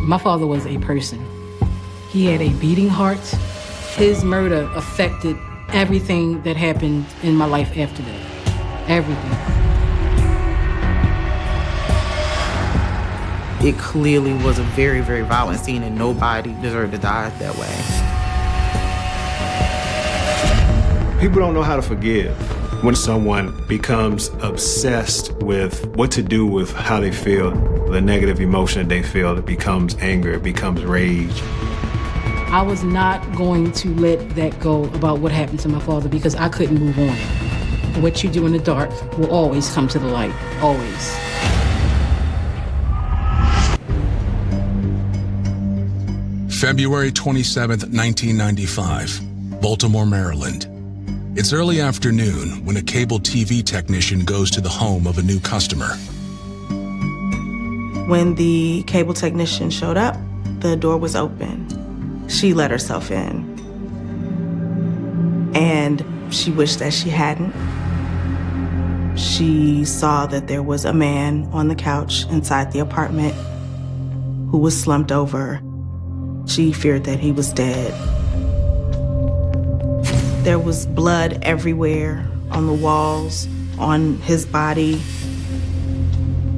My father was a person. He had a beating heart. His murder affected everything that happened in my life after that. Everything. It clearly was a very, very violent scene, and nobody deserved to die that way. People don't know how to forgive. When someone becomes obsessed with what to do with how they feel, the negative emotion that they feel, it becomes anger, it becomes rage. I was not going to let that go about what happened to my father because I couldn't move on. What you do in the dark will always come to the light, always. February 27th, 1995, Baltimore, Maryland. It's early afternoon when a cable TV technician goes to the home of a new customer. When the cable technician showed up, the door was open. She let herself in. And she wished that she hadn't. She saw that there was a man on the couch inside the apartment who was slumped over. She feared that he was dead. There was blood everywhere, on the walls, on his body.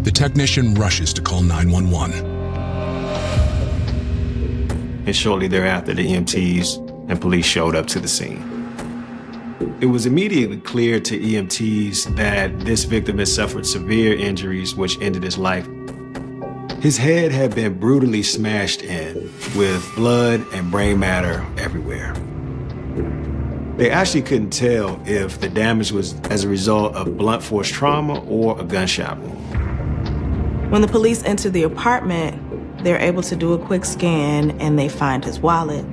The technician rushes to call 911. And shortly thereafter, the EMTs and police showed up to the scene. It was immediately clear to EMTs that this victim had suffered severe injuries which ended his life. His head had been brutally smashed in with blood and brain matter everywhere. They actually couldn't tell if the damage was as a result of blunt force trauma or a gunshot wound. When the police enter the apartment, they're able to do a quick scan and they find his wallet.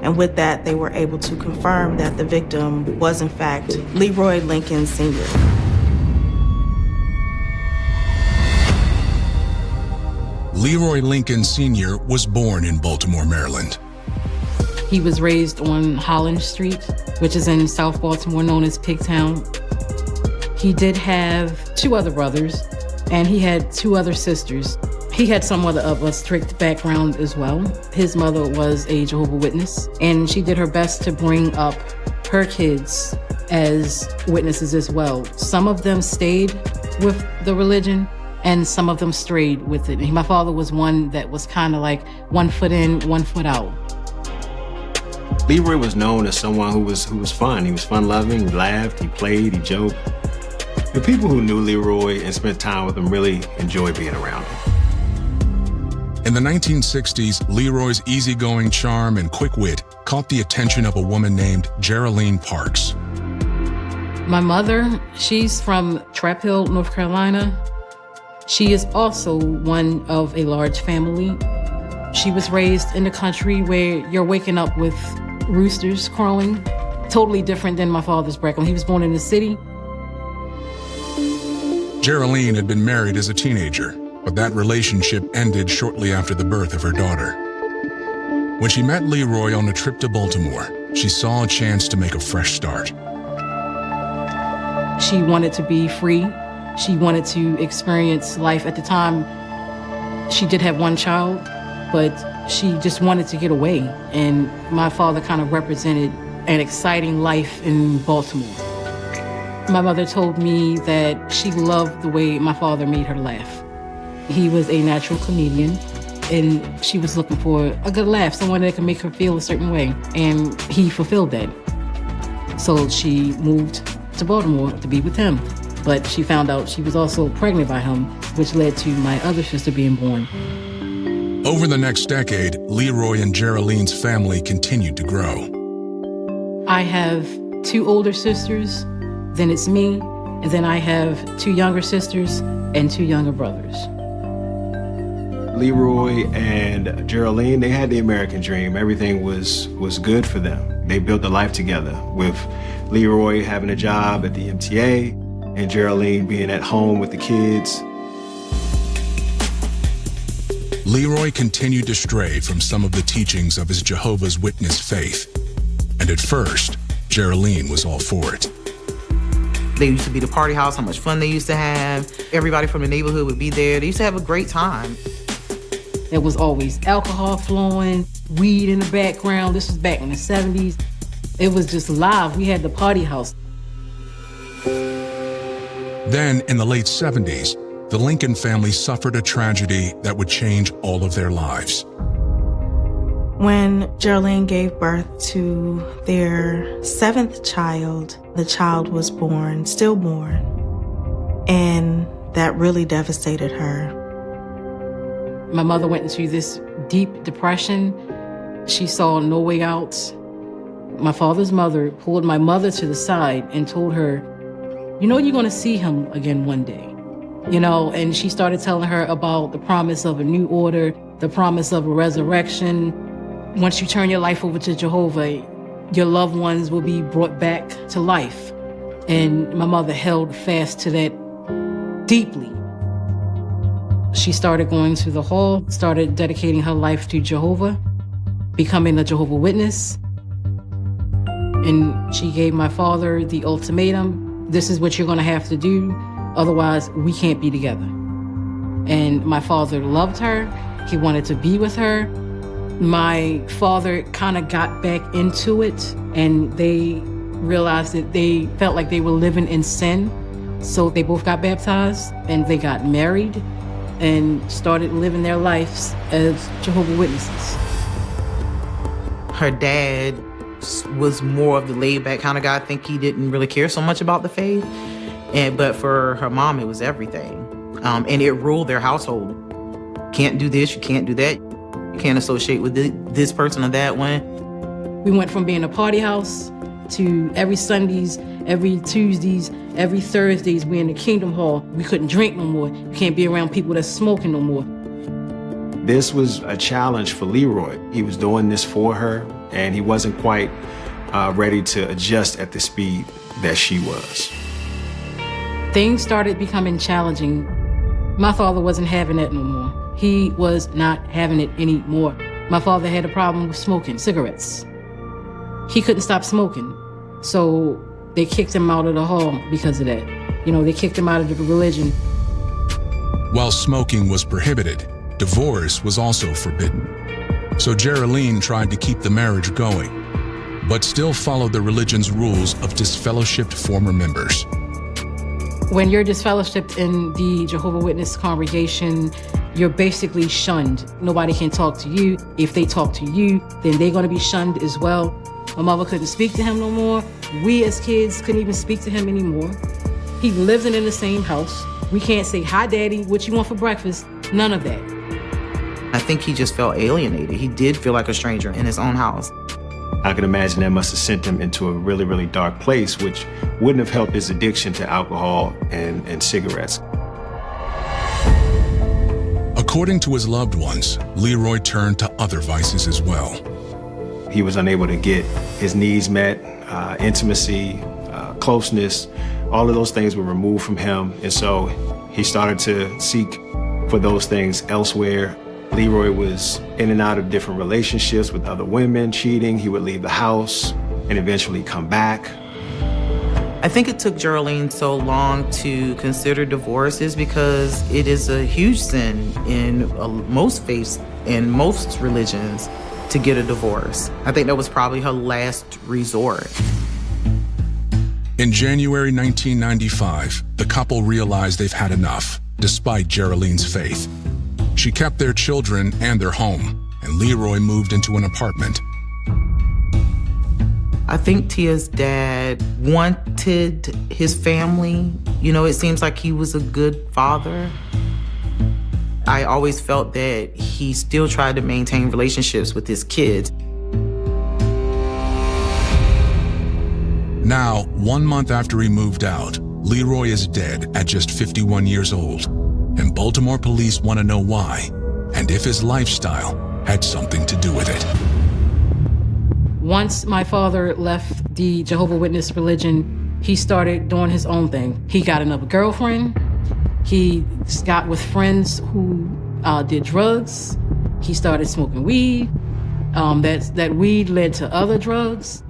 And with that, they were able to confirm that the victim was in fact Leroy Lincoln Sr. Leroy Lincoln Sr. was born in Baltimore, Maryland. He was raised on Holland Street, which is in South Baltimore, known as Pigtown. He did have 2 other brothers, and he had 2 other sisters. He had somewhat of a strict background as well. His mother was a Jehovah's Witness, and she did her best to bring up her kids as witnesses as well. Some of them stayed with the religion, and some of them strayed with it. My father was one that was kind of like 1 foot in, 1 foot out. Leroy was known as someone who was fun. He was fun-loving, he laughed, he played, he joked. The people who knew Leroy and spent time with him really enjoyed being around him. In the 1960s, Leroy's easygoing charm and quick wit caught the attention of a woman named Geraldine Parks. My mother, she's from Trap Hill, North Carolina. She is also one of a large family. She was raised in the country where you're waking up with roosters crowing. Totally different than my father's background. He was born in the city. Geraldine had been married as a teenager, but that relationship ended shortly after the birth of her daughter. When she met Leroy on a trip to Baltimore, she saw a chance to make a fresh start. She wanted to be free. She wanted to experience life. At the time, she did have 1 child, but she just wanted to get away. And my father kind of represented an exciting life in Baltimore. My mother told me that she loved the way my father made her laugh. He was a natural comedian, and she was looking for a good laugh, someone that could make her feel a certain way, and he fulfilled that. So she moved to Baltimore to be with him, but she found out she was also pregnant by him, which led to my other sister being born. Over the next decade, Leroy and Geraldine's family continued to grow. I have 2 older sisters, then it's me, and then I have 2 younger sisters and 2 younger brothers. Leroy and Geraldine, they had the American dream. Everything was good for them. They built a life together, with Leroy having a job at the MTA and Geraldine being at home with the kids. Leroy continued to stray from some of the teachings of his Jehovah's Witness faith. And at first, Geraldine was all for it. They used to be the party house, how much fun they used to have. Everybody from the neighborhood would be there. They used to have a great time. There was always alcohol flowing, weed in the background. This was back in the 70s. It was just live. We had the party house. Then, in the late 70s, the Lincoln family suffered a tragedy that would change all of their lives. When Geraldine gave birth to their 7th child, the child was born, stillborn, and that really devastated her. My mother went into this deep depression. She saw no way out. My father's mother pulled my mother to the side and told her, you know, you're going to see him again one day. You know, and she started telling her about the promise of a new order, the promise of a resurrection. Once you turn your life over to Jehovah, your loved ones will be brought back to life. And my mother held fast to that deeply. She started going to the hall, started dedicating her life to Jehovah, becoming a Jehovah's Witness. And she gave my father the ultimatum: this is what you're going to have to do, otherwise we can't be together. And my father loved her. He wanted to be with her. My father kind of got back into it, and they realized that they felt like they were living in sin. So they both got baptized, and they got married and started living their lives as Jehovah's Witnesses. Her dad was more of the laid-back kind of guy. I think he didn't really care so much about the faith. But for her mom, it was everything. And it ruled their household. Can't do this, you can't do that. You can't associate with this person or that one. We went from being a party house to every Sundays, every Tuesdays, every Thursdays, we in the Kingdom Hall. We couldn't drink no more. You can't be around people that's smoking no more. This was a challenge for Leroy. He was doing this for her, and he wasn't quite ready to adjust at the speed that she was. Things started becoming challenging. My father wasn't having that no more. He was not having it anymore. My father had a problem with smoking cigarettes. He couldn't stop smoking. So they kicked him out of the hall because of that. You know, they kicked him out of the religion. While smoking was prohibited, divorce was also forbidden. So Geraldine tried to keep the marriage going, but still followed the religion's rules of disfellowshipped former members. When you're disfellowshipped in the Jehovah's Witness congregation, you're basically shunned. Nobody can talk to you. If they talk to you, then they're gonna be shunned as well. My mother couldn't speak to him no more. We as kids couldn't even speak to him anymore. He lives in the same house. We can't say, hi, Daddy, what you want for breakfast? None of that. I think he just felt alienated. He did feel like a stranger in his own house. I can imagine that must have sent him into a really, really dark place, which wouldn't have helped his addiction to alcohol and cigarettes. According to his loved ones, Leroy turned to other vices as well. He was unable to get his needs met, intimacy, closeness, all of those things were removed from him. And so he started to seek for those things elsewhere. Leroy was in and out of different relationships with other women, cheating. He would leave the house and eventually come back. I think it took Geraldine so long to consider divorce is because it is a huge sin in most faiths, in most religions, to get a divorce. I think that was probably her last resort. In January 1995, the couple realized they've had enough, despite Geraldine's faith. She kept their children and their home, and Leroy moved into an apartment. I think Tia's dad wanted his family. You know, it seems like he was a good father. I always felt that he still tried to maintain relationships with his kids. Now, 1 month after he moved out, Leroy is dead at just 51 years old, and Baltimore police want to know why, and if his lifestyle had something to do with it. Once my father left the Jehovah's Witness religion, he started doing his own thing. He got another girlfriend. He got with friends who did drugs. He started smoking weed. That weed led to other drugs.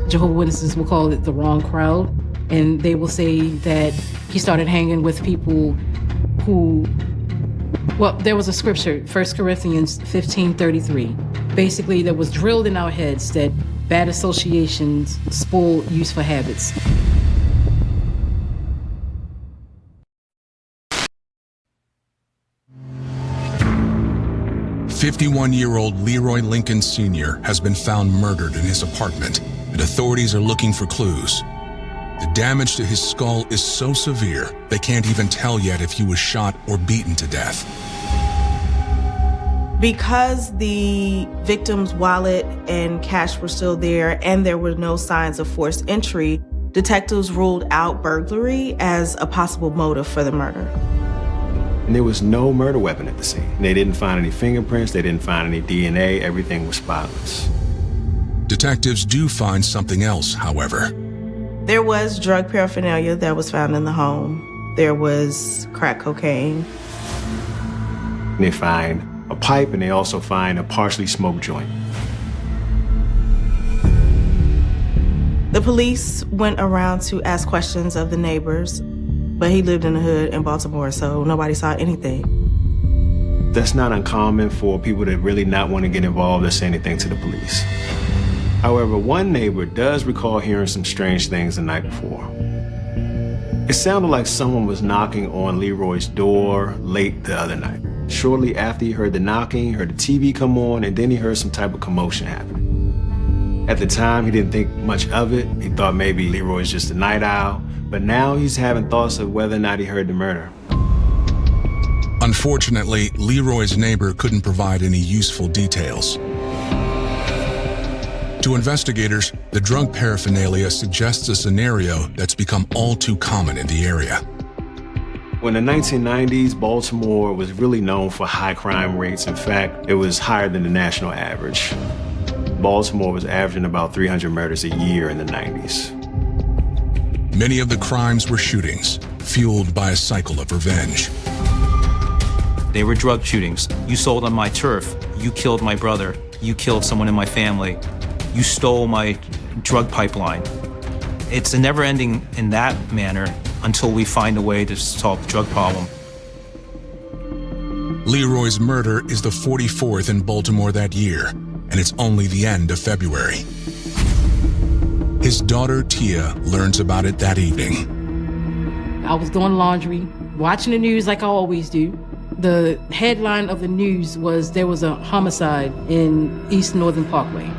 Jehovah's Witnesses will call it the wrong crowd. And they will say that he started hanging with people who Well, there was a scripture, 1 Corinthians 15:33. Basically, that was drilled in our heads that bad associations spoil useful habits. "51-year-old Leroy Lincoln Sr. has been found murdered in his apartment, and authorities are looking for clues. The damage to his skull is so severe, they can't even tell yet if he was shot or beaten to death." Because the victim's wallet and cash were still there and there were no signs of forced entry, detectives ruled out burglary as a possible motive for the murder. And there was no murder weapon at the scene. They didn't find any fingerprints, they didn't find any DNA, everything was spotless. Detectives do find something else, however. There was drug paraphernalia that was found in the home. There was crack cocaine. They find a pipe and they also find a partially smoked joint. The police went around to ask questions of the neighbors, but he lived in the hood in Baltimore, so nobody saw anything. That's not uncommon for people to really not want to get involved or say anything to the police. However, one neighbor does recall hearing some strange things the night before. It sounded like someone was knocking on Leroy's door late the other night. Shortly after he heard the knocking, he heard the TV come on, and then he heard some type of commotion happening. At the time, he didn't think much of it. He thought maybe Leroy's just a night owl, but now he's having thoughts of whether or not he heard the murder. Unfortunately, Leroy's neighbor couldn't provide any useful details. To investigators, the drug paraphernalia suggests a scenario that's become all too common in the area. In the 1990s, Baltimore was really known for high crime rates. In fact, it was higher than the national average. Baltimore was averaging about 300 murders a year in the 90s. Many of the crimes were shootings, fueled by a cycle of revenge. They were drug shootings. You sold on my turf. You killed my brother. You killed someone in my family. You stole my drug pipeline. It's a never ending in that manner until we find a way to solve the drug problem. Leroy's murder is the 44th in Baltimore that year, and it's only the end of February. His daughter, Tia, learns about it that evening. I was doing laundry, watching the news like I always do. The headline of the news was there was a homicide in East Northern Parkway.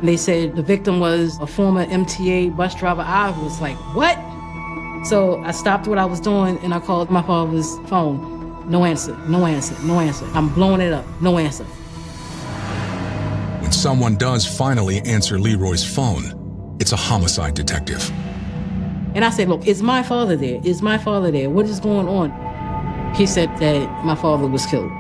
They said the victim was a former MTA bus driver. I was like, what? So I stopped what I was doing and I called my father's phone. No answer, no answer, no answer. I'm blowing it up, no answer. When someone does finally answer Leroy's phone, it's a homicide detective. And I said, look, is my father there? Is my father there? What is going on? He said that my father was killed.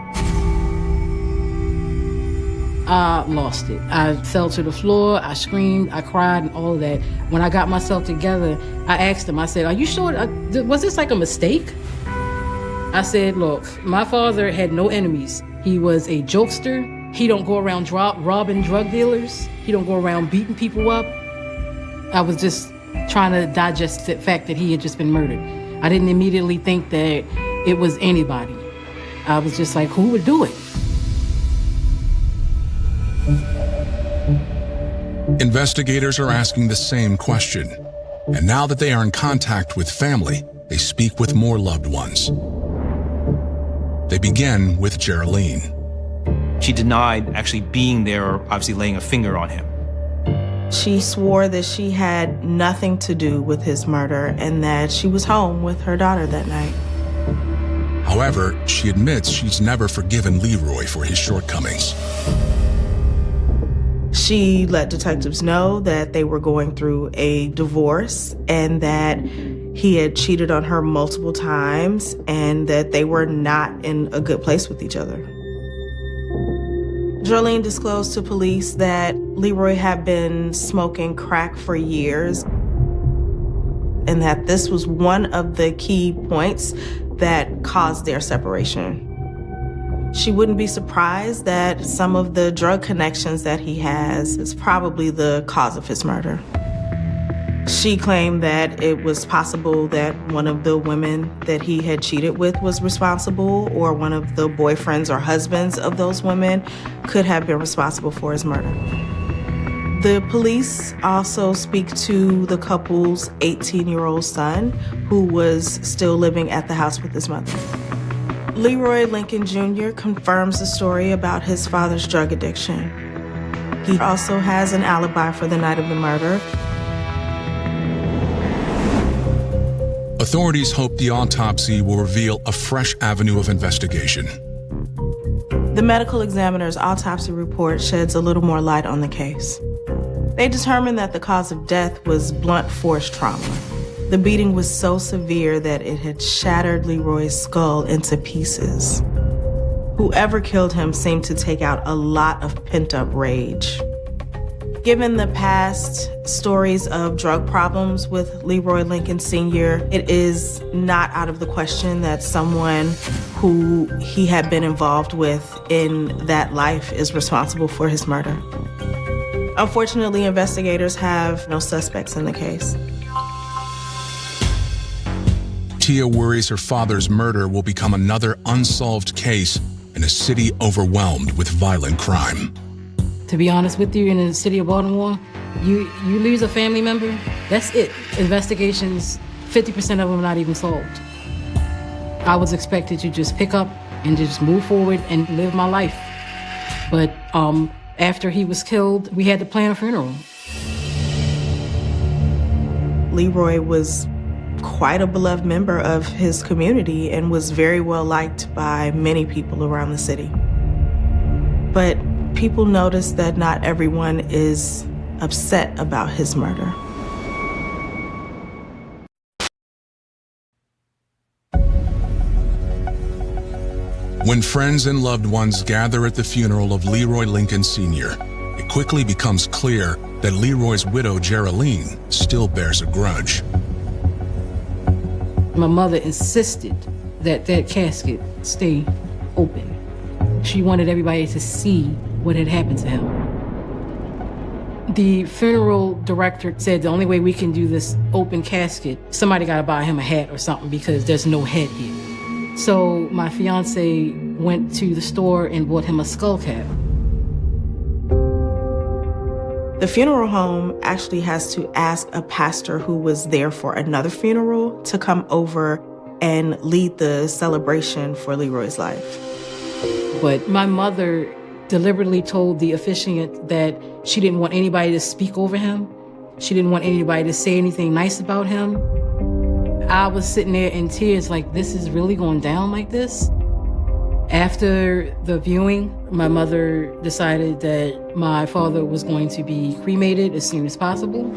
I lost it. I fell to the floor, I screamed, I cried, and all of that. When I got myself together, I asked him, I said, are you sure, was this like a mistake? I said, look, my father had no enemies. He was a jokester. He don't go around robbing drug dealers. He don't go around beating people up. I was just trying to digest the fact that he had just been murdered. I didn't immediately think that it was anybody. I was just like, who would do it? Investigators are asking the same question. And now that they are in contact with family, they speak with more loved ones. They begin with Geraldine. She denied actually being there or obviously laying a finger on him. She swore that she had nothing to do with his murder and that she was home with her daughter that night. However, she admits she's never forgiven Leroy for his shortcomings. She let detectives know that they were going through a divorce and that he had cheated on her multiple times and that they were not in a good place with each other. Geraldine disclosed to police that Leroy had been smoking crack for years and that this was one of the key points that caused their separation. She wouldn't be surprised that some of the drug connections that he has is probably the cause of his murder. She claimed that it was possible that one of the women that he had cheated with was responsible, or one of the boyfriends or husbands of those women could have been responsible for his murder. The police also speak to the couple's 18-year-old son, who was still living at the house with his mother. Leroy Lincoln Jr. confirms the story about his father's drug addiction. He also has an alibi for the night of the murder. Authorities hope the autopsy will reveal a fresh avenue of investigation. The medical examiner's autopsy report sheds a little more light on the case. They determined that the cause of death was blunt force trauma. The beating was so severe that it had shattered Leroy's skull into pieces. Whoever killed him seemed to take out a lot of pent-up rage. Given the past stories of drug problems with Leroy Lincoln Sr., it is not out of the question that someone who he had been involved with in that life is responsible for his murder. Unfortunately, investigators have no suspects in the case. Tia worries her father's murder will become another unsolved case in a city overwhelmed with violent crime. To be honest with you, in the city of Baltimore, you lose a family member, that's it. Investigations, 50% of them are not even solved. I was expected to just pick up and just move forward and live my life. But after he was killed, we had to plan a funeral. Leroy was quite a beloved member of his community and was very well liked by many people around the city. But people noticed that not everyone is upset about his murder. When friends and loved ones gather at the funeral of Leroy Lincoln Sr., it quickly becomes clear that Leroy's widow, Geraldine, still bears a grudge. My mother insisted that that casket stay open. She wanted everybody to see what had happened to him. The funeral director said the only way we can do this open casket, somebody got to buy him a hat or something because there's no head here. So my fiance went to the store and bought him a skull cap. The funeral home actually has to ask a pastor who was there for another funeral to come over and lead the celebration for Leroy's life. But my mother deliberately told the officiant that she didn't want anybody to speak over him. She didn't want anybody to say anything nice about him. I was sitting there in tears like, this is really going down like this? After the viewing, my mother decided that my father was going to be cremated as soon as possible.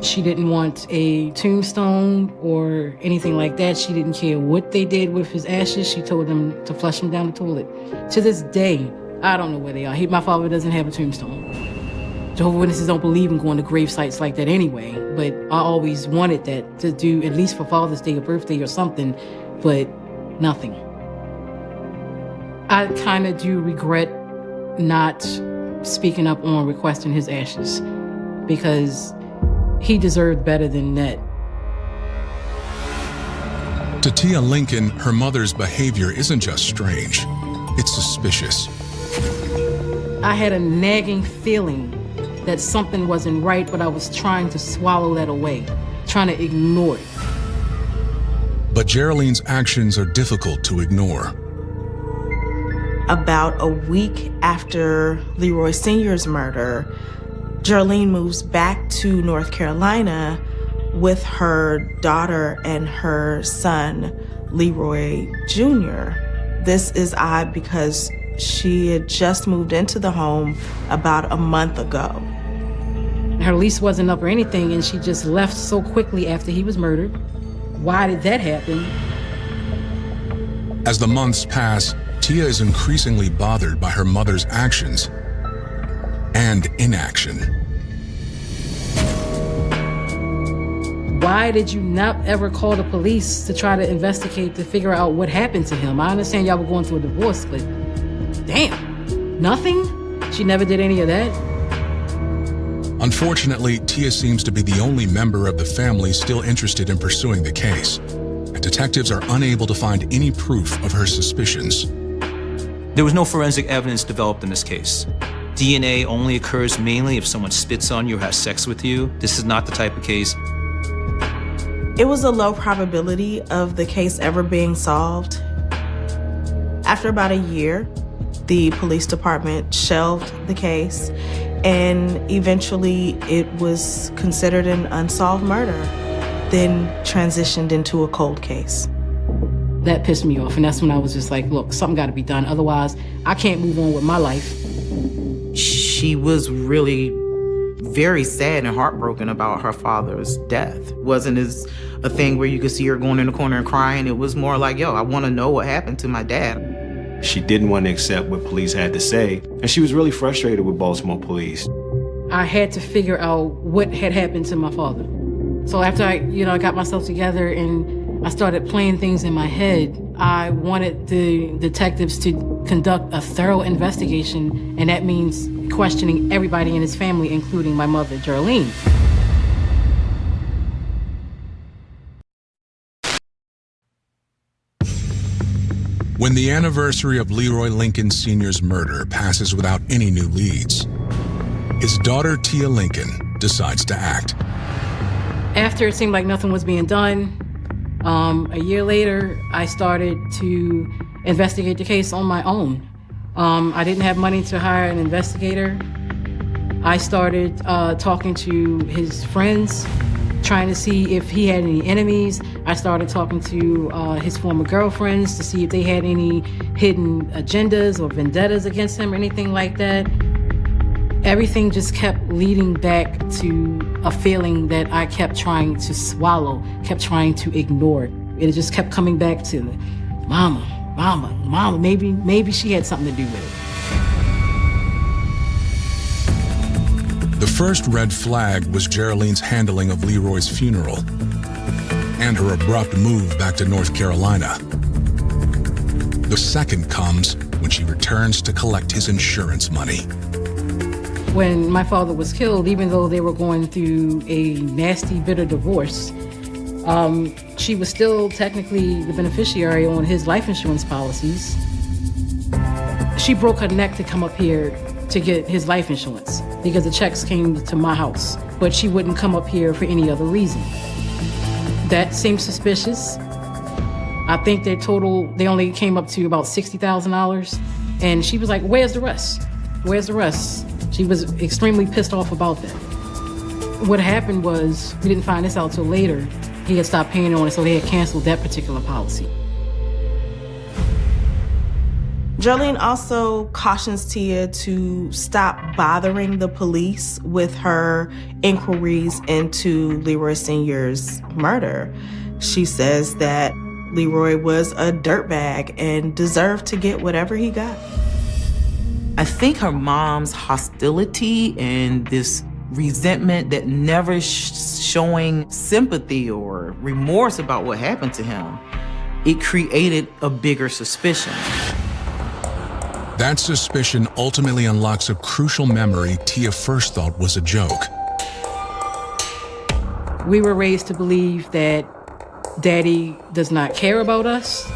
She didn't want a tombstone or anything like that. She didn't care what they did with his ashes. She told them to flush him down the toilet. To this day, I don't know where they are. My father doesn't have a tombstone. Jehovah's Witnesses don't believe in going to grave sites like that anyway, but I always wanted that to do, at least for Father's Day or birthday or something, but nothing. I kind of do regret not speaking up on requesting his ashes because he deserved better than that. To Tia Lincoln, her mother's behavior isn't just strange, it's suspicious. I had a nagging feeling that something wasn't right, but I was trying to swallow that away, trying to ignore it. But Geraldine's actions are difficult to ignore. About a week after Leroy Sr.'s murder, Geraldine moves back to North Carolina with her daughter and her son, Leroy Jr. This is odd because she had just moved into the home about a month ago. Her lease wasn't up or anything, and she just left so quickly after he was murdered. Why did that happen? As the months pass, Tia is increasingly bothered by her mother's actions and inaction. Why did you not ever call the police to try to investigate to figure out what happened to him? I understand y'all were going through a divorce, but damn, nothing? She never did any of that? Unfortunately, Tia seems to be the only member of the family still interested in pursuing the case, and detectives are unable to find any proof of her suspicions. There was no forensic evidence developed in this case. DNA only occurs mainly if someone spits on you or has sex with you. This is not the type of case. It was a low probability of the case ever being solved. After about a year, the police department shelved the case, and eventually it was considered an unsolved murder, then transitioned into a cold case. That pissed me off, and that's when I was just like, look, something got to be done. Otherwise, I can't move on with my life. She was really very sad and heartbroken about her father's death. It wasn't as a thing where you could see her going in the corner and crying. It was more like, yo, I want to know what happened to my dad. She didn't want to accept what police had to say, and she was really frustrated with Baltimore police. I had to figure out what had happened to my father. So after I got myself together and I started playing things in my head, I wanted the detectives to conduct a thorough investigation, and that means questioning everybody in his family, including my mother, Geraldine. When the anniversary of Leroy Lincoln Sr.'s murder passes without any new leads, his daughter Tia Lincoln decides to act. After it seemed like nothing was being done, a year later, I started to investigate the case on my own. I didn't have money to hire an investigator. I started talking to his friends, trying to see if he had any enemies. I started talking to his former girlfriends to see if they had any hidden agendas or vendettas against him or anything like that. Everything just kept leading back to a feeling that I kept trying to swallow, kept trying to ignore. It just kept coming back to mama, maybe she had something to do with it. The first red flag was Geraldine's handling of Leroy's funeral and her abrupt move back to North Carolina. The second comes when she returns to collect his insurance money. When my father was killed, even though they were going through a nasty, bitter divorce, she was still technically the beneficiary on his life insurance policies. She broke her neck to come up here to get his life insurance because the checks came to my house, but she wouldn't come up here for any other reason. That seemed suspicious. I think they only came up to about $60,000, and she was like, where's the rest? Where's the rest? She was extremely pissed off about that. What happened was, we didn't find this out till later, he had stopped paying on it, so they had canceled that particular policy. Geraldine also cautions Tia to stop bothering the police with her inquiries into Leroy Sr.'s murder. She says that Leroy was a dirtbag and deserved to get whatever he got. I think her mom's hostility and this resentment that never showing sympathy or remorse about what happened to him, it created a bigger suspicion. That suspicion ultimately unlocks a crucial memory Tia first thought was a joke. We were raised to believe that Daddy does not care about us.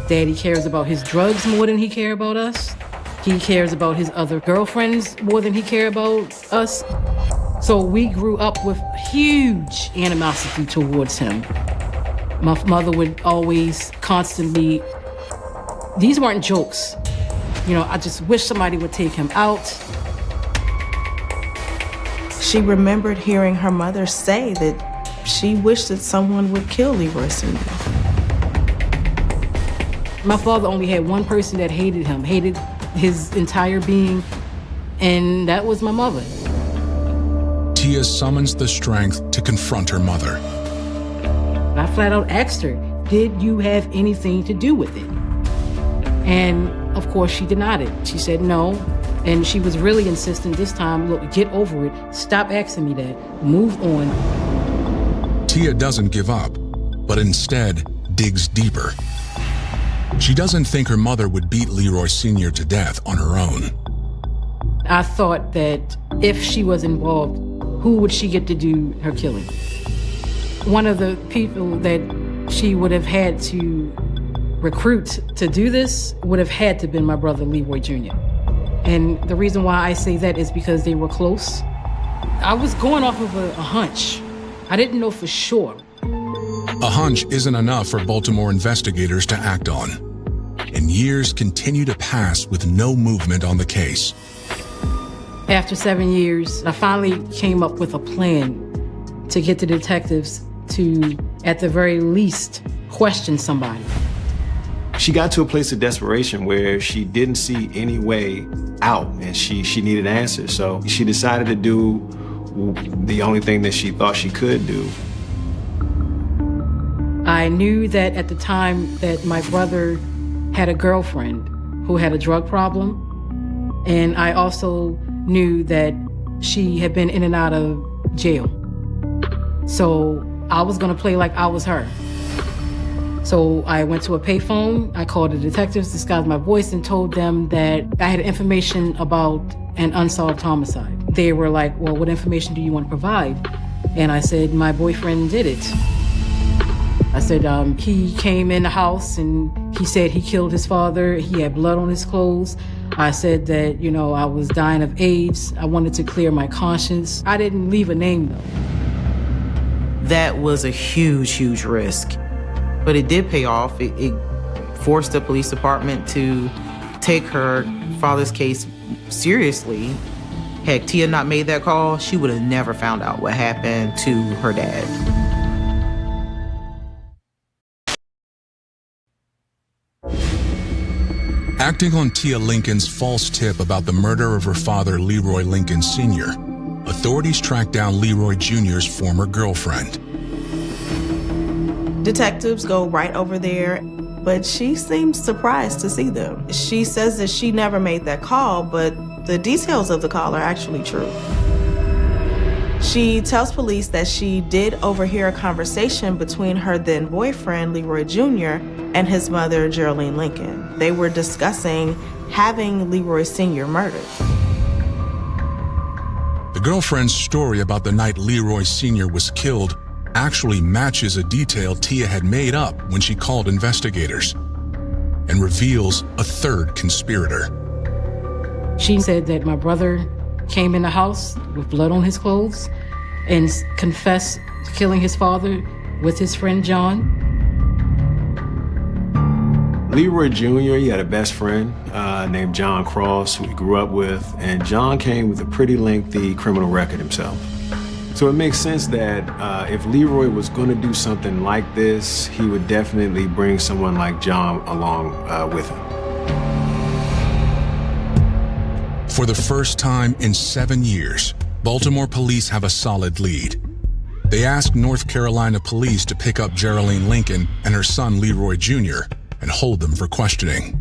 Daddy cares about his drugs more than he cares about us. He cares about his other girlfriends more than he cares about us. So we grew up with huge animosity towards him. My mother would always constantly, these weren't jokes. I just wish somebody would take him out. She remembered hearing her mother say that she wished that someone would kill Leroy Sr. My father only had one person that hated him, hated his entire being, and that was my mother. Tia summons the strength to confront her mother. I flat out asked her, did you have anything to do with it? And of course she denied it. She said no, and she was really insistent this time, look, get over it, stop asking me that, move on. Tia doesn't give up, but instead digs deeper. She doesn't think her mother would beat Leroy Sr. to death on her own. I thought that if she was involved, who would she get to do her killing? One of the people that she would have had to recruit to do this would have had to been my brother Leroy Jr. And the reason why I say that is because they were close. I was going off of a hunch. I didn't know for sure. A hunch isn't enough for Baltimore investigators to act on. And years continue to pass with no movement on the case. After 7 years, I finally came up with a plan to get the detectives to, at the very least, question somebody. She got to a place of desperation where she didn't see any way out, and she needed answers. So she decided to do the only thing that she thought she could do. I knew that at the time that my brother had a girlfriend who had a drug problem, and I also knew that she had been in and out of jail. So I was gonna play like I was her. So I went to a payphone, I called the detectives, disguised my voice, and told them that I had information about an unsolved homicide. They were like, well, what information do you want to provide? And I said, my boyfriend did it. I said, he came in the house and he said he killed his father. He had blood on his clothes. I said that, I was dying of AIDS. I wanted to clear my conscience. I didn't leave a name, though. That was a huge, huge risk. But it did pay off. It forced the police department to take her father's case seriously. Had Tia not made that call, she would have never found out what happened to her dad. Acting on Tia Lincoln's false tip about the murder of her father, Leroy Lincoln Sr., authorities tracked down Leroy Jr.'s former girlfriend. Detectives go right over there, but she seems surprised to see them. She says that she never made that call, but the details of the call are actually true. She tells police that she did overhear a conversation between her then boyfriend, Leroy Jr., and his mother, Geraldine Lincoln. They were discussing having Leroy Sr. murdered. The girlfriend's story about the night Leroy Sr. was killed actually matches a detail Tia had made up when she called investigators and reveals a third conspirator. She said that my brother came in the house with blood on his clothes and confessed to killing his father with his friend John. Leroy Jr., he had a best friend named John Cross, who he grew up with, and John came with a pretty lengthy criminal record himself. So it makes sense that if Leroy was going to do something like this, he would definitely bring someone like John along with him. For the first time in 7 years, Baltimore police have a solid lead. They ask North Carolina police to pick up Geraldine Lincoln and her son Leroy Jr. and hold them for questioning.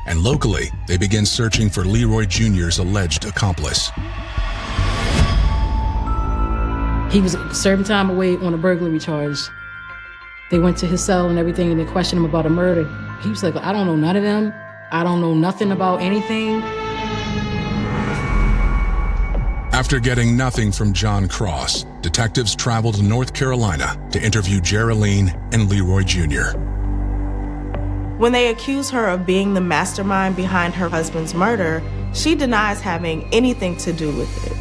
And locally, they begin searching for Leroy Jr.'s alleged accomplice. He was serving time away on a burglary charge. They went to his cell and everything, and they questioned him about a murder. He was like, I don't know none of them. I don't know nothing about anything. After getting nothing from John Cross, detectives traveled to North Carolina to interview Geraldine and Leroy Jr. When they accuse her of being the mastermind behind her husband's murder, she denies having anything to do with it.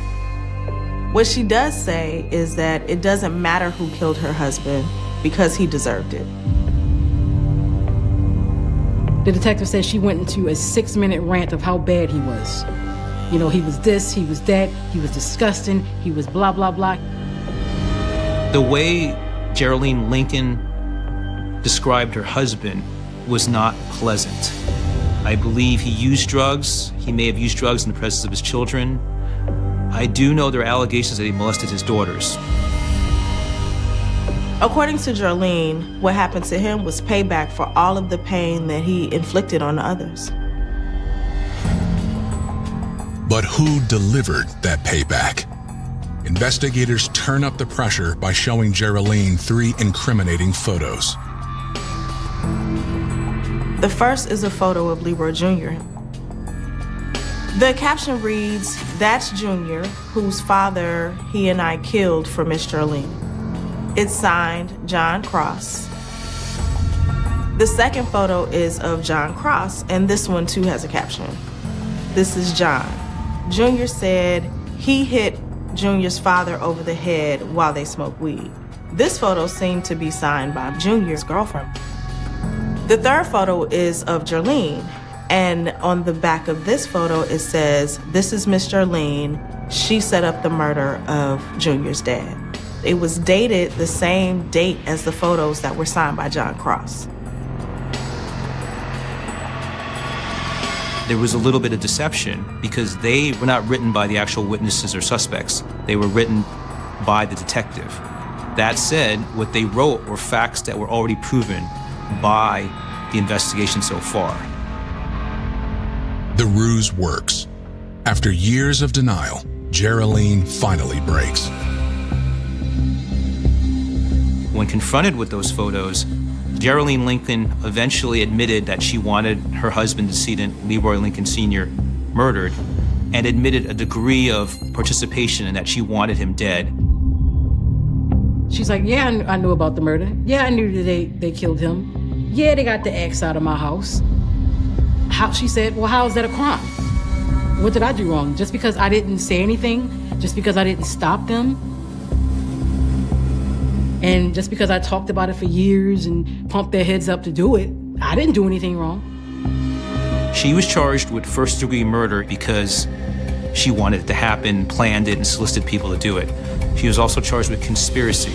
What she does say is that it doesn't matter who killed her husband because he deserved it. The detective said she went into a 6-minute rant of how bad he was. He was this, he was that, he was disgusting, he was blah, blah, blah. The way Geraldine Lincoln described her husband was not pleasant. I believe he used drugs. He may have used drugs in the presence of his children. I do know there are allegations that he molested his daughters. According to Geraldine, what happened to him was payback for all of the pain that he inflicted on others. But who delivered that payback? Investigators turn up the pressure by showing Geraldine 3 incriminating photos. The first is a photo of Leroy Jr. The caption reads, "That's Junior, whose father he and I killed for Miss Jarlene." It's signed John Cross. The second photo is of John Cross, and this one too has a caption. This is John. Junior said he hit Junior's father over the head while they smoked weed. This photo seemed to be signed by Junior's girlfriend. The third photo is of Jarlene, and on the back of this photo it says, "This is Miss Jarlene. She set up the murder of Junior's dad." It was dated the same date as the photos that were signed by John Cross. There was a little bit of deception because they were not written by the actual witnesses or suspects. They were written by the detective. That said, what they wrote were facts that were already proven by the investigation so far. The ruse works. After years of denial, Jarlene finally breaks. When confronted with those photos, Jarlene Lincoln eventually admitted that she wanted her husband, decedent Leroy Lincoln Sr., murdered, and admitted a degree of participation in that she wanted him dead. She's like, yeah, I knew about the murder. Yeah, I knew that they killed him. Yeah, they got the axe out of my house. She said, well, how is that a crime? What did I do wrong? Just because I didn't say anything? Just because I didn't stop them? And just because I talked about it for years and pumped their heads up to do it, I didn't do anything wrong. She was charged with first-degree murder because she wanted it to happen, planned it, and solicited people to do it. She was also charged with conspiracy.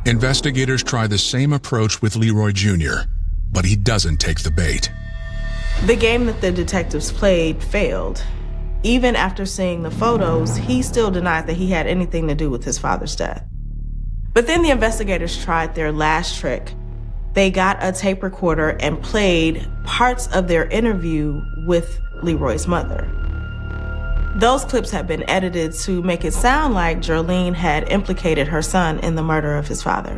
Investigators try the same approach with Leroy Jr., but he doesn't take the bait. The game that the detectives played failed. Even after seeing the photos, he still denied that he had anything to do with his father's death. But then the investigators tried their last trick. They got a tape recorder and played parts of their interview with Leroy's mother. Those clips had been edited to make it sound like Jarlene had implicated her son in the murder of his father.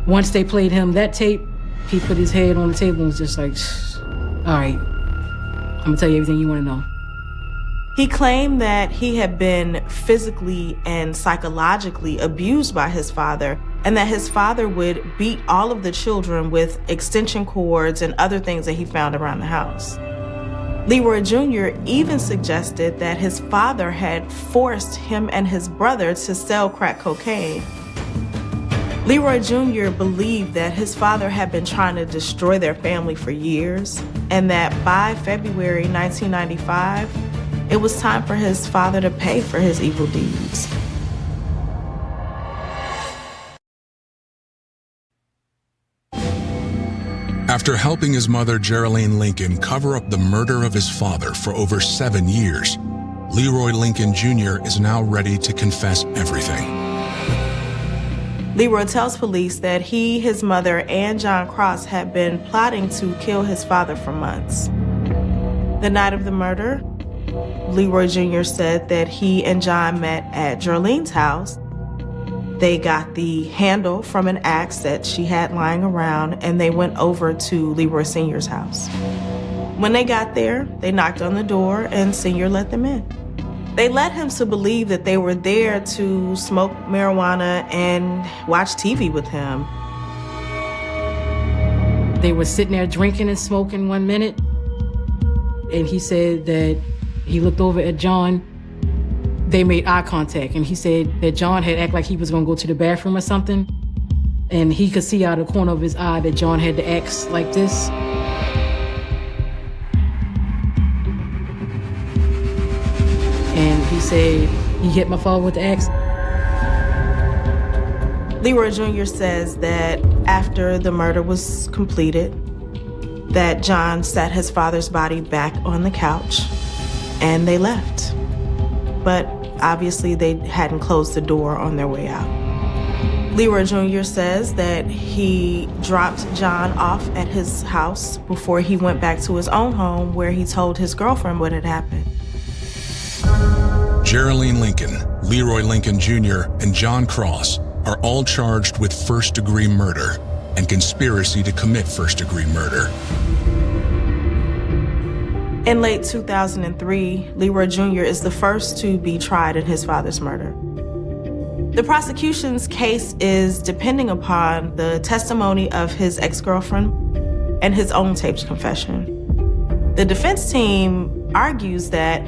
Once they played him that tape, he put his head on the table and was just like, all right, I'm gonna tell you everything you wanna know. He claimed that he had been physically and psychologically abused by his father, and that his father would beat all of the children with extension cords and other things that he found around the house. Leroy Jr. even suggested that his father had forced him and his brother to sell crack cocaine. Leroy Jr. believed that his father had been trying to destroy their family for years, and that by February 1995, it was time for his father to pay for his evil deeds. After helping his mother, Jarlene Lincoln, cover up the murder of his father for over 7 years, Leroy Lincoln Jr. is now ready to confess everything. Leroy tells police that he, his mother, and John Cross had been plotting to kill his father for months. The night of the murder, Leroy Jr. said that he and John met at Jarlene's house. They got the handle from an axe that she had lying around, and they went over to Leroy Sr.'s house. When they got there, they knocked on the door, and Sr. let them in. They led him to believe that they were there to smoke marijuana and watch TV with him. They were sitting there drinking and smoking one minute, and he said that he looked over at John. They made eye contact, and he said that John had acted like he was gonna go to the bathroom or something, and he could see out of the corner of his eye that John had the axe like this. And he said he hit my father with the axe. Leroy Jr. says that after the murder was completed, that John set his father's body back on the couch and they left. But obviously they hadn't closed the door on their way out. Leroy Jr. says that he dropped John off at his house before he went back to his own home, where he told his girlfriend what had happened. Jarlene Lincoln, Leroy Lincoln Jr., and John Cross are all charged with first-degree murder. and conspiracy to commit first-degree murder. In late 2003, Leroy Jr. is the first to be tried in his father's murder. The prosecution's case is depending upon the testimony of his ex-girlfriend and his own taped confession. The defense team argues that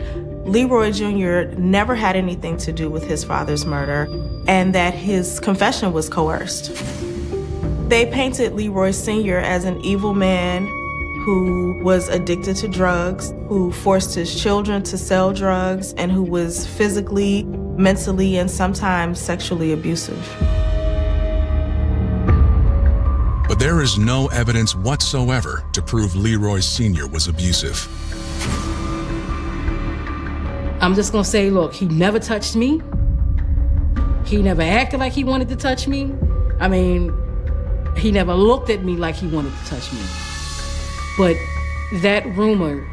Leroy Jr. never had anything to do with his father's murder and that his confession was coerced. They painted Leroy Sr. as an evil man who was addicted to drugs, who forced his children to sell drugs, and who was physically, mentally, and sometimes sexually abusive. But there is no evidence whatsoever to prove Leroy Sr. was abusive. I'm just gonna say, look, he never touched me. He never acted like he wanted to touch me. I mean, he never looked at me like he wanted to touch me. But that rumor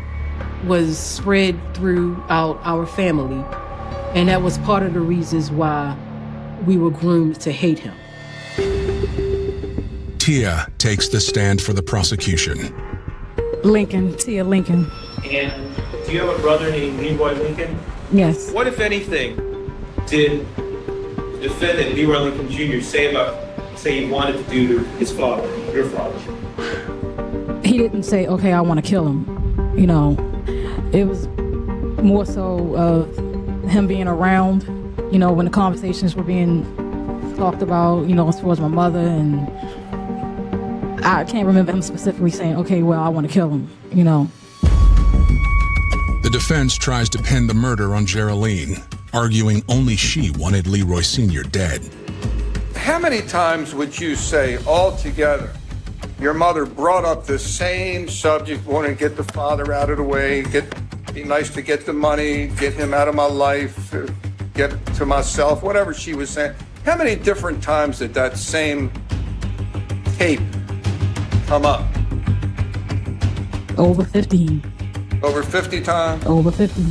was spread throughout our family, and that was part of the reasons why we were groomed to hate him. Tia takes the stand for the prosecution. Tia Lincoln. And do you have a brother named Leroy Lincoln? Yes. What, if anything, did defendant Leroy Lincoln Jr. say he wanted to do to his father, your father? He didn't say, okay, I want to kill him. You know, it was more so of him being around, you know, when the conversations were being talked about, you know, as far as my mother, and I can't remember him specifically saying, okay, well, I want to kill him, you know. The defense tries to pin the murder on Geraldine, arguing only she wanted Leroy Sr. dead. How many times would you say altogether your mother brought up the same subject, wanting to get the father out of the way, be nice to get the money, get him out of my life, get to myself, whatever she was saying? How many different times did that same tape come up? Over 15. Over 50 times? Over 50.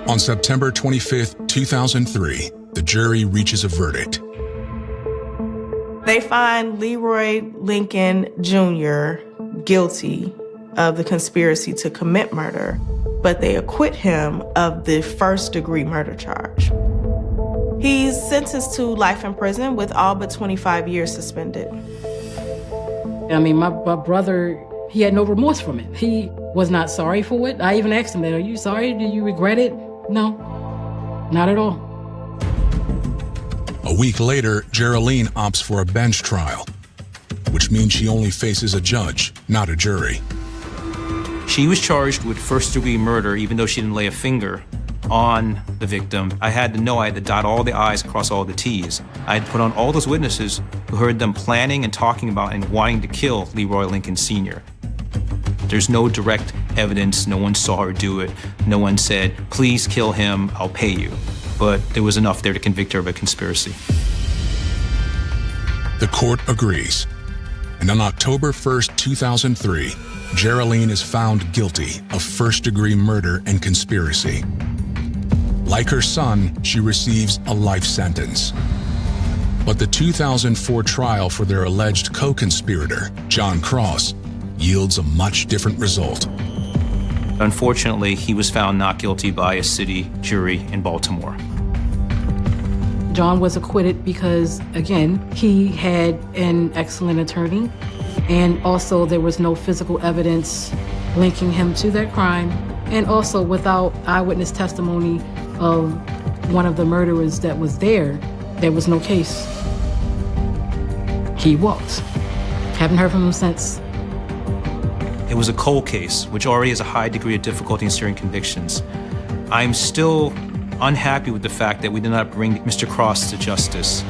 On September 25th, 2003, the jury reaches a verdict. They find Leroy Lincoln Jr. guilty of the conspiracy to commit murder, but they acquit him of the first-degree murder charge. He's sentenced to life in prison with all but 25 years suspended. I mean, my brother, he had no remorse from it. He was not sorry for it. I even asked him, are you sorry? Do you regret it? No, not at all. A week later, Geraldine opts for a bench trial, which means she only faces a judge, not a jury. She was charged with first-degree murder, even though she didn't lay a finger on the victim. I had to know I had to dot all the I's, cross all the T's. I had to put on all those witnesses who heard them planning and talking about and wanting to kill Leroy Lincoln Sr. There's no direct evidence. No one saw her do it. No one said, please kill him, I'll pay you. But there was enough there to convict her of a conspiracy. The court agrees. And on October 1st, 2003, Geraldine is found guilty of first-degree murder and conspiracy. Like her son, she receives a life sentence. But the 2004 trial for their alleged co-conspirator, John Cross, yields a much different result. Unfortunately, he was found not guilty by a city jury in Baltimore. John was acquitted because, again, he had an excellent attorney, and also there was no physical evidence linking him to that crime, and also without eyewitness testimony of one of the murderers that was there was no case. He walked. Haven't heard from him since. It was a cold case, which already has a high degree of difficulty in steering convictions. I'm still unhappy with the fact that we did not bring Mr. Cross to justice.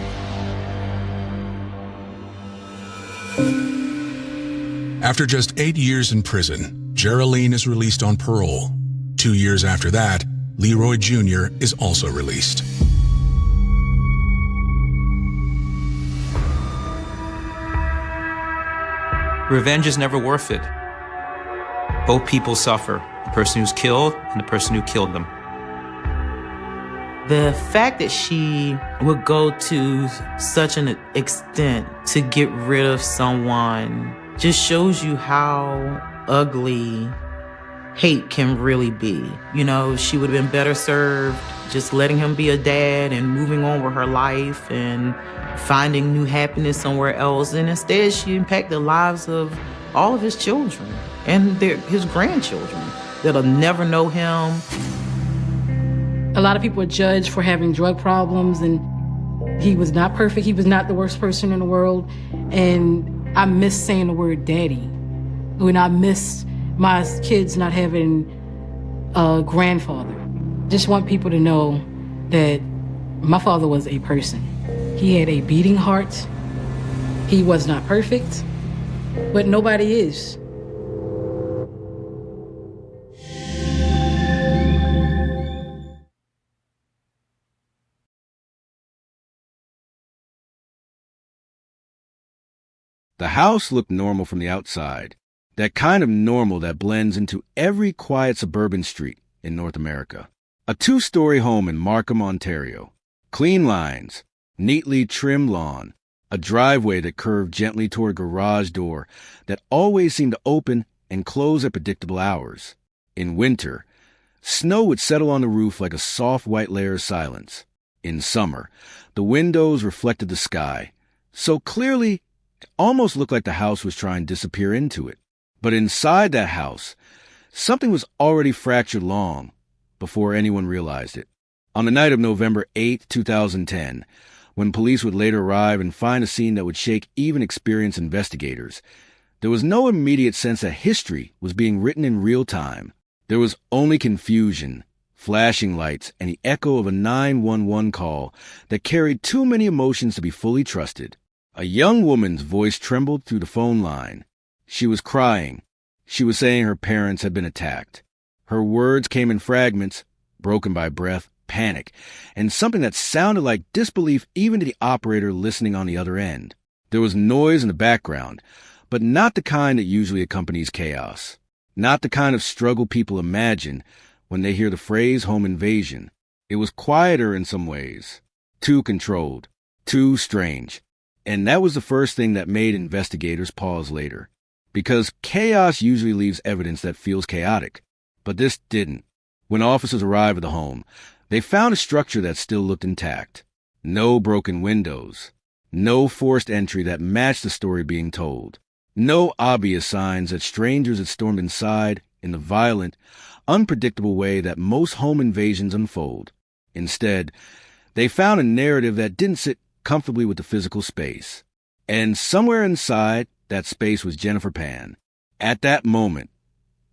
After just 8 years in prison, Geraldine is released on parole. 2 years after that, Leroy Jr. is also released. Revenge is never worth it. Both people suffer, the person who's killed and the person who killed them. The fact that she would go to such an extent to get rid of someone just shows you how ugly hate can really be. You know, she would have been better served just letting him be a dad and moving on with her life and finding new happiness somewhere else. And instead, she impacted the lives of all of his children and his grandchildren that'll never know him. A lot of people are judged for having drug problems, and he was not perfect. He was not the worst person in the world. And I miss saying the word daddy. When I miss my kids not having a grandfather. Just want people to know that my father was a person. He had a beating heart. He was not perfect, but nobody is. The house looked normal from the outside, that kind of normal that blends into every quiet suburban street in North America. A 2-story home in Markham, Ontario. Clean lines, neatly trimmed lawn, a driveway that curved gently toward a garage door that always seemed to open and close at predictable hours. In winter, snow would settle on the roof like a soft white layer of silence. In summer, the windows reflected the sky, so clearly it almost looked like the house was trying to disappear into it. But inside that house, something was already fractured long before anyone realized it. On the night of November 8, 2010, when police would later arrive and find a scene that would shake even experienced investigators, there was no immediate sense that history was being written in real time. There was only confusion, flashing lights, and the echo of a 911 call that carried too many emotions to be fully trusted. A young woman's voice trembled through the phone line. She was crying. She was saying her parents had been attacked. Her words came in fragments, broken by breath, panic, and something that sounded like disbelief even to the operator listening on the other end. There was noise in the background, but not the kind that usually accompanies chaos. Not the kind of struggle people imagine when they hear the phrase home invasion. It was quieter in some ways, too controlled, too strange. And that was the first thing that made investigators pause later. Because chaos usually leaves evidence that feels chaotic. But this didn't. When officers arrived at the home, they found a structure that still looked intact. No broken windows. No forced entry that matched the story being told. No obvious signs that strangers had stormed inside in the violent, unpredictable way that most home invasions unfold. Instead, they found a narrative that didn't sit comfortably with the physical space. And somewhere inside that space was Jennifer Pan. At that moment,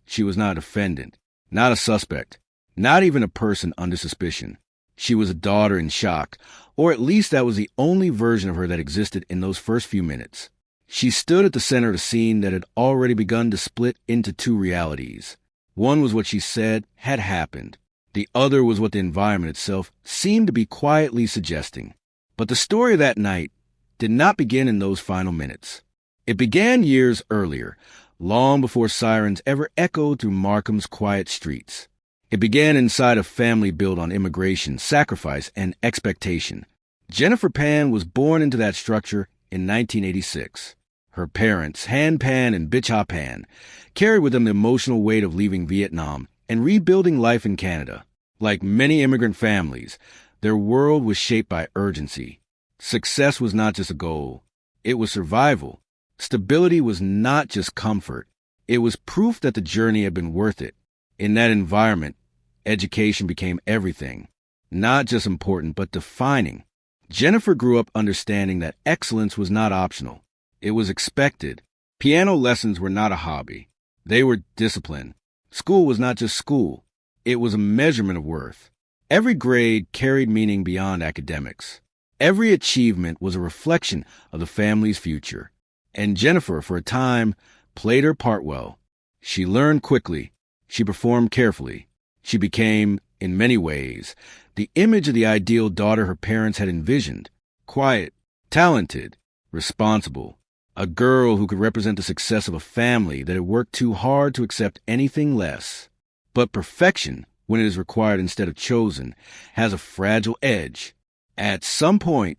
she was not a defendant, not a suspect, not even a person under suspicion. She was a daughter in shock, or at least that was the only version of her that existed in those first few minutes. She stood at the center of a scene that had already begun to split into two realities. One was what she said had happened. The other was what the environment itself seemed to be quietly suggesting. But the story of that night did not begin in those final minutes. It began years earlier, long before sirens ever echoed through Markham's quiet streets. It began inside a family built on immigration, sacrifice, and expectation. Jennifer Pan was born into that structure in 1986. Her parents, Han Pan and Bitch Ha Pan, carried with them the emotional weight of leaving Vietnam and rebuilding life in Canada. Like many immigrant families, their world was shaped by urgency. Success was not just a goal. It was survival. Stability was not just comfort. It was proof that the journey had been worth it. In that environment, education became everything. Not just important, but defining. Jennifer grew up understanding that excellence was not optional. It was expected. Piano lessons were not a hobby. They were discipline. School was not just school. It was a measurement of worth. Every grade carried meaning beyond academics. Every achievement was a reflection of the family's future. And Jennifer, for a time, played her part well. She learned quickly. She performed carefully. She became, in many ways, the image of the ideal daughter her parents had envisioned. Quiet, talented, responsible. A girl who could represent the success of a family that had worked too hard to accept anything less. But perfection when it is required instead of chosen, has a fragile edge. At some point,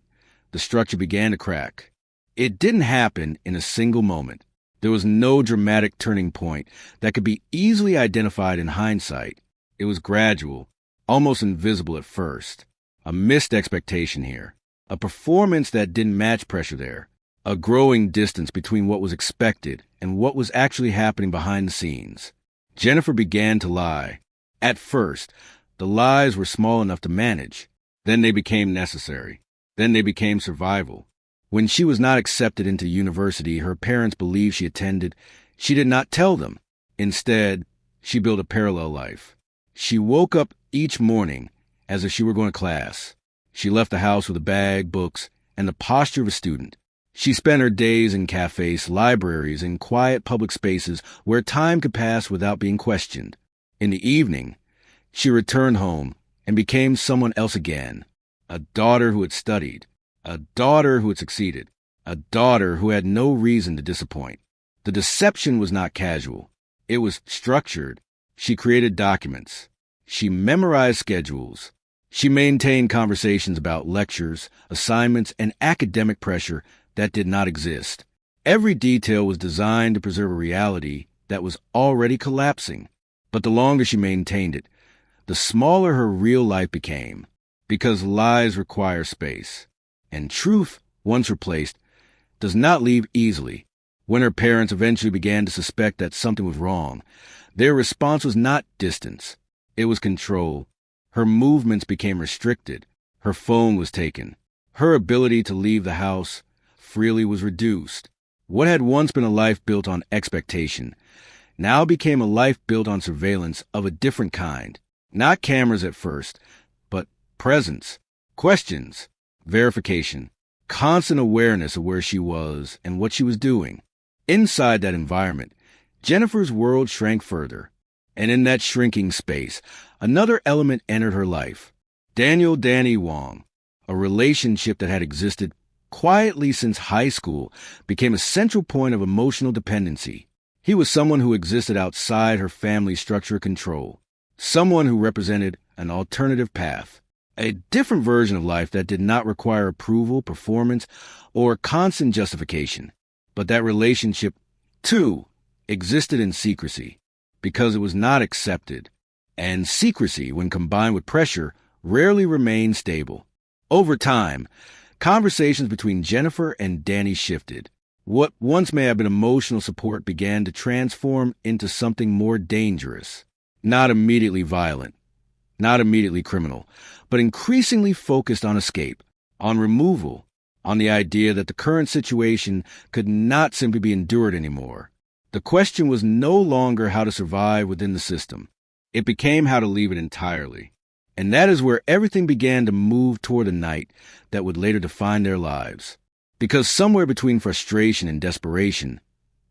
the structure began to crack. It didn't happen in a single moment. There was no dramatic turning point that could be easily identified in hindsight. It was gradual, almost invisible at first. A missed expectation here. A performance that didn't match pressure there. A growing distance between what was expected and what was actually happening behind the scenes. Jennifer began to lie. At first, the lies were small enough to manage. Then they became necessary. Then they became survival. When she was not accepted into university her parents believed she attended, she did not tell them. Instead, she built a parallel life. She woke up each morning as if she were going to class. She left the house with a bag, books, and the posture of a student. She spent her days in cafes, libraries, and quiet public spaces where time could pass without being questioned. In the evening, she returned home and became someone else again. A daughter who had studied. A daughter who had succeeded. A daughter who had no reason to disappoint. The deception was not casual. It was structured. She created documents. She memorized schedules. She maintained conversations about lectures, assignments, and academic pressure that did not exist. Every detail was designed to preserve a reality that was already collapsing. But the longer she maintained it, the smaller her real life became, because lies require space. And truth, once replaced, does not leave easily. When her parents eventually began to suspect that something was wrong, their response was not distance. It was control. Her movements became restricted. Her phone was taken. Her ability to leave the house freely was reduced. What had once been a life built on expectation now became a life built on surveillance of a different kind. Not cameras at first, but presence, questions, verification, constant awareness of where she was and what she was doing. Inside that environment, Jennifer's world shrank further. And in that shrinking space, another element entered her life. Daniel Danny Wong, a relationship that had existed quietly since high school, became a central point of emotional dependency. He was someone who existed outside her family's structure of control. Someone who represented an alternative path. A different version of life that did not require approval, performance, or constant justification. But that relationship, too, existed in secrecy, because it was not accepted. And secrecy, when combined with pressure, rarely remained stable. Over time, conversations between Jennifer and Danny shifted. What once may have been emotional support began to transform into something more dangerous. Not immediately violent, not immediately criminal, but increasingly focused on escape, on removal, on the idea that the current situation could not simply be endured anymore. The question was no longer how to survive within the system. It became how to leave it entirely. And that is where everything began to move toward a night that would later define their lives. Because somewhere between frustration and desperation,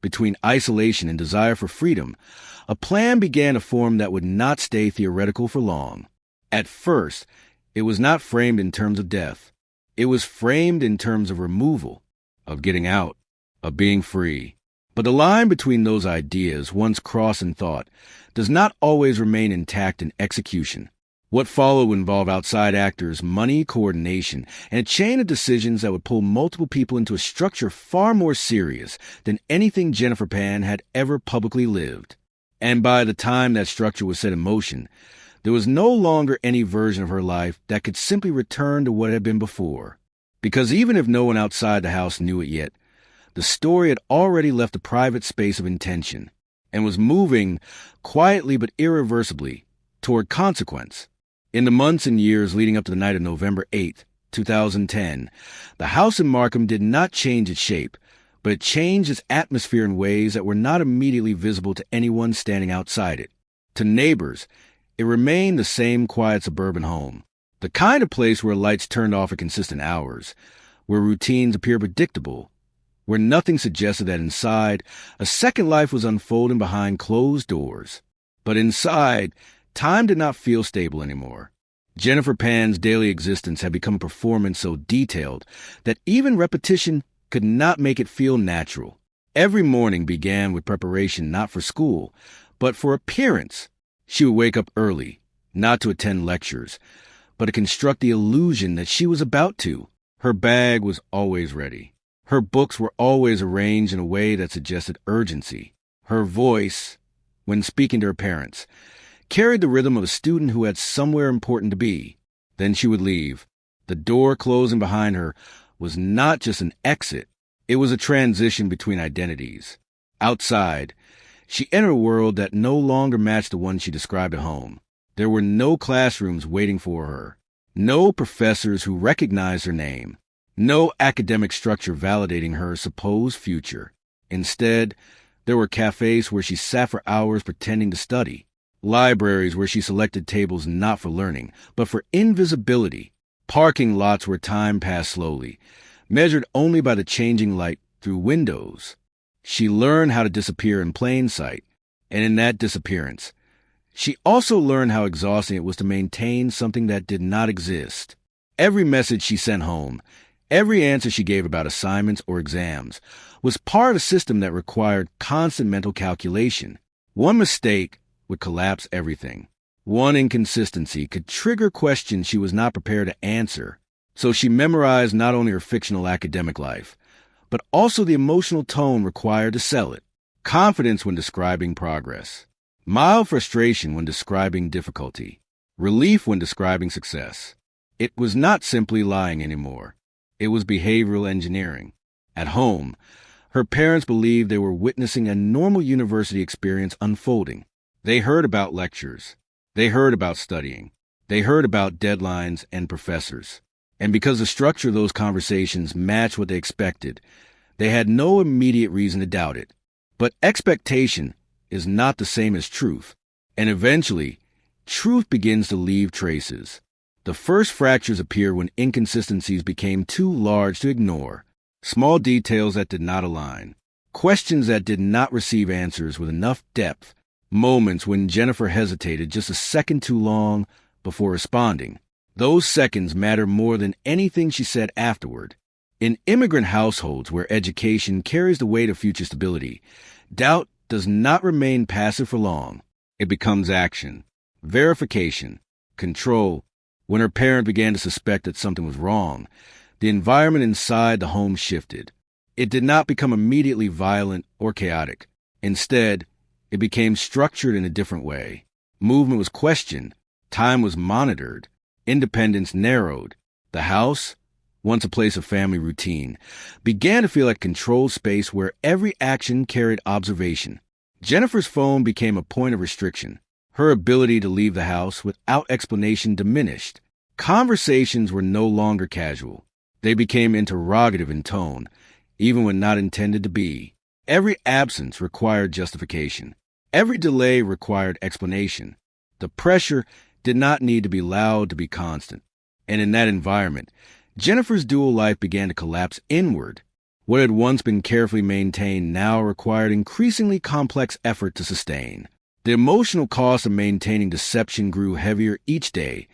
between isolation and desire for freedom, a plan began to form that would not stay theoretical for long. At first, it was not framed in terms of death. It was framed in terms of removal, of getting out, of being free. But the line between those ideas, once crossed in thought, does not always remain intact in execution. What followed would involve outside actors, money, coordination, and a chain of decisions that would pull multiple people into a structure far more serious than anything Jennifer Pan had ever publicly lived. And by the time that structure was set in motion, there was no longer any version of her life that could simply return to what had been before. Because even if no one outside the house knew it yet, the story had already left a private space of intention and was moving, quietly but irreversibly, toward consequence. In the months and years leading up to the night of November 8, 2010, the house in Markham did not change its shape, but it changed its atmosphere in ways that were not immediately visible to anyone standing outside it. To neighbors, it remained the same quiet suburban home, the kind of place where lights turned off at consistent hours, where routines appeared predictable, where nothing suggested that inside, a second life was unfolding behind closed doors. But inside, time did not feel stable anymore. Jennifer Pan's daily existence had become a performance so detailed that even repetition could not make it feel natural. Every morning began with preparation not for school, but for appearance. She would wake up early, not to attend lectures, but to construct the illusion that she was about to. Her bag was always ready. Her books were always arranged in a way that suggested urgency. Her voice, when speaking to her parents, carried the rhythm of a student who had somewhere important to be. Then she would leave. The door closing behind her was not just an exit, it was a transition between identities. Outside, she entered a world that no longer matched the one she described at home. There were no classrooms waiting for her, no professors who recognized her name, no academic structure validating her supposed future. Instead, there were cafes where she sat for hours pretending to study, libraries where she selected tables not for learning, but for invisibility, parking lots where time passed slowly, measured only by the changing light through windows. She learned how to disappear in plain sight, and in that disappearance, she also learned how exhausting it was to maintain something that did not exist. Every message she sent home, every answer she gave about assignments or exams, was part of a system that required constant mental calculation. One mistake would collapse everything. One inconsistency could trigger questions she was not prepared to answer. So she memorized not only her fictional academic life, but also the emotional tone required to sell it. Confidence when describing progress. Mild frustration when describing difficulty. Relief when describing success. It was not simply lying anymore. It was behavioral engineering. At home, her parents believed they were witnessing a normal university experience unfolding. They heard about lectures. They heard about studying. They heard about deadlines and professors. And because the structure of those conversations matched what they expected, they had no immediate reason to doubt it. But expectation is not the same as truth, and eventually, truth begins to leave traces. The first fractures appear when inconsistencies became too large to ignore, small details that did not align, questions that did not receive answers with enough depth, moments when Jennifer hesitated just a second too long before responding. Those seconds matter more than anything she said afterward. In immigrant households where education carries the weight of future stability, doubt does not remain passive for long. It becomes action, verification, control. When her parent began to suspect that something was wrong, the environment inside the home shifted. It did not become immediately violent or chaotic. Instead, it became structured in a different way. Movement was questioned, time was monitored, independence narrowed. The house, once a place of family routine, began to feel like a controlled space where every action carried observation. Jennifer's phone became a point of restriction. Her ability to leave the house without explanation diminished. Conversations were no longer casual. They became interrogative in tone, even when not intended to be. Every absence required justification. Every delay required explanation. The pressure did not need to be loud to be constant. And in that environment, Jennifer's dual life began to collapse inward. What had once been carefully maintained now required increasingly complex effort to sustain. The emotional cost of maintaining deception grew heavier each day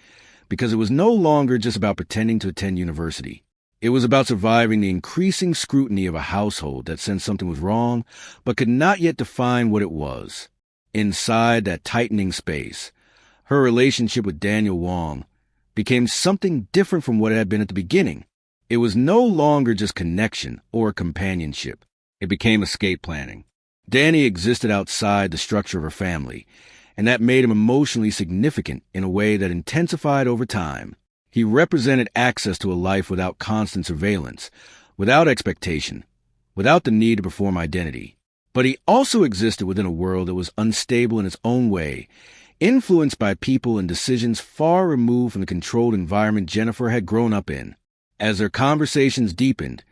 because it was no longer just about pretending to attend university. It was about surviving the increasing scrutiny of a household that sensed something was wrong but could not yet define what it was. Inside that tightening space, her relationship with Daniel Wong became something different from what it had been at the beginning. It was no longer just connection or companionship. It became escape planning. Danny existed outside the structure of her family, and that made him emotionally significant in a way that intensified over time. He represented access to a life without constant surveillance, without expectation, without the need to perform identity. But he also existed within a world that was unstable in its own way, influenced by people and decisions far removed from the controlled environment Jennifer had grown up in. As their conversations deepened,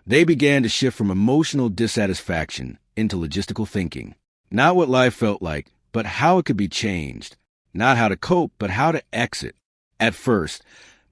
they began to shift from emotional dissatisfaction into logistical thinking. Not what life felt like, but how it could be changed. Not how to cope, but how to exit. At first,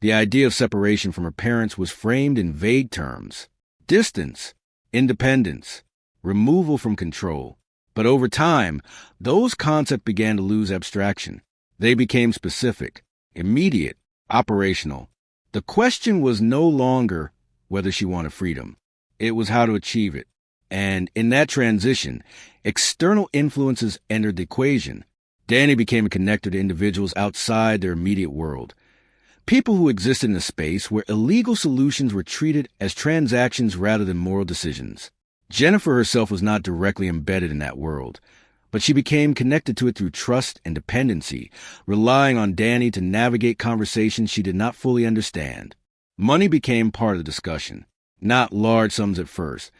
the idea of separation from her parents was framed in vague terms. Distance, independence, removal from control. But over time, those concepts began to lose abstraction. They became specific, immediate, operational. The question was no longer whether she wanted freedom. It was how to achieve it. And in that transition, external influences entered the equation. Danny became a connector to individuals outside their immediate world. People who existed in a space where illegal solutions were treated as transactions rather than moral decisions. Jennifer herself was not directly embedded in that world, but she became connected to it through trust and dependency, relying on Danny to navigate conversations she did not fully understand. Money became part of the discussion, not large sums at first,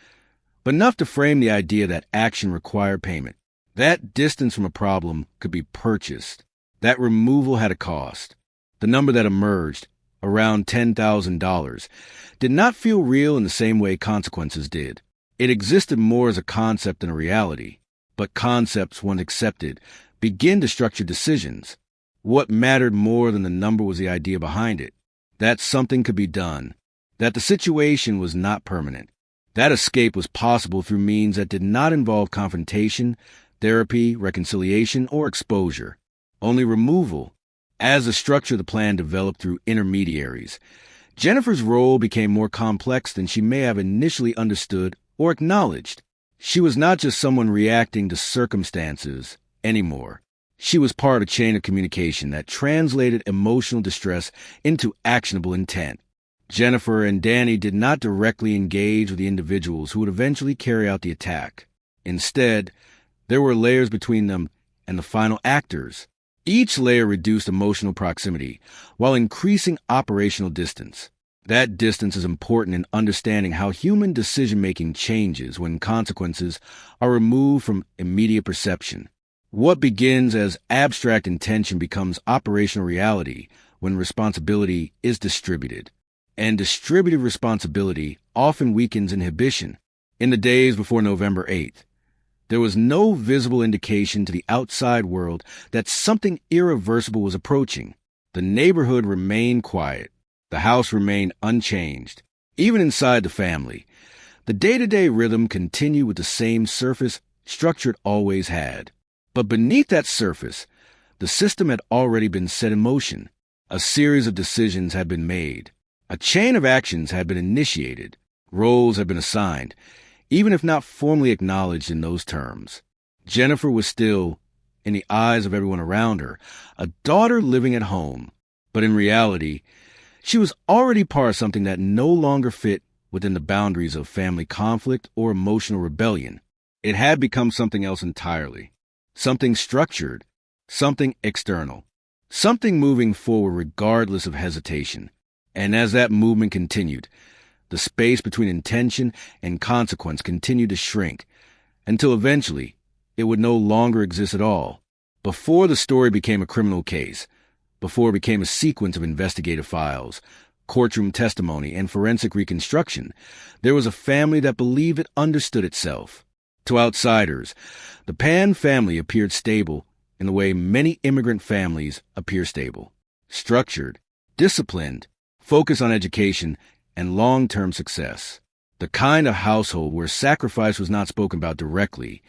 but enough to frame the idea that action required payment. That distance from a problem could be purchased. That removal had a cost. The number that emerged, around $10,000, did not feel real in the same way consequences did. It existed more as a concept than a reality, but concepts, once accepted, begin to structure decisions. What mattered more than the number was the idea behind it, that something could be done, that the situation was not permanent, that escape was possible through means that did not involve confrontation, therapy, reconciliation, or exposure, only removal. As the structure of the plan developed through intermediaries, Jennifer's role became more complex than she may have initially understood or acknowledged. She was not just someone reacting to circumstances anymore. She was part of a chain of communication that translated emotional distress into actionable intent. Jennifer and Danny did not directly engage with the individuals who would eventually carry out the attack. Instead, there were layers between them and the final actors. Each layer reduced emotional proximity while increasing operational distance. That distance is important in understanding how human decision-making changes when consequences are removed from immediate perception. What begins as abstract intention becomes operational reality when responsibility is distributed. And distributed responsibility often weakens inhibition. In the days before November 8th, there was no visible indication to the outside world that something irreversible was approaching. The neighborhood remained quiet. The house remained unchanged. Even inside the family, the day-to-day rhythm continued with the same surface structure it always had. But beneath that surface, the system had already been set in motion. A series of decisions had been made. A chain of actions had been initiated. Roles had been assigned, even if not formally acknowledged in those terms. Jennifer was still, in the eyes of everyone around her, a daughter living at home. But in reality, she was already part of something that no longer fit within the boundaries of family conflict or emotional rebellion. It had become something else entirely. Something structured, something external, something moving forward regardless of hesitation. And as that movement continued, the space between intention and consequence continued to shrink until eventually it would no longer exist at all. Before the story became a criminal case, before it became a sequence of investigative files, courtroom testimony, and forensic reconstruction, there was a family that believed it understood itself. To outsiders, the Pan family appeared stable in the way many immigrant families appear stable. Structured, disciplined, focused on education and long-term success. The kind of household where sacrifice was not spoken about directly,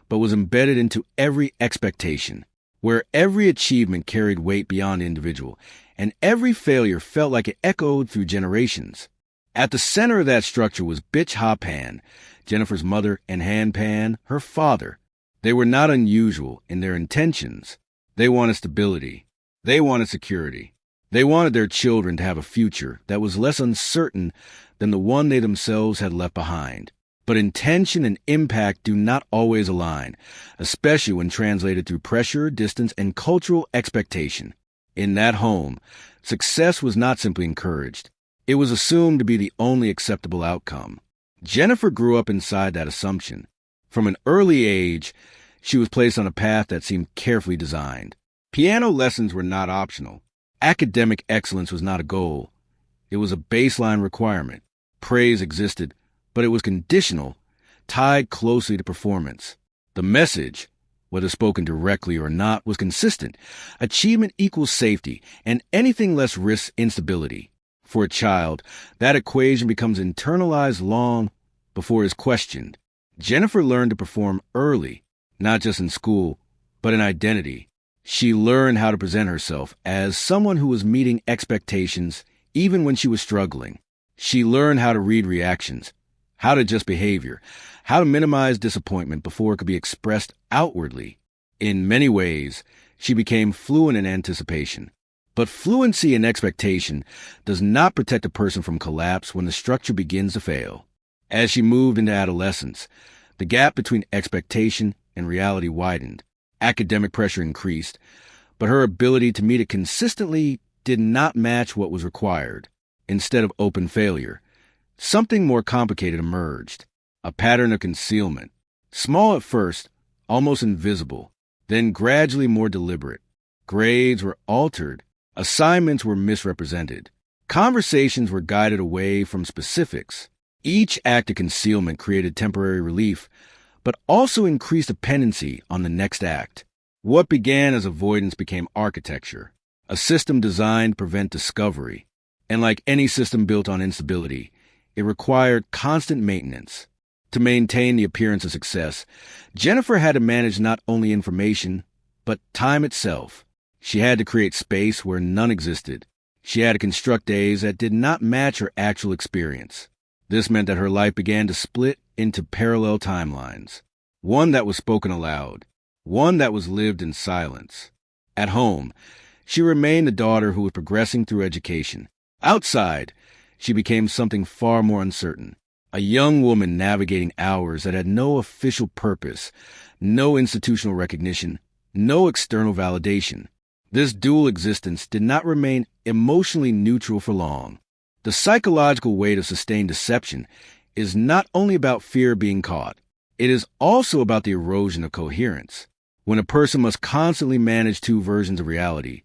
but was embedded into every expectation, where every achievement carried weight beyond the individual, and every failure felt like it echoed through generations. At the center of that structure was Bitch Ha Pan, Jennifer's mother, and Han Pan, her father. They were not unusual in their intentions. They wanted stability. They wanted security. They wanted their children to have a future that was less uncertain than the one they themselves had left behind. But intention and impact do not always align, especially when translated through pressure, distance, and cultural expectation. In that home, success was not simply encouraged. It was assumed to be the only acceptable outcome. Jennifer grew up inside that assumption. From an early age, she was placed on a path that seemed carefully designed. Piano lessons were not optional. Academic excellence was not a goal. It was a baseline requirement. Praise existed, but it was conditional, tied closely to performance. The message, whether spoken directly or not, was consistent. Achievement equals safety, and anything less risks instability. For a child, that equation becomes internalized long before it is questioned. Jennifer learned to perform early, not just in school, but in identity. She learned how to present herself as someone who was meeting expectations even when she was struggling. She learned how to read reactions, how to adjust behavior, how to minimize disappointment before it could be expressed outwardly. In many ways, She became fluent in anticipation. But fluency in expectation does not protect a person from collapse when the structure begins to fail. As she moved into adolescence, the gap between expectation and reality widened. Academic pressure increased, but her ability to meet it consistently did not match what was required. Instead of open failure, something more complicated emerged, a pattern of concealment. Small at first, almost invisible, then gradually more deliberate. Grades were altered, assignments were misrepresented, conversations were guided away from specifics. Each act of concealment created temporary relief, but also increased dependency on the next act. What began as avoidance became architecture, a system designed to prevent discovery. And like any system built on instability, it required constant maintenance. To maintain the appearance of success, Jennifer had to manage not only information, but time itself. She had to create space where none existed. She had to construct days that did not match her actual experience. This meant that her life began to split into parallel timelines. One that was spoken aloud, one that was lived in silence. At home, she remained the daughter who was progressing through education. Outside, she became something far more uncertain. A young woman navigating hours that had no official purpose, no institutional recognition, no external validation. This dual existence did not remain emotionally neutral for long. The psychological weight of sustained deception is not only about fear of being caught, it is also about the erosion of coherence. When a person must constantly manage two versions of reality,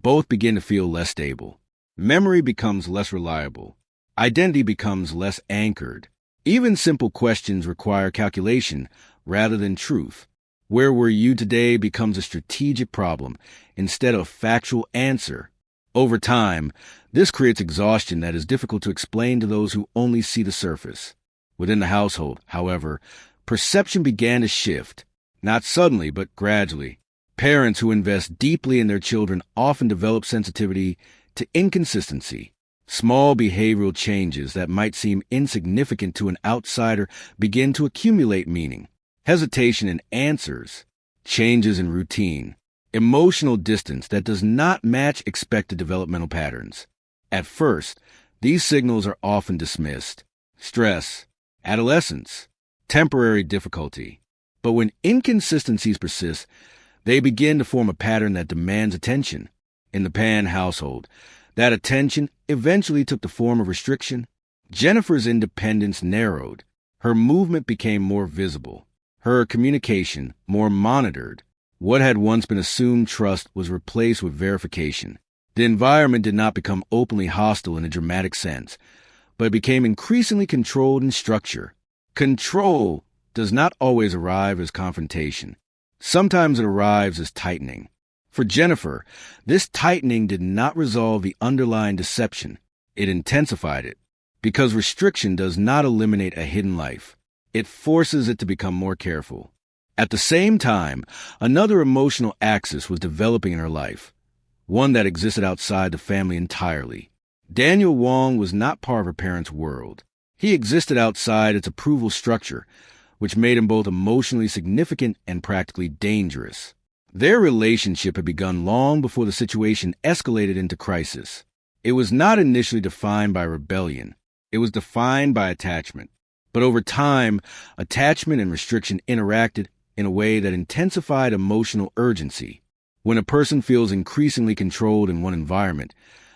both begin to feel less stable. Memory becomes less reliable. Identity becomes less anchored. Even simple questions require calculation rather than truth. Where were you today becomes a strategic problem instead of factual answer. Over time, this creates exhaustion that is difficult to explain to those who only see the surface. Within the household, however, perception began to shift, not suddenly but gradually. Parents who invest deeply in their children often develop sensitivity to inconsistency. Small behavioral changes that might seem insignificant to an outsider begin to accumulate meaning. Hesitation in answers, changes in routine, emotional distance that does not match expected developmental patterns. At first, these signals are often dismissed. Stress, adolescence, temporary difficulty. But when inconsistencies persist, they begin to form a pattern that demands attention. In the Pan household, that attention eventually took the form of restriction. Jennifer's independence narrowed. Her movement became more visible. Her communication more monitored. What had once been assumed trust was replaced with verification. The environment did not become openly hostile in a dramatic sense, but it became increasingly controlled in structure. Control does not always arrive as confrontation. Sometimes it arrives as tightening. For Jennifer, this tightening did not resolve the underlying deception. It intensified it. Because restriction does not eliminate a hidden life. It forces it to become more careful. At the same time, another emotional axis was developing in her life, one that existed outside the family entirely. Daniel Wong was not part of her parents' world. He existed outside its approval structure, which made him both emotionally significant and practically dangerous. Their relationship had begun long before the situation escalated into crisis. It was not initially defined by rebellion. It was defined by attachment. But over time, attachment and restriction interacted in a way that intensified emotional urgency. When a person feels increasingly controlled in one environment,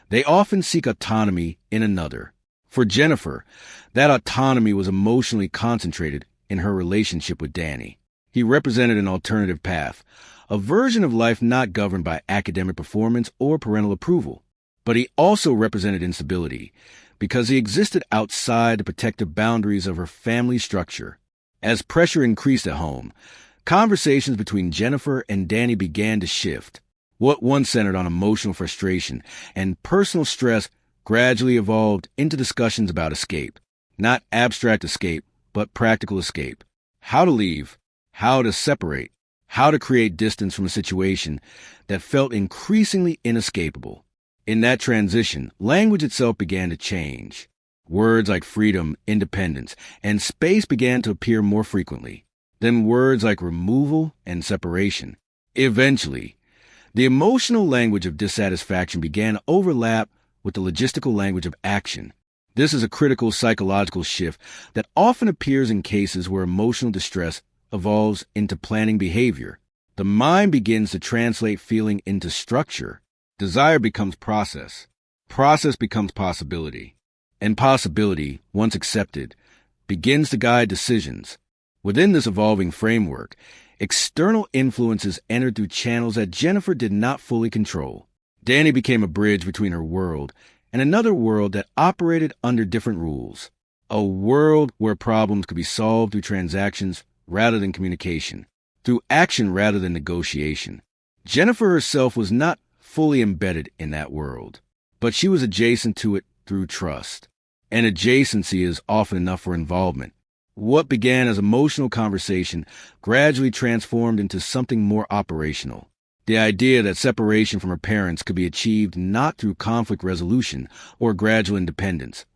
they often seek autonomy in another. For Jennifer, that autonomy was emotionally concentrated in her relationship with Danny. He represented an alternative path, a version of life not governed by academic performance or parental approval. But he also represented instability, because he existed outside the protective boundaries of her family structure. As pressure increased at home, conversations between Jennifer and Danny began to shift. What once centered on emotional frustration and personal stress gradually evolved into discussions about escape. Not abstract escape, but practical escape. How to leave, how to separate, how to create distance from a situation that felt increasingly inescapable. In that transition, language itself began to change. Words like freedom, independence, and space began to appear more frequently. Then words like removal and separation. Eventually, The emotional language of dissatisfaction began to overlap with the logistical language of action. This is a critical psychological shift that often appears in cases where emotional distress evolves into planning behavior. The mind begins to translate feeling into structure. Desire becomes process. Process becomes possibility. And possibility, once accepted, begins to guide decisions. Within this evolving framework, external influences entered through channels that Jennifer did not fully control. Danny became a bridge between her world and another world that operated under different rules. A world where problems could be solved through transactions rather than communication, through action rather than negotiation. Jennifer herself was not fully embedded in that world, but she was adjacent to it through trust. And adjacency is often enough for involvement. What began as emotional conversation gradually transformed into something more operational. The idea that separation from her parents could be achieved not through conflict resolution or gradual independence,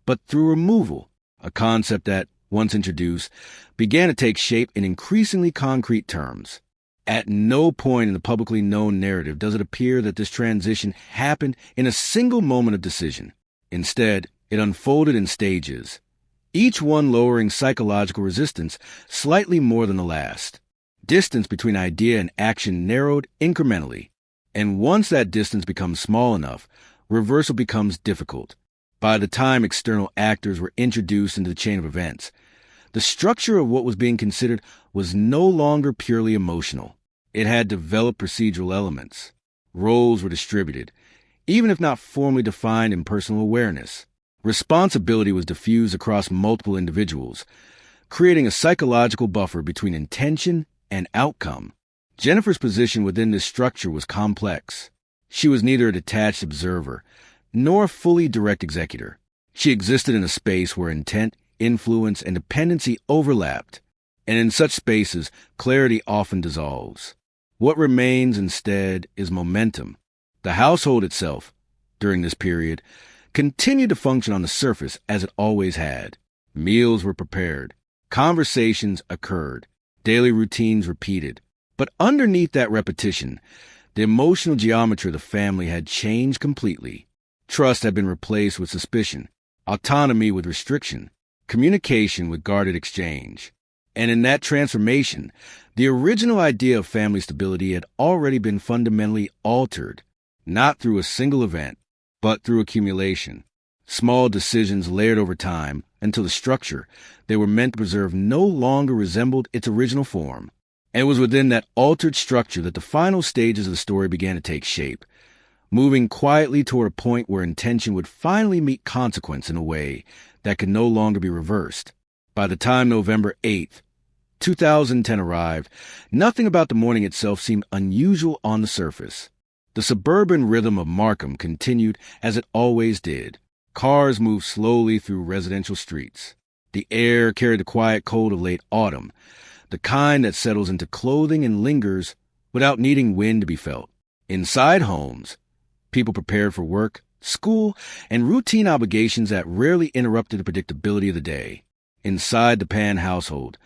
but through removal, a concept that, once introduced, began to take shape in increasingly concrete terms. At no point in the publicly known narrative does it appear that this transition happened in a single moment of decision. Instead, it unfolded in stages, each one lowering psychological resistance slightly more than the last. Distance between idea and action narrowed incrementally, and once that distance becomes small enough, reversal becomes difficult. By the time external actors were introduced into the chain of events, the structure of what was being considered was no longer purely emotional. It had developed procedural elements. Roles were distributed, even if not formally defined in personal awareness. Responsibility was diffused across multiple individuals, creating a psychological buffer between intention and outcome. Jennifer's position within this structure was complex. She was neither a detached observer nor a fully direct executor. She existed in a space where intent, influence, and dependency overlapped, and in such spaces, clarity often dissolves. What remains instead is momentum. The household itself, during this period, continued to function on the surface as it always had. Meals were prepared. Conversations occurred. Daily routines repeated. But underneath that repetition, the emotional geometry of the family had changed completely. Trust had been replaced with suspicion, autonomy with restriction, communication with guarded exchange. And in that transformation, the original idea of family stability had already been fundamentally altered, not through a single event, but through accumulation. Small decisions layered over time until the structure they were meant to preserve no longer resembled its original form. And it was within that altered structure that the final stages of the story began to take shape, moving quietly toward a point where intention would finally meet consequence in a way that could no longer be reversed. By the time November 8th, 2010 arrived, nothing about the morning itself seemed unusual on the surface. The suburban rhythm of Markham continued as it always did. Cars moved slowly through residential streets. The air carried the quiet cold of late autumn, the kind that settles into clothing and lingers without needing wind to be felt. Inside homes, people prepared for work, school, and routine obligations that rarely interrupted the predictability of the day. Inside the Pan household,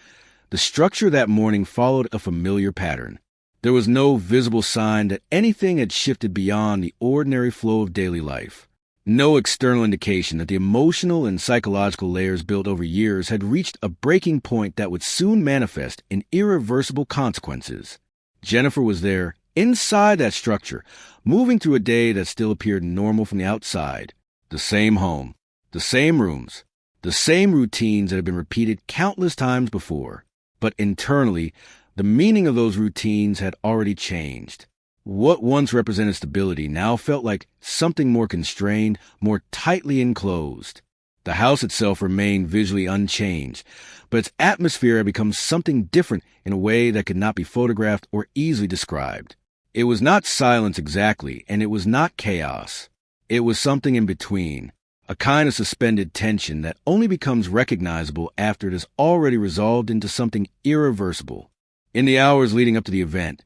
the structure that morning followed a familiar pattern. There was no visible sign that anything had shifted beyond the ordinary flow of daily life. No external indication that the emotional and psychological layers built over years had reached a breaking point that would soon manifest in irreversible consequences. Jennifer was there, inside that structure, moving through a day that still appeared normal from the outside. The same home, the same rooms, the same routines that had been repeated countless times before. But internally, the meaning of those routines had already changed. What once represented stability now felt like something more constrained, more tightly enclosed. The house itself remained visually unchanged, but its atmosphere had become something different in a way that could not be photographed or easily described. It was not silence exactly, and it was not chaos. It was something in between, a kind of suspended tension that only becomes recognizable after it has already resolved into something irreversible. In the hours leading up to the event,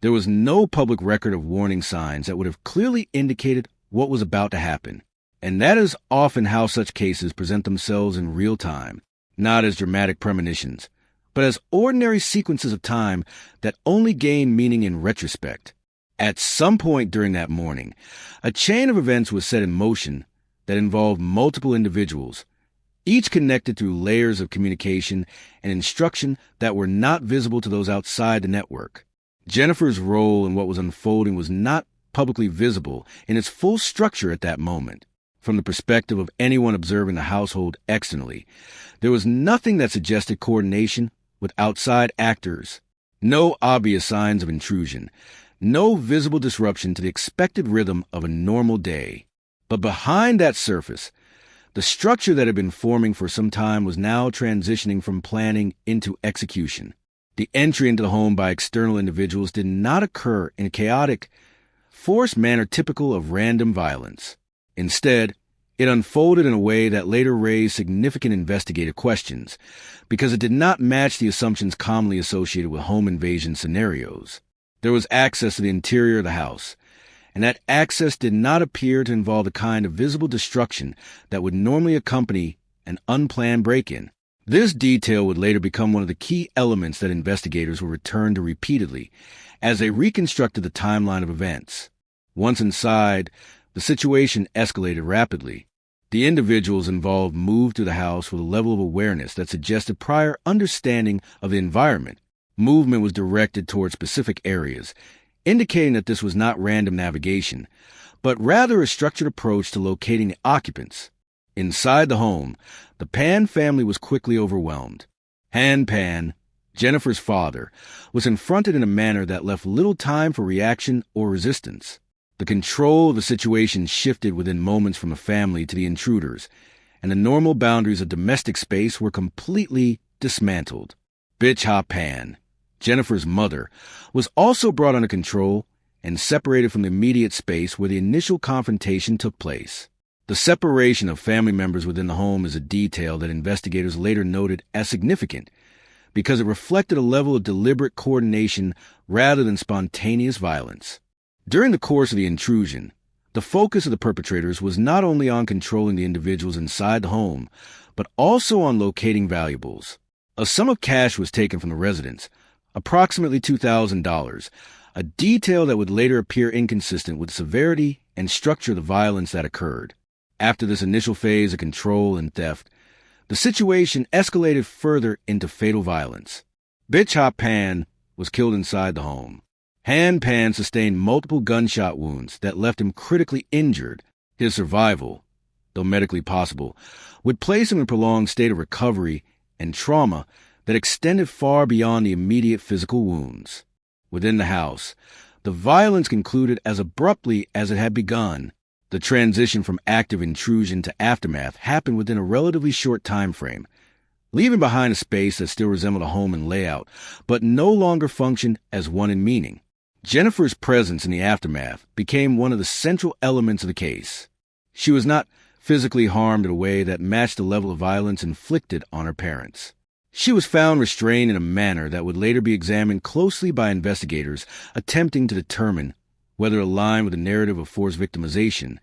there was no public record of warning signs that would have clearly indicated what was about to happen. And that is often how such cases present themselves in real time, not as dramatic premonitions, but as ordinary sequences of time that only gain meaning in retrospect. At some point during that morning, a chain of events was set in motion that involved multiple individuals, each connected through layers of communication and instruction that were not visible to those outside the network. Jennifer's role in what was unfolding was not publicly visible in its full structure at that moment. From the perspective of anyone observing the household externally, there was nothing that suggested coordination with outside actors, no obvious signs of intrusion, no visible disruption to the expected rhythm of a normal day. But behind that surface, the structure that had been forming for some time was now transitioning from planning into execution. The entry into the home by external individuals did not occur in a chaotic, forced manner typical of random violence. Instead, it unfolded in a way that later raised significant investigative questions, because it did not match the assumptions commonly associated with home invasion scenarios. There was access to the interior of the house, and that access did not appear to involve the kind of visible destruction that would normally accompany an unplanned break-in. This detail would later become one of the key elements that investigators would return to repeatedly as they reconstructed the timeline of events. Once inside, the situation escalated rapidly. The individuals involved moved through the house with a level of awareness that suggested prior understanding of the environment. Movement was directed toward specific areas, indicating that this was not random navigation, but rather a structured approach to locating the occupants. Inside the home, the Pan family was quickly overwhelmed. Han Pan, Jennifer's father, was confronted in a manner that left little time for reaction or resistance. The control of the situation shifted within moments from the family to the intruders, and the normal boundaries of domestic space were completely dismantled. Bitch Ha Pan, Jennifer's mother, was also brought under control and separated from the immediate space where the initial confrontation took place. The separation of family members within the home is a detail that investigators later noted as significant because it reflected a level of deliberate coordination rather than spontaneous violence. During the course of the intrusion, the focus of the perpetrators was not only on controlling the individuals inside the home, but also on locating valuables. A sum of cash was taken from the residence, approximately $2,000, a detail that would later appear inconsistent with the severity and structure of the violence that occurred. After this initial phase of control and theft, the situation escalated further into fatal violence. Bitch Ha Pan was killed inside the home. Han Pan sustained multiple gunshot wounds that left him critically injured. His survival, though medically possible, would place him in a prolonged state of recovery and trauma that extended far beyond the immediate physical wounds. Within the house, the violence concluded as abruptly as it had begun. The transition from active intrusion to aftermath happened within a relatively short time frame, leaving behind a space that still resembled a home in layout, but no longer functioned as one in meaning. Jennifer's presence in the aftermath became one of the central elements of the case. She was not physically harmed in a way that matched the level of violence inflicted on her parents. She was found restrained in a manner that would later be examined closely by investigators attempting to determine whether it aligned with the narrative of forced victimization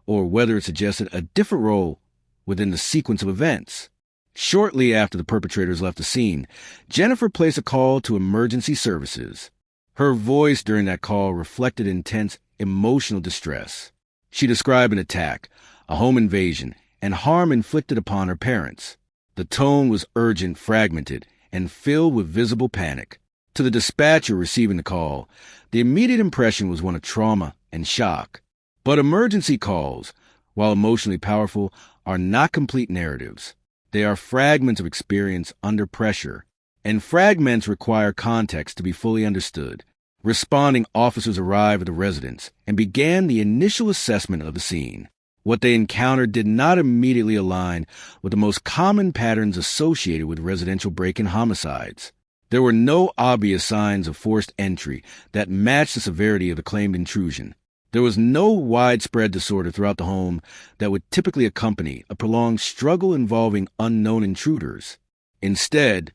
or whether it suggested a different role within the sequence of events. Shortly after the perpetrators left the scene, Jennifer placed a call to emergency services. Her voice during that call reflected intense emotional distress. She described an attack, a home invasion, and harm inflicted upon her parents. The tone was urgent, fragmented, and filled with visible panic. To the dispatcher receiving the call, the immediate impression was one of trauma and shock. But emergency calls, while emotionally powerful, are not complete narratives. They are fragments of experience under pressure, and fragments require context to be fully understood. Responding officers arrived at the residence and began the initial assessment of the scene. What they encountered did not immediately align with the most common patterns associated with residential break-in homicides. There were no obvious signs of forced entry that matched the severity of the claimed intrusion. There was no widespread disorder throughout the home that would typically accompany a prolonged struggle involving unknown intruders. Instead,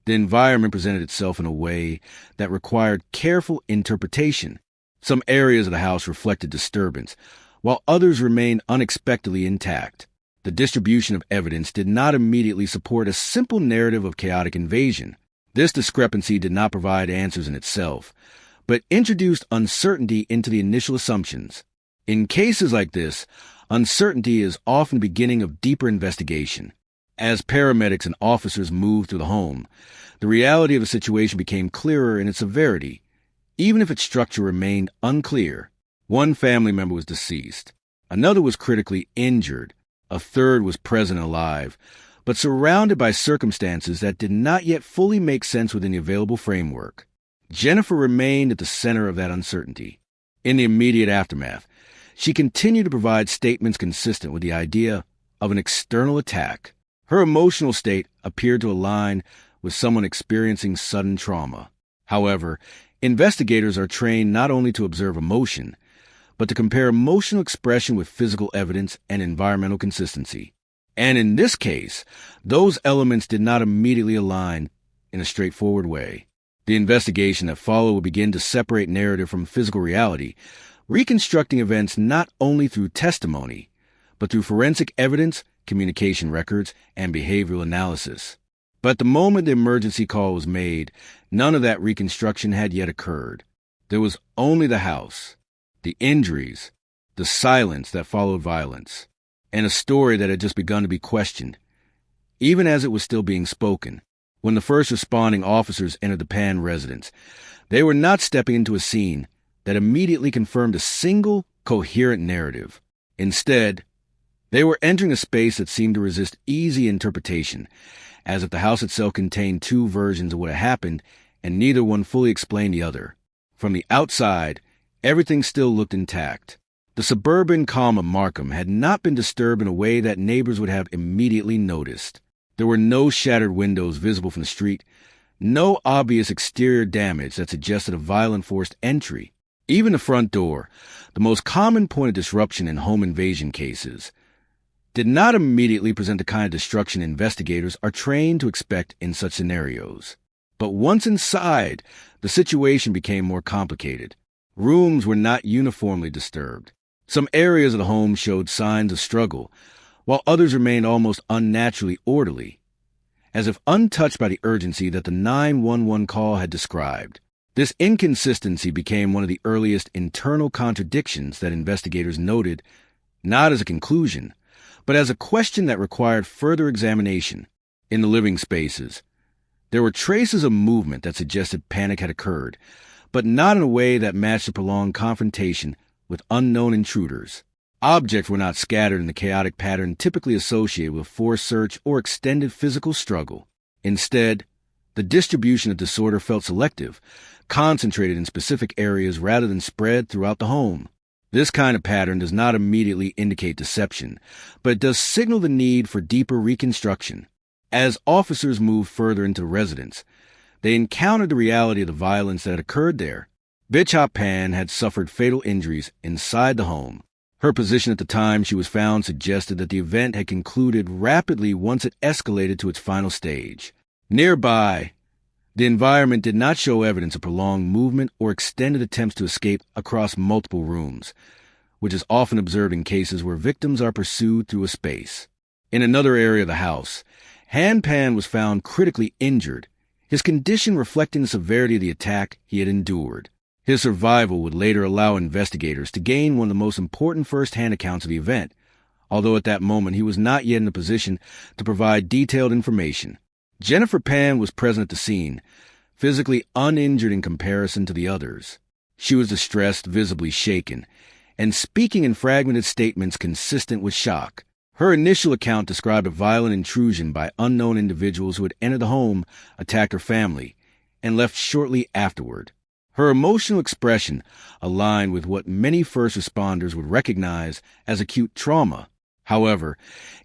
the environment presented itself in a way that required careful interpretation. Some areas of the house reflected disturbance, while others remained unexpectedly intact. The distribution of evidence did not immediately support a simple narrative of chaotic invasion. This discrepancy did not provide answers in itself, but introduced uncertainty into the initial assumptions. In cases like this, uncertainty is often the beginning of deeper investigation. As paramedics and officers moved through the home, the reality of the situation became clearer in its severity, even if its structure remained unclear. One family member was deceased, another was critically injured, a third was present and alive, but surrounded by circumstances that did not yet fully make sense within the available framework. Jennifer remained at the center of that uncertainty. In the immediate aftermath, she continued to provide statements consistent with the idea of an external attack. Her emotional state appeared to align with someone experiencing sudden trauma. However, investigators are trained not only to observe emotion, but to compare emotional expression with physical evidence and environmental consistency. And in this case, those elements did not immediately align in a straightforward way. The investigation that followed would begin to separate narrative from physical reality, reconstructing events not only through testimony, but through forensic evidence, communication records, and behavioral analysis. But the moment the emergency call was made, none of that reconstruction had yet occurred. There was only the house, the injuries, the silence that followed violence, and a story that had just begun to be questioned, even as it was still being spoken. When the first responding officers entered the Pan residence, they were not stepping into a scene that immediately confirmed a single, coherent narrative. Instead, they were entering a space that seemed to resist easy interpretation, as if the house itself contained two versions of what had happened, and neither one fully explained the other. From the outside, everything still looked intact. The suburban calm of Markham had not been disturbed in a way that neighbors would have immediately noticed. There were no shattered windows visible from the street, no obvious exterior damage that suggested a violent forced entry. Even the front door, the most common point of disruption in home invasion cases, did not immediately present the kind of destruction investigators are trained to expect in such scenarios. But once inside, the situation became more complicated. Rooms were not uniformly disturbed. Some areas of the home showed signs of struggle, while others remained almost unnaturally orderly, as if untouched by the urgency that the 911 call had described. This inconsistency became one of the earliest internal contradictions that investigators noted, not as a conclusion, but as a question that required further examination. In the living spaces, there were traces of movement that suggested panic had occurred, but not in a way that matched the prolonged confrontation with unknown intruders. Objects were not scattered in the chaotic pattern typically associated with forced search or extended physical struggle. Instead, the distribution of disorder felt selective, concentrated in specific areas rather than spread throughout the home. This kind of pattern does not immediately indicate deception, but it does signal the need for deeper reconstruction. As officers moved further into the residence, they encountered the reality of the violence that had occurred there. Bishop Pan had suffered fatal injuries inside the home. Her position at the time she was found suggested that the event had concluded rapidly once it escalated to its final stage. Nearby, the environment did not show evidence of prolonged movement or extended attempts to escape across multiple rooms, which is often observed in cases where victims are pursued through a space. In another area of the house, Han Pan was found critically injured, his condition reflecting the severity of the attack he had endured. His survival would later allow investigators to gain one of the most important first-hand accounts of the event, although at that moment he was not yet in a position to provide detailed information. Jennifer Pan was present at the scene, physically uninjured in comparison to the others. She was distressed, visibly shaken, and speaking in fragmented statements consistent with shock. Her initial account described a violent intrusion by unknown individuals who had entered the home, attacked her family, and left shortly afterward. Her emotional expression aligned with what many first responders would recognize as acute trauma. However,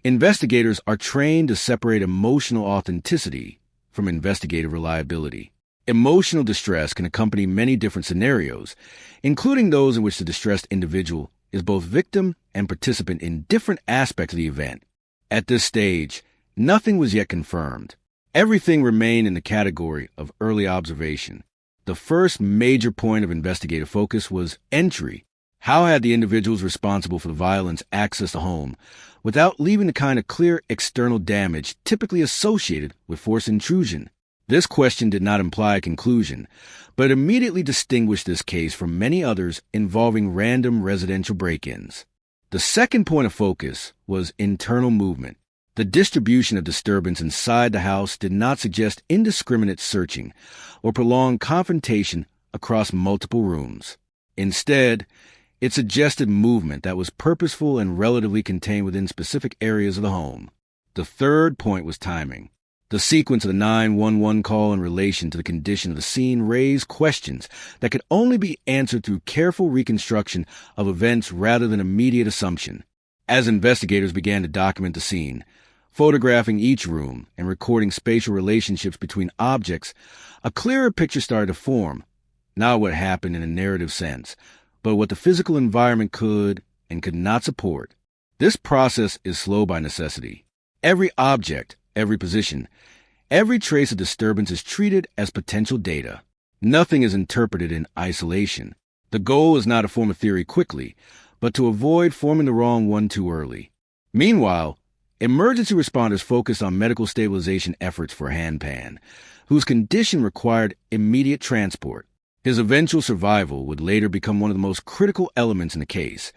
investigators are trained to separate emotional authenticity from investigative reliability. Emotional distress can accompany many different scenarios, including those in which the distressed individual is both victim and participant in different aspects of the event. At this stage, nothing was yet confirmed. Everything remained in the category of early observation. The first major point of investigative focus was entry. How had the individuals responsible for the violence accessed the home without leaving the kind of clear external damage typically associated with forced intrusion? This question did not imply a conclusion, but immediately distinguished this case from many others involving random residential break-ins. The second point of focus was internal movement. The distribution of disturbance inside the house did not suggest indiscriminate searching or prolonged confrontation across multiple rooms. Instead, it suggested movement that was purposeful and relatively contained within specific areas of the home. The third point was timing. The sequence of the 911 call in relation to the condition of the scene raised questions that could only be answered through careful reconstruction of events rather than immediate assumption. As investigators began to document the scene, photographing each room and recording spatial relationships between objects, a clearer picture started to form, not what happened in a narrative sense, but what the physical environment could and could not support. This process is slow by necessity. Every object, every position, every trace of disturbance is treated as potential data. Nothing is interpreted in isolation. The goal is not to form a theory quickly, but to avoid forming the wrong one too early. Meanwhile, emergency responders focused on medical stabilization efforts for Han Pan, whose condition required immediate transport. His eventual survival would later become one of the most critical elements in the case,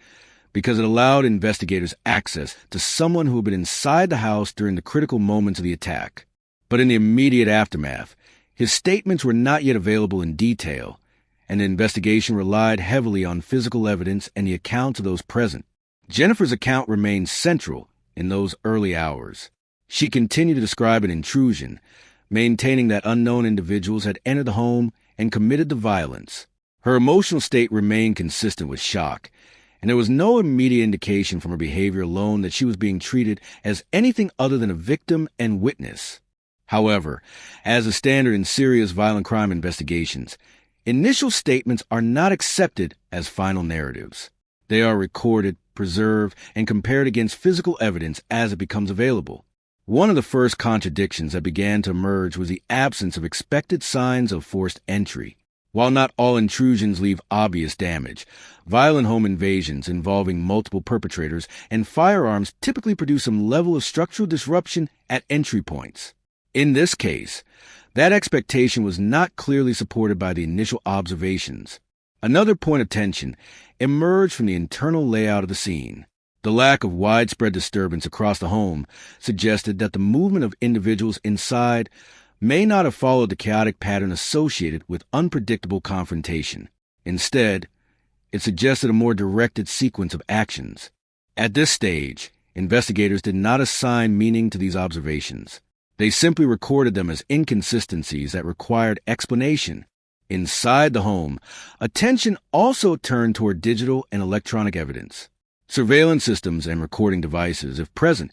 because it allowed investigators access to someone who had been inside the house during the critical moments of the attack. But in the immediate aftermath, his statements were not yet available in detail, and the investigation relied heavily on physical evidence and the accounts of those present. Jennifer's account remained central in those early hours. She continued to describe an intrusion, maintaining that unknown individuals had entered the home and committed the violence. Her emotional state remained consistent with shock, and there was no immediate indication from her behavior alone that she was being treated as anything other than a victim and witness. However, as a standard in serious violent crime investigations, initial statements are not accepted as final narratives. They are recorded, preserved, and compared against physical evidence as it becomes available. One of the first contradictions that began to emerge was the absence of expected signs of forced entry. While not all intrusions leave obvious damage, violent home invasions involving multiple perpetrators and firearms typically produce some level of structural disruption at entry points. In this case, that expectation was not clearly supported by the initial observations. Another point of tension emerged from the internal layout of the scene. The lack of widespread disturbance across the home suggested that the movement of individuals inside may not have followed the chaotic pattern associated with unpredictable confrontation. Instead, it suggested a more directed sequence of actions. At this stage, investigators did not assign meaning to these observations. They simply recorded them as inconsistencies that required explanation. Inside the home, attention also turned toward digital and electronic evidence. Surveillance systems and recording devices, if present,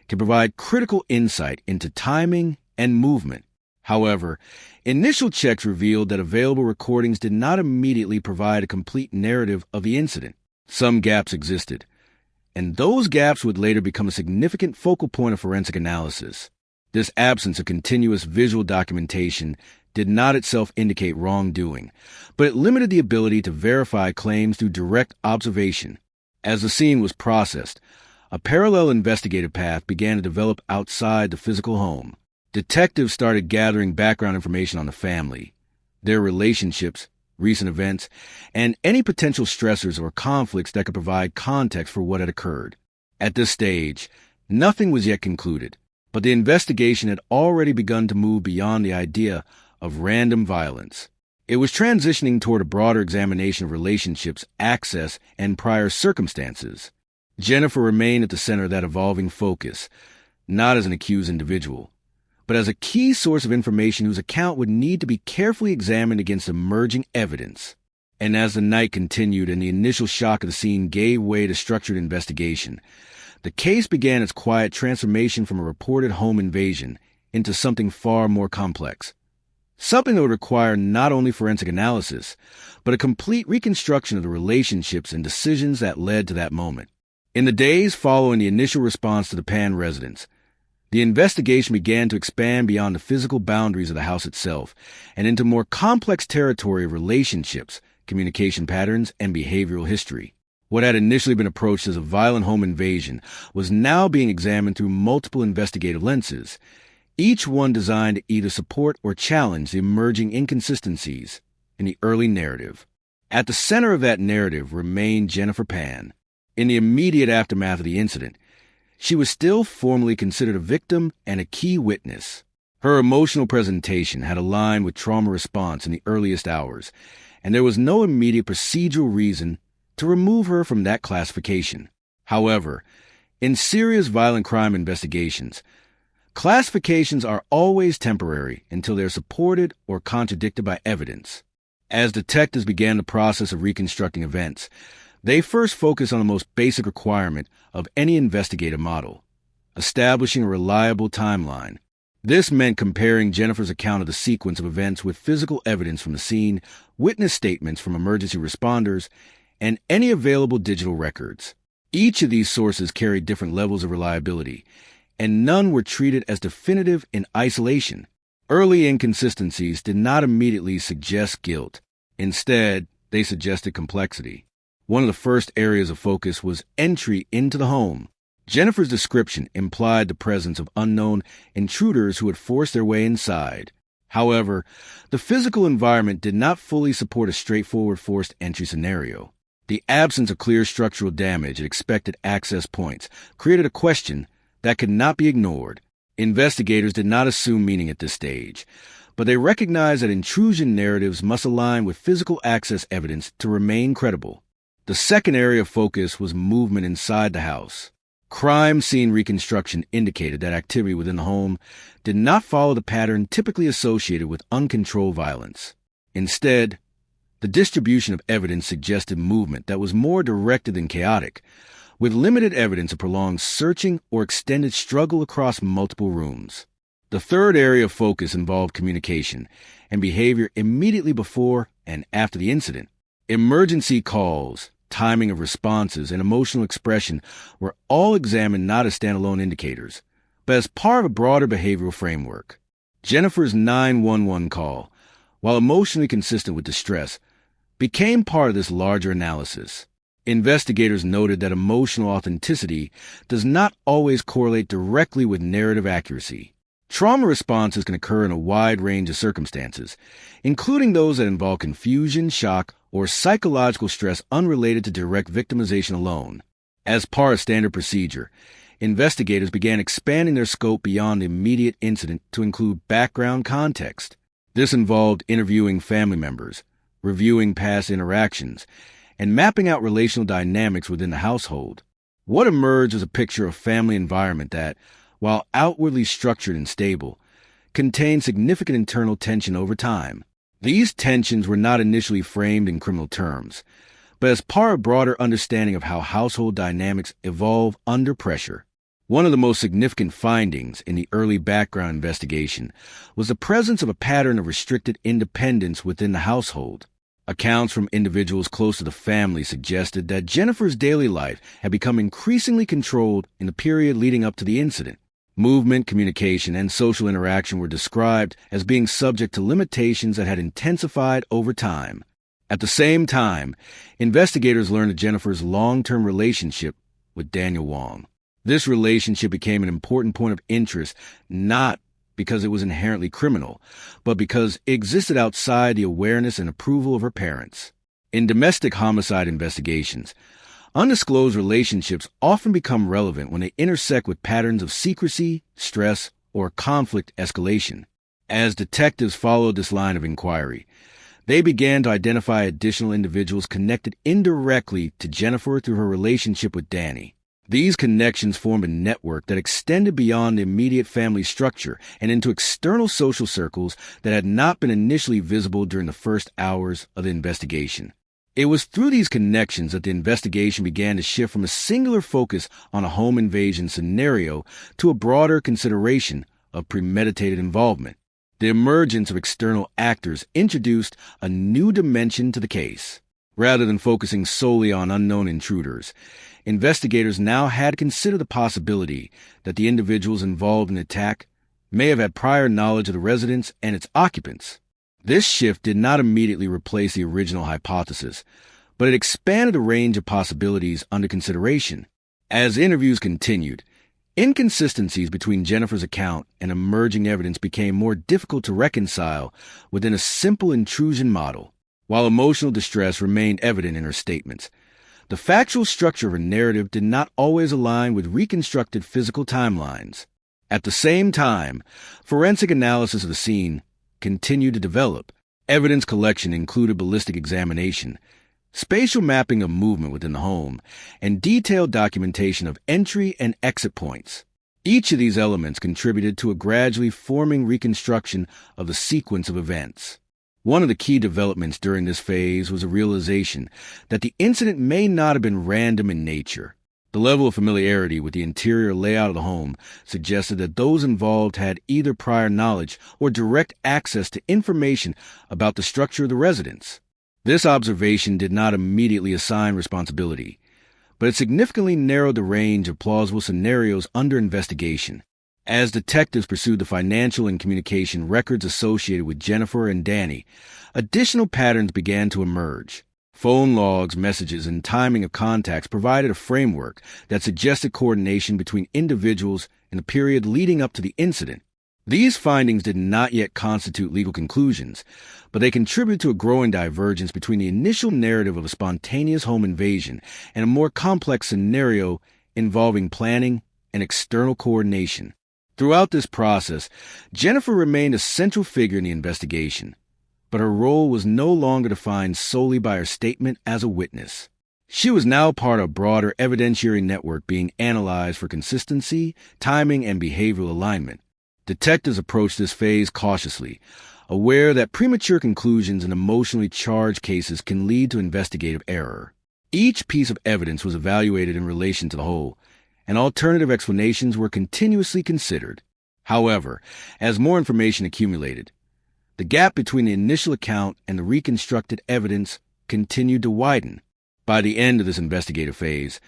can provide critical insight into timing and movement. However, initial checks revealed that available recordings did not immediately provide a complete narrative of the incident. Some gaps existed, and those gaps would later become a significant focal point of forensic analysis. This absence of continuous visual documentation did not itself indicate wrongdoing, but it limited the ability to verify claims through direct observation. As the scene was processed, a parallel investigative path began to develop outside the physical home. Detectives started gathering background information on the family, their relationships, recent events, and any potential stressors or conflicts that could provide context for what had occurred. At this stage, nothing was yet concluded, but the investigation had already begun to move beyond the idea of random violence. It was transitioning toward a broader examination of relationships, access, and prior circumstances. Jennifer remained at the center of that evolving focus, not as an accused individual, but as a key source of information whose account would need to be carefully examined against emerging evidence. And as the night continued and the initial shock of the scene gave way to structured investigation, the case began its quiet transformation from a reported home invasion into something far more complex. Something that would require not only forensic analysis, but a complete reconstruction of the relationships and decisions that led to that moment. In the days following the initial response to the Pan residence, the investigation began to expand beyond the physical boundaries of the house itself and into more complex territory of relationships, communication patterns, and behavioral history. What had initially been approached as a violent home invasion was now being examined through multiple investigative lenses, each one designed to either support or challenge the emerging inconsistencies in the early narrative. At the center of that narrative remained Jennifer Pan. In the immediate aftermath of the incident, she was still formally considered a victim and a key witness. Her emotional presentation had aligned with trauma response in the earliest hours, and there was no immediate procedural reason to remove her from that classification. However, in serious violent crime investigations, classifications are always temporary until they're supported or contradicted by evidence. As detectives began the process of reconstructing events, they first focused on the most basic requirement of any investigative model, establishing a reliable timeline. This meant comparing Jennifer's account of the sequence of events with physical evidence from the scene, witness statements from emergency responders, and any available digital records. Each of these sources carried different levels of reliability, and none were treated as definitive in isolation. Early inconsistencies did not immediately suggest guilt. Instead, they suggested complexity. One of the first areas of focus was entry into the home. Jennifer's description implied the presence of unknown intruders who had forced their way inside. However, the physical environment did not fully support a straightforward forced entry scenario. The absence of clear structural damage at expected access points created a question that could not be ignored. Investigators did not assume meaning at this stage, but they recognized that intrusion narratives must align with physical access evidence to remain credible. The second area of focus was movement inside the house. Crime scene reconstruction indicated that activity within the home did not follow the pattern typically associated with uncontrolled violence. Instead, the distribution of evidence suggested movement that was more directed than chaotic, with limited evidence of prolonged searching or extended struggle across multiple rooms. The third area of focus involved communication and behavior immediately before and after the incident. Emergency calls, timing of responses, and emotional expression were all examined not as standalone indicators, but as part of a broader behavioral framework. Jennifer's 911 call, while emotionally consistent with distress, became part of this larger analysis. Investigators noted that emotional authenticity does not always correlate directly with narrative accuracy. Trauma responses can occur in a wide range of circumstances, including those that involve confusion, shock, or psychological stress unrelated to direct victimization alone. As part of standard procedure, investigators began expanding their scope beyond the immediate incident to include background context. This involved interviewing family members, reviewing past interactions, and mapping out relational dynamics within the household. What emerged was a picture of a family environment that, while outwardly structured and stable, contained significant internal tension over time. These tensions were not initially framed in criminal terms, but as part of a broader understanding of how household dynamics evolve under pressure. One of the most significant findings in the early background investigation was the presence of a pattern of restricted independence within the household. Accounts from individuals close to the family suggested that Jennifer's daily life had become increasingly controlled in the period leading up to the incident. Movement, communication, and social interaction were described as being subject to limitations that had intensified over time. At the same time, investigators learned of Jennifer's long-term relationship with Daniel Wong. This relationship became an important point of interest, not because it was inherently criminal, but because it existed outside the awareness and approval of her parents. In domestic homicide investigations, undisclosed relationships often become relevant when they intersect with patterns of secrecy, stress, or conflict escalation. As detectives followed this line of inquiry, they began to identify additional individuals connected indirectly to Jennifer through her relationship with Danny. These connections formed a network that extended beyond the immediate family structure and into external social circles that had not been initially visible during the first hours of the investigation. It was through these connections that the investigation began to shift from a singular focus on a home invasion scenario to a broader consideration of premeditated involvement. The emergence of external actors introduced a new dimension to the case. Rather than focusing solely on unknown intruders, investigators now had to consider the possibility that the individuals involved in the attack may have had prior knowledge of the residence and its occupants. This shift did not immediately replace the original hypothesis, but it expanded the range of possibilities under consideration. As interviews continued, Inconsistencies between Jennifer's account and emerging evidence became more difficult to reconcile within a simple intrusion model, while emotional distress remained evident in her statements. The factual structure of her narrative did not always align with reconstructed physical timelines. At the same time, forensic analysis of the scene continued to develop. Evidence collection included ballistic examination, spatial mapping of movement within the home, and detailed documentation of entry and exit points. Each of these elements contributed to a gradually forming reconstruction of the sequence of events. One of the key developments during this phase was a realization that the incident may not have been random in nature. The level of familiarity with the interior layout of the home suggested that those involved had either prior knowledge or direct access to information about the structure of the residence. This observation did not immediately assign responsibility, but it significantly narrowed the range of plausible scenarios under investigation. As detectives pursued the financial and communication records associated with Jennifer and Danny, additional patterns began to emerge. Phone logs, messages, and timing of contacts provided a framework that suggested coordination between individuals in the period leading up to the incident. These findings did not yet constitute legal conclusions, but they contribute to a growing divergence between the initial narrative of a spontaneous home invasion and a more complex scenario involving planning and external coordination. Throughout this process, Jennifer remained a central figure in the investigation, but her role was no longer defined solely by her statement as a witness. She was now part of a broader evidentiary network being analyzed for consistency, timing, and behavioral alignment. Detectives approached this phase cautiously, aware that premature conclusions in emotionally charged cases can lead to investigative error. Each piece of evidence was evaluated in relation to the whole, and alternative explanations were continuously considered. However, as more information accumulated, the gap between the initial account and the reconstructed evidence continued to widen. By the end of this investigative phase,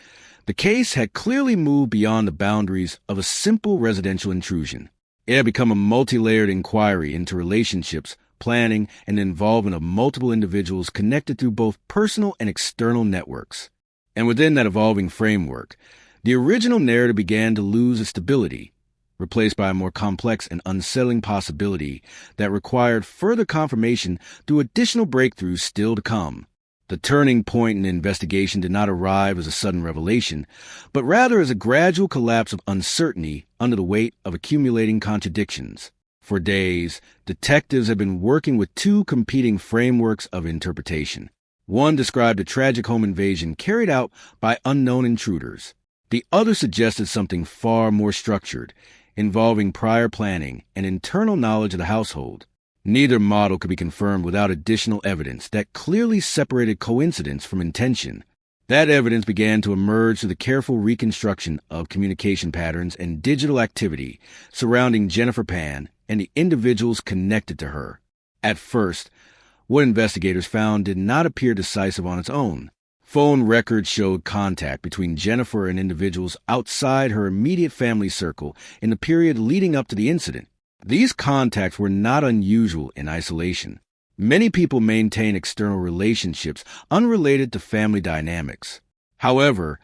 the case had clearly moved beyond the boundaries of a simple residential intrusion. It had become a multi-layered inquiry into relationships, planning, and the involvement of multiple individuals connected through both personal and external networks. And within that evolving framework, the original narrative began to lose its stability, replaced by a more complex and unsettling possibility that required further confirmation through additional breakthroughs still to come. The turning point in the investigation did not arrive as a sudden revelation, but rather as a gradual collapse of uncertainty under the weight of accumulating contradictions. For days, detectives had been working with two competing frameworks of interpretation. One described a tragic home invasion carried out by unknown intruders. The other suggested something far more structured, involving prior planning and internal knowledge of the household. Neither model could be confirmed without additional evidence that clearly separated coincidence from intention. That evidence began to emerge through the careful reconstruction of communication patterns and digital activity surrounding Jennifer Pan and the individuals connected to her. At first, what investigators found did not appear decisive on its own. Phone records showed contact between Jennifer and individuals outside her immediate family circle in the period leading up to the incident. These contacts were not unusual in isolation. Many people maintain external relationships unrelated to family dynamics. However,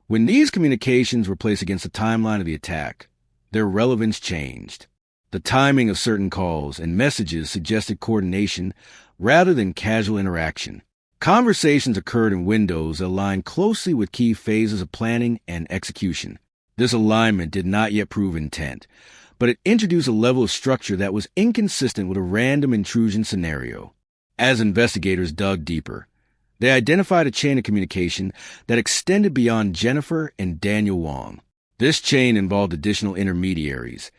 when these communications were placed against the timeline of the attack, their relevance changed. The timing of certain calls and messages suggested coordination rather than casual interaction. Conversations occurred in windows that aligned closely with key phases of planning and execution. This alignment did not yet prove intent, but it introduced a level of structure that was inconsistent with a random intrusion scenario. As investigators dug deeper, they identified a chain of communication that extended beyond Jennifer and Daniel Wong. This chain involved additional intermediaries,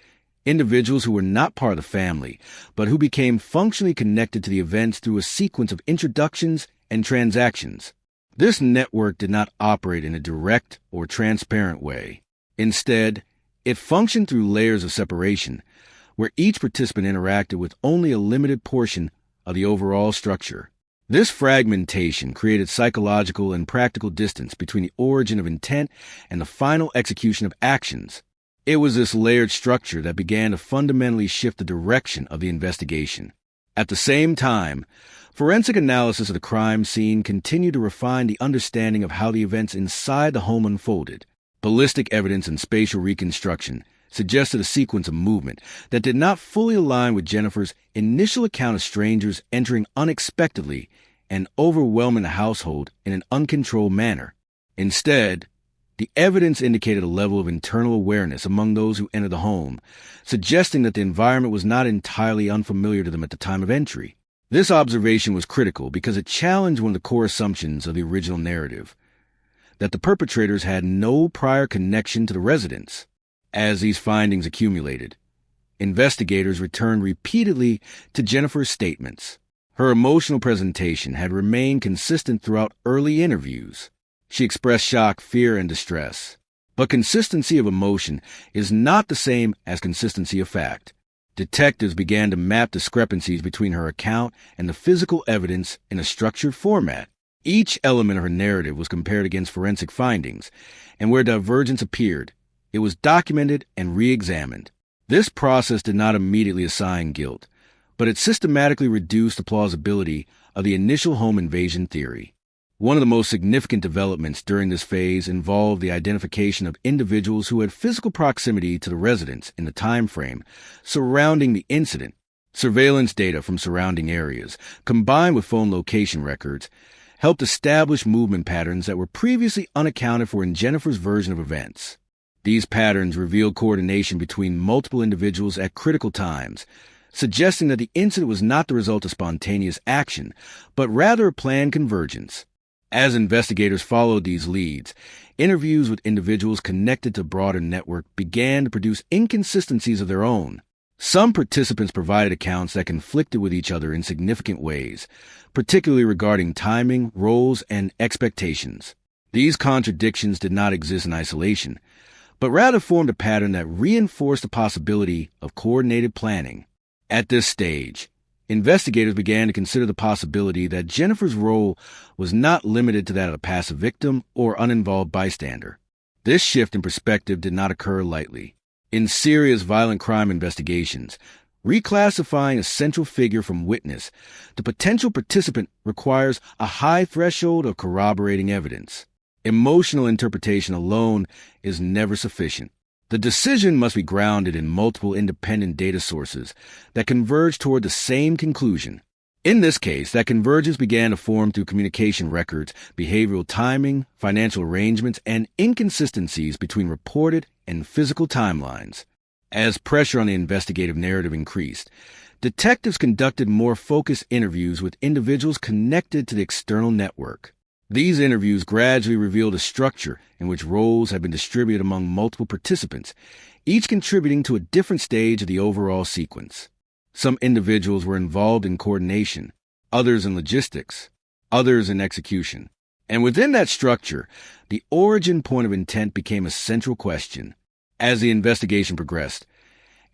individuals who were not part of the family, but who became functionally connected to the events through a sequence of introductions and transactions. This network did not operate in a direct or transparent way. Instead, it functioned through layers of separation, where each participant interacted with only a limited portion of the overall structure. This fragmentation created psychological and practical distance between the origin of intent and the final execution of actions. It was this layered structure that began to fundamentally shift the direction of the investigation. At the same time, forensic analysis of the crime scene continued to refine the understanding of how the events inside the home unfolded. Ballistic evidence and spatial reconstruction suggested a sequence of movement that did not fully align with Jennifer's initial account of strangers entering unexpectedly and overwhelming the household in an uncontrolled manner. Instead, the evidence indicated a level of internal awareness among those who entered the home, suggesting that the environment was not entirely unfamiliar to them at the time of entry. This observation was critical because it challenged one of the core assumptions of the original narrative, that the perpetrators had no prior connection to the residents. As these findings accumulated, investigators returned repeatedly to Jennifer's statements. Her emotional presentation had remained consistent throughout early interviews. She expressed shock, fear, and distress. But consistency of emotion is not the same as consistency of fact. Detectives began to map discrepancies between her account and the physical evidence in a structured format. Each element of her narrative was compared against forensic findings, and where divergence appeared, it was documented and re-examined. This process did not immediately assign guilt, but it systematically reduced the plausibility of the initial home invasion theory. One of the most significant developments during this phase involved the identification of individuals who had physical proximity to the residents in the time frame surrounding the incident. Surveillance data from surrounding areas, combined with phone location records, helped establish movement patterns that were previously unaccounted for in Jennifer's version of events. These patterns revealed coordination between multiple individuals at critical times, suggesting that the incident was not the result of spontaneous action, but rather a planned convergence. As investigators followed these leads, interviews with individuals connected to a broader network began to produce inconsistencies of their own. Some participants provided accounts that conflicted with each other in significant ways, particularly regarding timing, roles, and expectations. These contradictions did not exist in isolation, but rather formed a pattern that reinforced the possibility of coordinated planning. At this stage, investigators began to consider the possibility that Jennifer's role was not limited to that of a passive victim or uninvolved bystander. This shift in perspective did not occur lightly. In serious violent crime investigations, reclassifying a central figure from witness to potential participant requires a high threshold of corroborating evidence. Emotional interpretation alone is never sufficient. The decision must be grounded in multiple independent data sources that converge toward the same conclusion. In this case, that convergence began to form through communication records, behavioral timing, financial arrangements, and inconsistencies between reported and physical timelines. As pressure on the investigative narrative increased, detectives conducted more focused interviews with individuals connected to the external network. These interviews gradually revealed a structure in which roles had been distributed among multiple participants, each contributing to a different stage of the overall sequence. Some individuals were involved in coordination, others in logistics, others in execution. And within that structure, the origin point of intent became a central question. As the investigation progressed,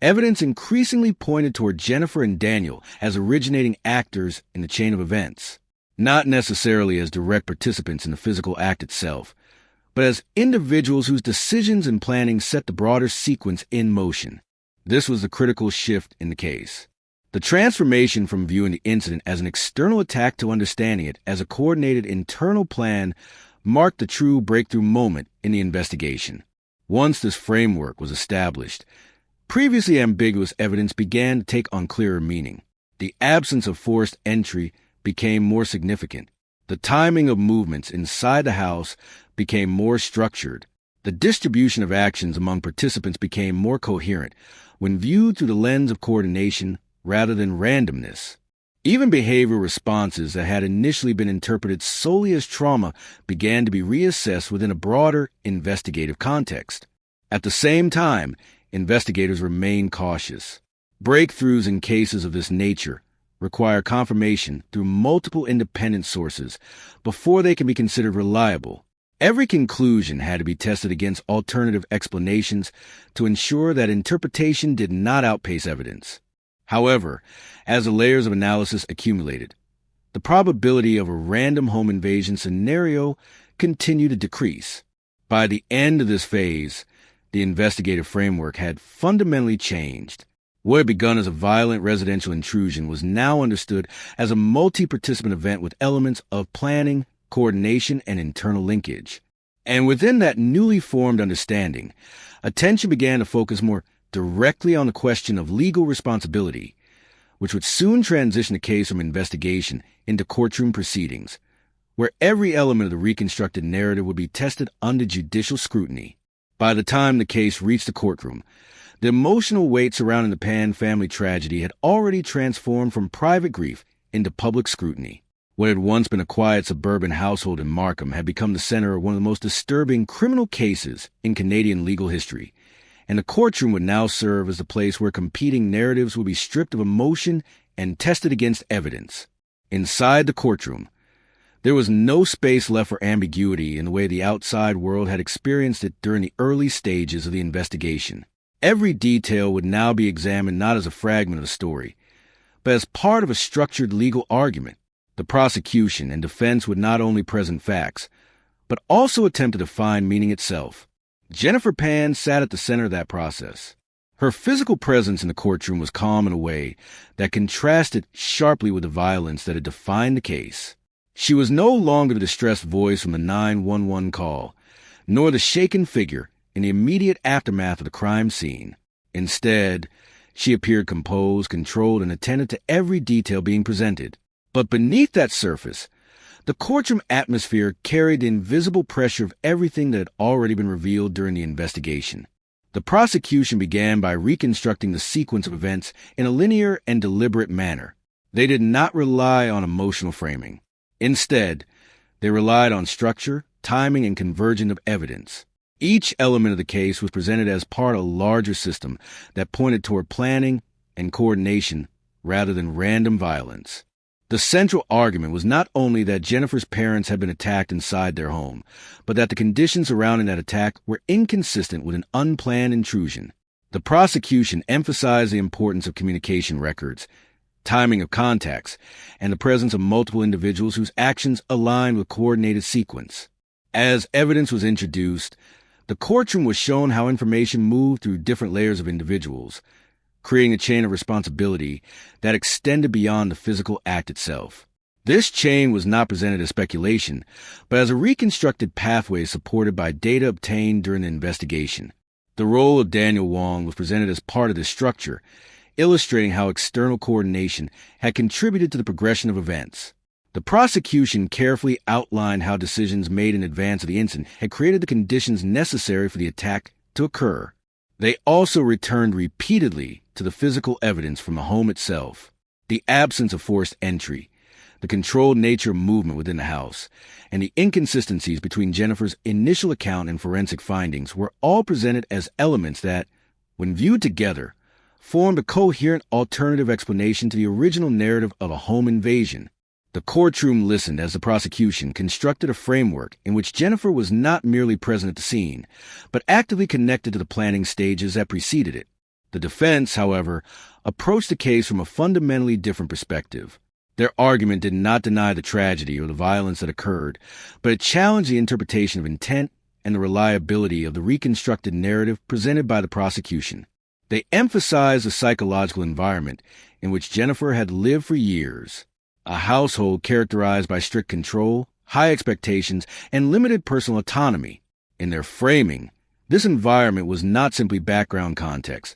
evidence increasingly pointed toward Jennifer and Daniel as originating actors in the chain of events, not necessarily as direct participants in the physical act itself, but as individuals whose decisions and planning set the broader sequence in motion. This was the critical shift in the case. The transformation from viewing the incident as an external attack to understanding it as a coordinated internal plan marked the true breakthrough moment in the investigation. Once this framework was established, previously ambiguous evidence began to take on clearer meaning. The absence of forced entry became more significant. The timing of movements inside the house became more structured. The distribution of actions among participants became more coherent when viewed through the lens of coordination rather than randomness. Even behavioral responses that had initially been interpreted solely as trauma began to be reassessed within a broader investigative context. At the same time, investigators remained cautious. Breakthroughs in cases of this nature require confirmation through multiple independent sources before they can be considered reliable. Every conclusion had to be tested against alternative explanations to ensure that interpretation did not outpace evidence. However, as the layers of analysis accumulated, the probability of a random home invasion scenario continued to decrease. By the end of this phase, the investigative framework had fundamentally changed. What had begun as a violent residential intrusion was now understood as a multi-participant event with elements of planning, coordination, and internal linkage. And within that newly formed understanding, attention began to focus more directly on the question of legal responsibility, which would soon transition the case from investigation into courtroom proceedings, where every element of the reconstructed narrative would be tested under judicial scrutiny. By the time the case reached the courtroom, the emotional weight surrounding the Pan family tragedy had already transformed from private grief into public scrutiny. What had once been a quiet suburban household in Markham had become the center of one of the most disturbing criminal cases in Canadian legal history, and the courtroom would now serve as the place where competing narratives would be stripped of emotion and tested against evidence. Inside the courtroom, there was no space left for ambiguity in the way the outside world had experienced it during the early stages of the investigation. Every detail would now be examined not as a fragment of the story, but as part of a structured legal argument. The prosecution and defense would not only present facts, but also attempt to define meaning itself. Jennifer Pan sat at the center of that process. Her physical presence in the courtroom was calm in a way that contrasted sharply with the violence that had defined the case. She was no longer the distressed voice from the 911 call, nor the shaken figure in the immediate aftermath of the crime scene. Instead, she appeared composed, controlled, and attentive to every detail being presented. But beneath that surface, the courtroom atmosphere carried the invisible pressure of everything that had already been revealed during the investigation. The prosecution began by reconstructing the sequence of events in a linear and deliberate manner. They did not rely on emotional framing. Instead, they relied on structure, timing, and convergence of evidence. Each element of the case was presented as part of a larger system that pointed toward planning and coordination rather than random violence. The central argument was not only that Jennifer's parents had been attacked inside their home, but that the conditions surrounding that attack were inconsistent with an unplanned intrusion. The prosecution emphasized the importance of communication records, timing of contacts, and the presence of multiple individuals whose actions aligned with coordinated sequence. As evidence was introduced, the courtroom was shown how information moved through different layers of individuals, creating a chain of responsibility that extended beyond the physical act itself. This chain was not presented as speculation, but as a reconstructed pathway supported by data obtained during the investigation. The role of Daniel Wong was presented as part of this structure, illustrating how external coordination had contributed to the progression of events. The prosecution carefully outlined how decisions made in advance of the incident had created the conditions necessary for the attack to occur. They also returned repeatedly to the physical evidence from the home itself, the absence of forced entry, the controlled nature of movement within the house, and the inconsistencies between Jennifer's initial account and forensic findings were all presented as elements that, when viewed together, formed a coherent alternative explanation to the original narrative of a home invasion. The courtroom listened as the prosecution constructed a framework in which Jennifer was not merely present at the scene, but actively connected to the planning stages that preceded it. The defense, however, approached the case from a fundamentally different perspective. Their argument did not deny the tragedy or the violence that occurred, but it challenged the interpretation of intent and the reliability of the reconstructed narrative presented by the prosecution. They emphasized the psychological environment in which Jennifer had lived for years, a household characterized by strict control, high expectations, and limited personal autonomy. In their framing, this environment was not simply background context,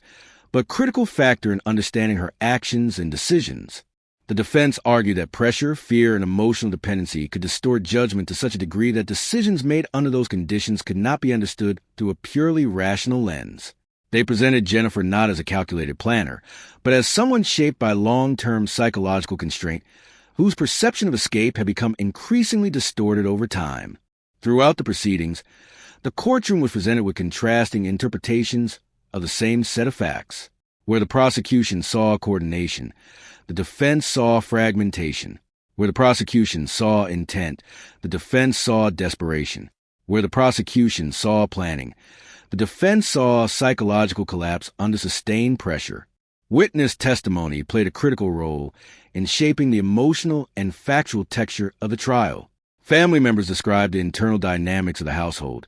but a critical factor in understanding her actions and decisions. The defense argued that pressure, fear, and emotional dependency could distort judgment to such a degree that decisions made under those conditions could not be understood through a purely rational lens. They presented Jennifer not as a calculated planner, but as someone shaped by long-term psychological constraint whose perception of escape had become increasingly distorted over time. Throughout the proceedings, the courtroom was presented with contrasting interpretations of the same set of facts. Where the prosecution saw coordination, the defense saw fragmentation. Where the prosecution saw intent, the defense saw desperation. Where the prosecution saw planning, the defense saw psychological collapse under sustained pressure. Witness testimony played a critical role in shaping the emotional and factual texture of the trial. Family members described the internal dynamics of the household,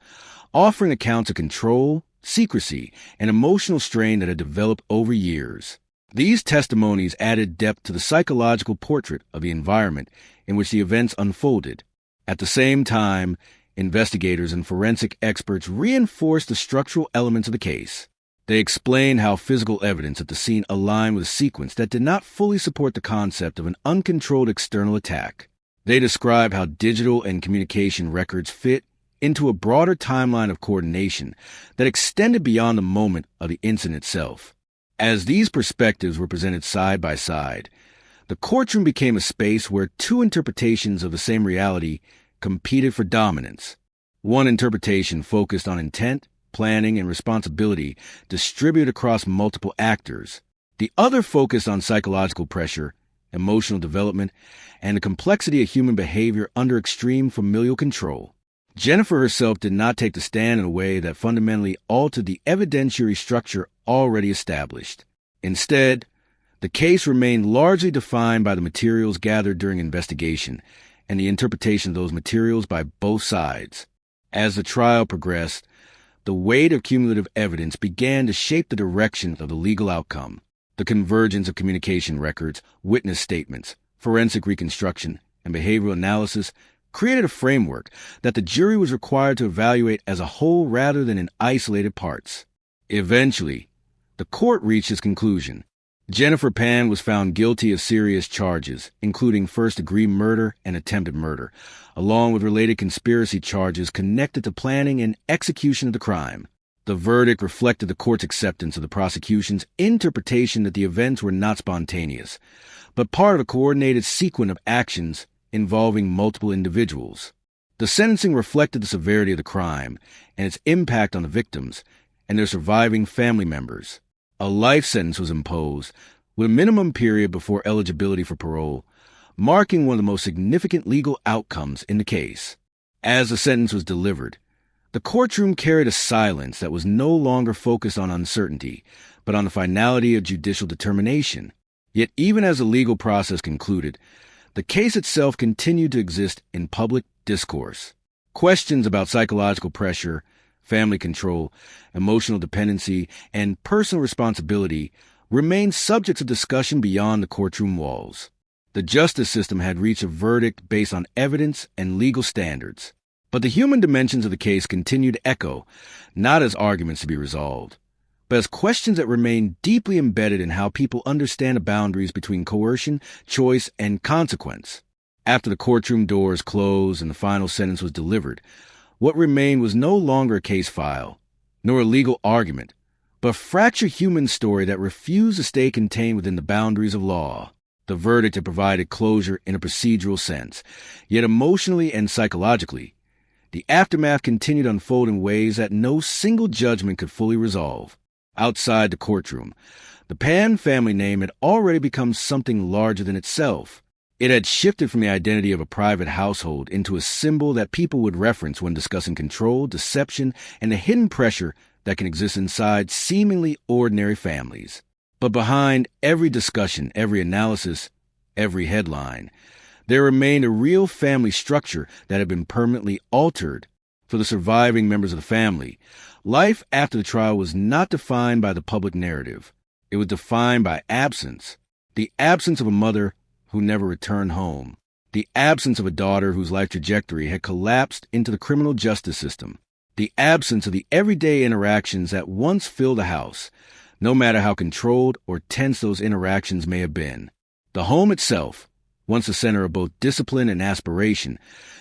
offering accounts of control, secrecy, and emotional strain that had developed over years. These testimonies added depth to the psychological portrait of the environment in which the events unfolded. At the same time, Investigators and forensic experts reinforced the structural elements of the case. They explained how physical evidence at the scene aligned with a sequence that did not fully support the concept of an uncontrolled external attack. They described how digital and communication records fit into a broader timeline of coordination that extended beyond the moment of the incident itself. As these perspectives were presented side by side, the courtroom became a space where two interpretations of the same reality competed for dominance. One interpretation focused on intent, planning, and responsibility distributed across multiple actors. The other focused on psychological pressure, emotional development, and the complexity of human behavior under extreme familial control. Jennifer herself did not take the stand in a way that fundamentally altered the evidentiary structure already established. Instead, the case remained largely defined by the materials gathered during investigation and the interpretation of those materials by both sides. As the trial progressed, the weight of cumulative evidence began to shape the direction of the legal outcome. The convergence of communication records, witness statements, forensic reconstruction, and behavioral analysis created a framework that the jury was required to evaluate as a whole rather than in isolated parts. Eventually, the court reached its conclusion. Jennifer Pan was found guilty of serious charges, including first-degree murder and attempted murder, along with related conspiracy charges connected to planning and execution of the crime. The verdict reflected the court's acceptance of the prosecution's interpretation that the events were not spontaneous, but part of a coordinated sequence of actions involving multiple individuals. The sentencing reflected the severity of the crime and its impact on the victims and their surviving family members. A life sentence was imposed, with a minimum period before eligibility for parole, marking one of the most significant legal outcomes in the case. As the sentence was delivered, the courtroom carried a silence that was no longer focused on uncertainty, but on the finality of judicial determination. Yet even as the legal process concluded, the case itself continued to exist in public discourse. Questions about psychological pressure, family control, emotional dependency, and personal responsibility remained subjects of discussion beyond the courtroom walls. The justice system had reached a verdict based on evidence and legal standards, but the human dimensions of the case continued to echo, not as arguments to be resolved, but as questions that remain deeply embedded in how people understand the boundaries between coercion, choice, and consequence. After the courtroom doors closed and the final sentence was delivered, what remained was no longer a case file, nor a legal argument, but a fractured human story that refused to stay contained within the boundaries of law. The verdict had provided closure in a procedural sense, yet emotionally and psychologically, the aftermath continued to unfold in ways that no single judgment could fully resolve. Outside the courtroom, the Pan family name had already become something larger than itself. It had shifted from the identity of a private household into a symbol that people would reference when discussing control, deception, and the hidden pressure that can exist inside seemingly ordinary families. But behind every discussion, every analysis, every headline, there remained a real family structure that had been permanently altered. For the surviving members of the family, life after the trial was not defined by the public narrative. It was defined by absence. The absence of a mother who never returned home. The absence of a daughter whose life trajectory had collapsed into the criminal justice system. The absence of the everyday interactions that once filled a house, no matter how controlled or tense those interactions may have been. The home itself, once the center of both discipline and aspiration,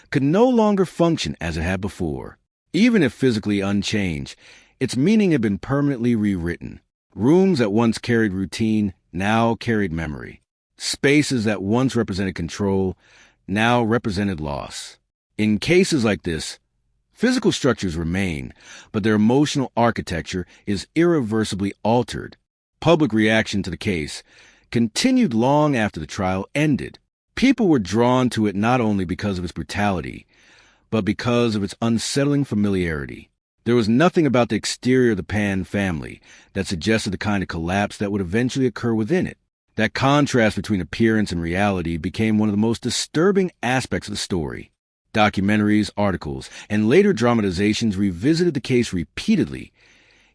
could no longer function as it had before. Even if physically unchanged, its meaning had been permanently rewritten. Rooms that once carried routine now carried memory. Spaces that once represented control now represented loss. In cases like this, physical structures remain, but their emotional architecture is irreversibly altered. Public reaction to the case continued long after the trial ended. People were drawn to it not only because of its brutality, but because of its unsettling familiarity. There was nothing about the exterior of the Pan family that suggested the kind of collapse that would eventually occur within it. That contrast between appearance and reality became one of the most disturbing aspects of the story. Documentaries, articles, and later dramatizations revisited the case repeatedly,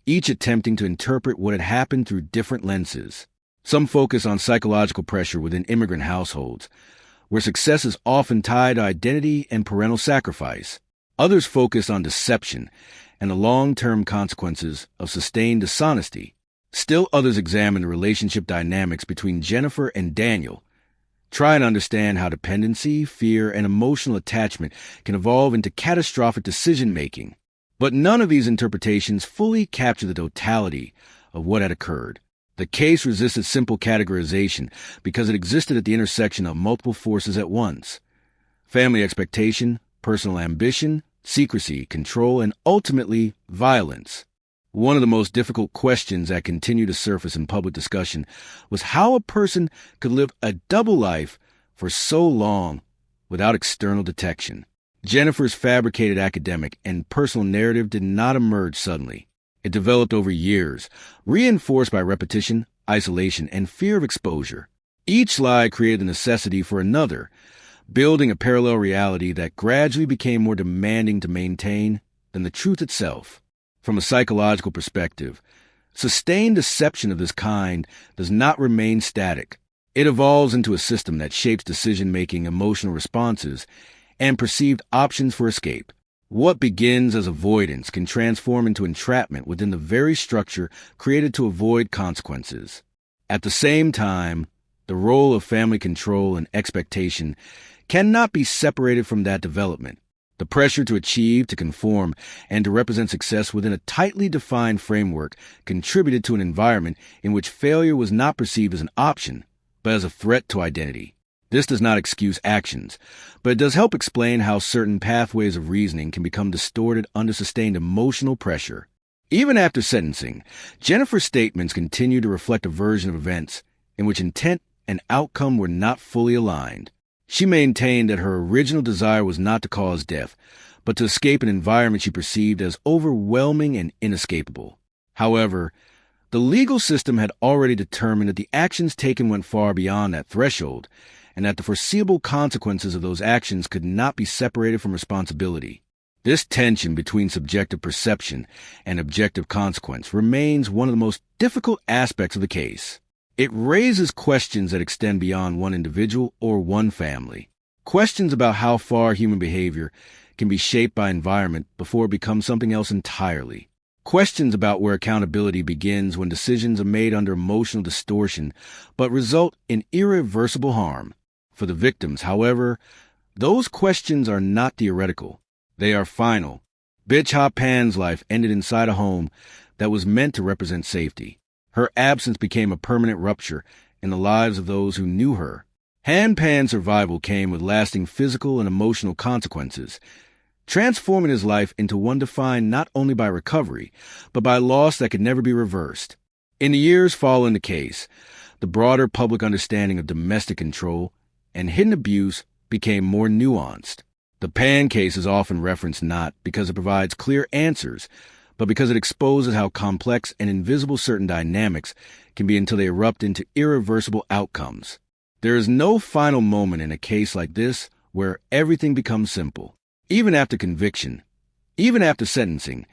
each attempting to interpret what had happened through different lenses. Some focus on psychological pressure within immigrant households, where success is often tied to identity and parental sacrifice. Others focus on deception and the long-term consequences of sustained dishonesty. Still others examine the relationship dynamics between Jennifer and Daniel, try and understand how dependency, fear, and emotional attachment can evolve into catastrophic decision-making. But none of these interpretations fully capture the totality of what had occurred. The case resisted simple categorization because it existed at the intersection of multiple forces at once: family expectation, personal ambition, secrecy, control, and ultimately violence. One of the most difficult questions that continued to surface in public discussion was how a person could live a double life for so long without external detection. Jennifer's fabricated academic and personal narrative did not emerge suddenly. It developed over years, reinforced by repetition, isolation, and fear of exposure. Each lie created the necessity for another, building a parallel reality that gradually became more demanding to maintain than the truth itself. From a psychological perspective, sustained deception of this kind does not remain static. It evolves into a system that shapes decision-making, emotional responses, and perceived options for escape. What begins as avoidance can transform into entrapment within the very structure created to avoid consequences. At the same time, the role of family control and expectation cannot be separated from that development. The pressure to achieve, to conform, and to represent success within a tightly defined framework contributed to an environment in which failure was not perceived as an option, but as a threat to identity. This does not excuse actions, but it does help explain how certain pathways of reasoning can become distorted under sustained emotional pressure. Even after sentencing, Jennifer's statements continue to reflect a version of events in which intent and outcome were not fully aligned. She maintained that her original desire was not to cause death, but to escape an environment she perceived as overwhelming and inescapable. However, the legal system had already determined that the actions taken went far beyond that threshold, and that the foreseeable consequences of those actions could not be separated from responsibility. This tension between subjective perception and objective consequence remains one of the most difficult aspects of the case. It raises questions that extend beyond one individual or one family. Questions about how far human behavior can be shaped by environment before it becomes something else entirely. Questions about where accountability begins when decisions are made under emotional distortion but result in irreversible harm. For the victims, however, those questions are not theoretical. They are final. Bitch Ha Pan's life ended inside a home that was meant to represent safety. Her absence became a permanent rupture in the lives of those who knew her. Han Pan's survival came with lasting physical and emotional consequences, transforming his life into one defined not only by recovery, but by loss that could never be reversed. In the years following the case, the broader public understanding of domestic control and hidden abuse became more nuanced. The Pan case is often referenced not because it provides clear answers, but because it exposes how complex and invisible certain dynamics can be until they erupt into irreversible outcomes. There is no final moment in a case like this where everything becomes simple. Even after conviction, even after sentencing,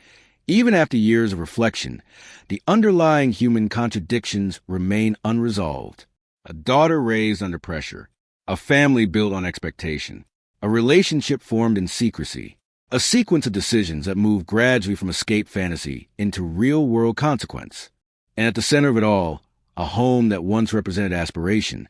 even after years of reflection, the underlying human contradictions remain unresolved. A daughter raised under pressure, a family built on expectation, a relationship formed in secrecy, a sequence of decisions that move gradually from escape fantasy into real-world consequence. And at the center of it all, a home that once represented aspiration,